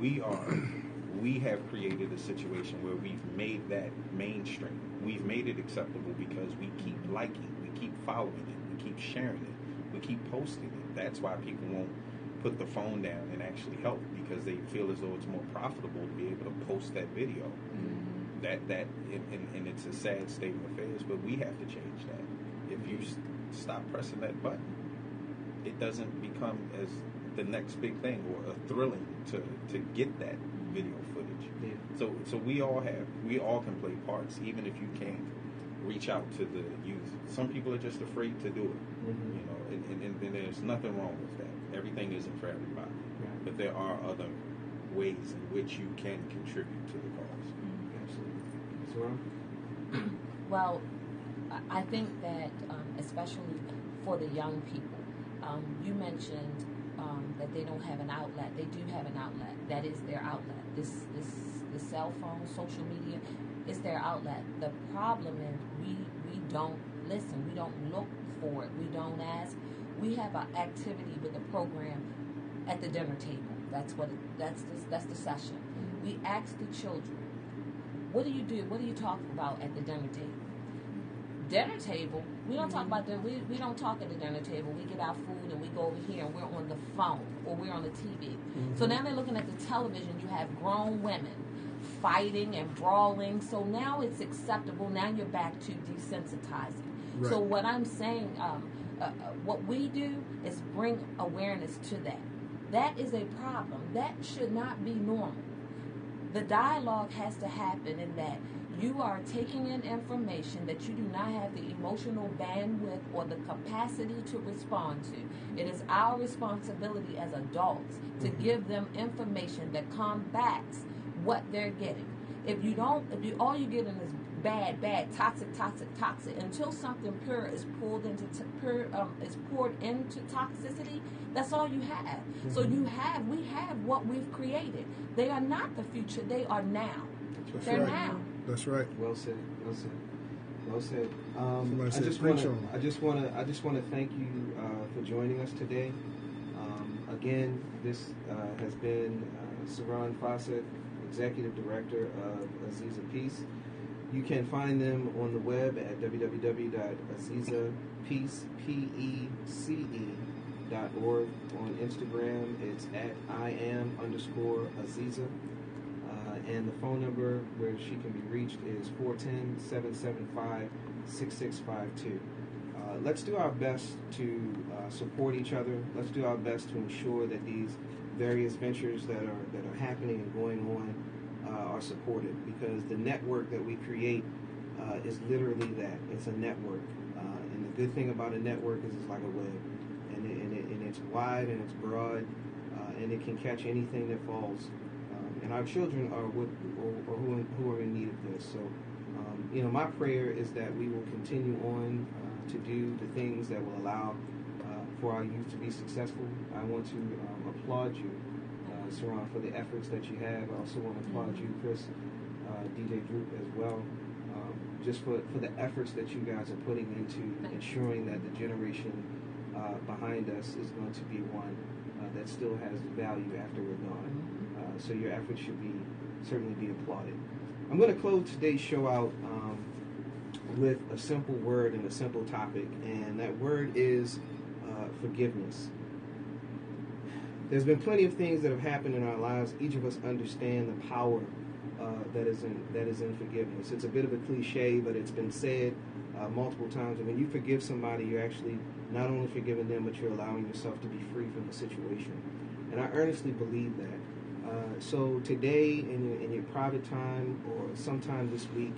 we have created a situation where we've made that mainstream. We've made it acceptable because we keep liking, we keep following it, we keep sharing it, we keep posting it. That's why people won't put the phone down and actually help, because they feel as though it's more profitable to be able to post that video. And it's a sad state of affairs, but we have to change that. If you stop pressing that button, it doesn't become as the next big thing or thrilling to get that video footage. Yeah. So we all can play parts, even if you can't reach out to the youth. Some people are just afraid to do it, and there's nothing wrong with that. Everything isn't for everybody, but there are other ways in which you can contribute to the cause. Absolutely. Saron? Well, I think that especially for the young people, you mentioned that they don't have an outlet. They do have an outlet. That is their outlet. The cell phone, social media is their outlet. The problem is we don't listen. We don't look for it. We don't ask. We have an activity with the program at the dinner table. That's the session. We ask the children, what do you do? What are you talking about at the dinner table? Dinner table, we don't talk about we don't talk at the dinner table. We get our food and we go over here and we're on the phone or we're on the TV. So now they're looking at the television. You have grown women fighting and brawling. So now it's acceptable. Now you're back to desensitizing. Right. So what I'm saying, what we do is bring awareness to that. That is a problem. That should not be normal. The dialogue has to happen in that you are taking in information that you do not have the emotional bandwidth or the capacity to respond to. It is our responsibility as adults to give them information that combats what they're getting. If all you're getting is bad, toxic, until something pure is poured into toxicity, that's all you have. So we have what we've created. They are not the future, they are now. They're now. That's right. Well said. Somebody I said, just want to thank you for joining us today. Again, this has been Saran Fawcett, Executive Director of Aziza Peace. You can find them on the web at www.azizapeace.org. On Instagram, it's at @IAM_Aziza. And the phone number where she can be reached is 410-775-6652. Let's do our best to support each other. Let's do our best to ensure that these various ventures that are happening and going on are supported, because the network that we create is literally that. It's a network. And the good thing about a network is it's like a web. And it's wide and it's broad, and it can catch anything that falls. And our children are who are in need of this. So, my prayer is that we will continue on to do the things that will allow for our youth to be successful. I want to applaud you, Saran, for the efforts that you have. I also want to applaud you, Chris, DJ Droop, as well, just for the efforts that you guys are putting into ensuring that the generation behind us is going to be one that still has value after we're gone. So your efforts should certainly be applauded. I'm going to close today's show out with a simple word and a simple topic, and that word is forgiveness. There's been plenty of things that have happened in our lives. Each of us understand the power that is in forgiveness. It's a bit of a cliche, but it's been said multiple times. And when you forgive somebody, you're actually not only forgiving them, but you're allowing yourself to be free from the situation. And I earnestly believe that. So today, in your private time or sometime this week,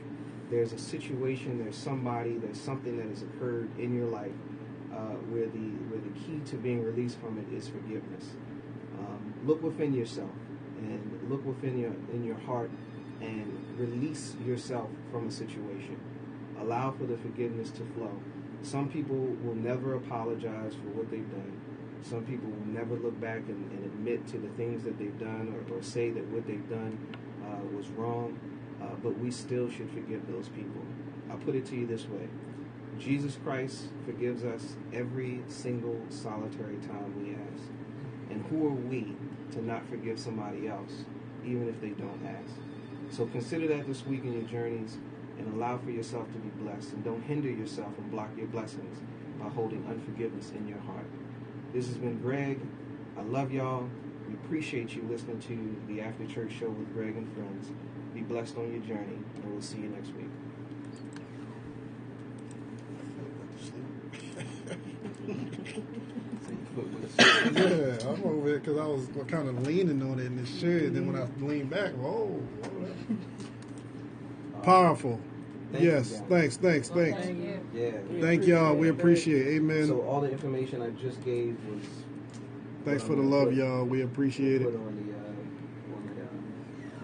there's a situation, there's somebody, there's something that has occurred in your life where the key to being released from it is forgiveness. Look within yourself and look within your heart and release yourself from a situation. Allow for the forgiveness to flow. Some people will never apologize for what they've done. Some people will never look back and admit to the things that they've done or say that what they've done was wrong, but we still should forgive those people. I'll put it to you this way. Jesus Christ forgives us every single solitary time we ask. And who are we to not forgive somebody else, even if they don't ask? So consider that this week in your journeys and allow for yourself to be blessed. And don't hinder yourself and block your blessings by holding unforgiveness in your heart. This has been Greg. I love y'all. We appreciate you listening to the After Church Show with Greg and friends. Be blessed on your journey, and we'll see you next week. Yeah, I'm over it because I was kind of leaning on it in this chair. And then when I leaned back, powerful. Yes, thanks. Thank you. Yeah. Thank y'all. We appreciate it. Amen. So all the information I just gave was. Thanks for the love, y'all. We appreciate it. Put on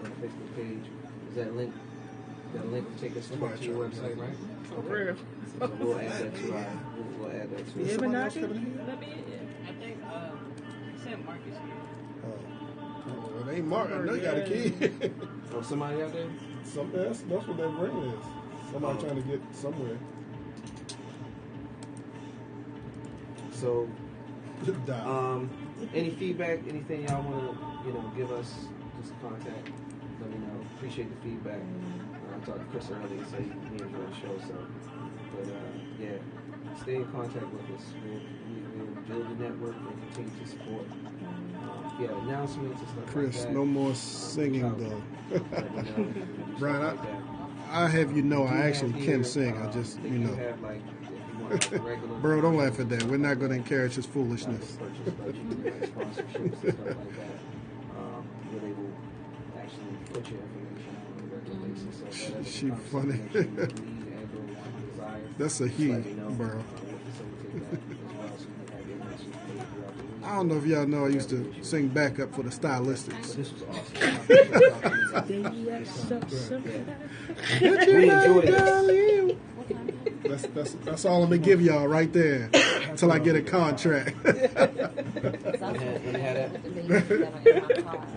the Facebook page. Is that link? That link will take us to your website, right? For real. So we'll add that to our. We'll add that to. You ever Somebody not else been? coming here? I think St. Marcus here. Oh, it ain't Mark. I know you got a key. Oh, somebody out there? That's what that ring is. Somebody trying to get somewhere. So, Die. any feedback, anything y'all want to, give us, just contact. Let me know. Appreciate the feedback. I talked to Chris earlier, so he enjoyed the show. So, but yeah, stay in contact with us. We'll build the network and continue to support. If you have announcements and stuff Chris, like that. no more singing though. Let me know. Brian, I have I actually can sing. I just, Have, like, if you want, like, regular Bro, don't laugh at that. We're not going to encourage his foolishness. purchase budget, like sponsorships and stuff like that. Where they will actually put your information on a regular basis. basis. She funny. That's a he, bro. I don't know if y'all know I used to sing backup for the Stylistics. This was awesome. We enjoyed it. That's all I'm gonna give y'all right there until I get a contract. Let me have that.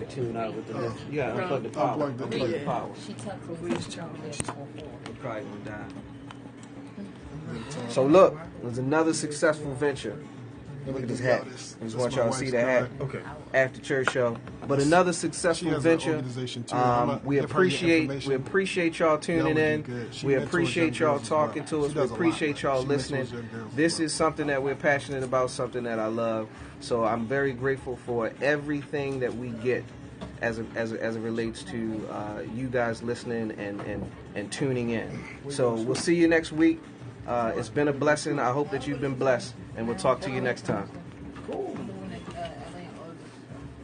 Tune out with the lift. You gotta unplug the power. Unplug the power. She tucks me We're probably gonna die. So look, it was another successful venture. Look at this hat. I just want y'all to see the hat. Okay. After church show, but another successful venture. We appreciate y'all tuning in. We appreciate y'all talking to us. We appreciate y'all listening. This is something that we're passionate about, something that I love. So I'm very grateful for everything that we get as it relates to you guys listening and tuning in. So we'll see you next week. It's been a blessing. I hope that you've been blessed, and we'll talk to you next time.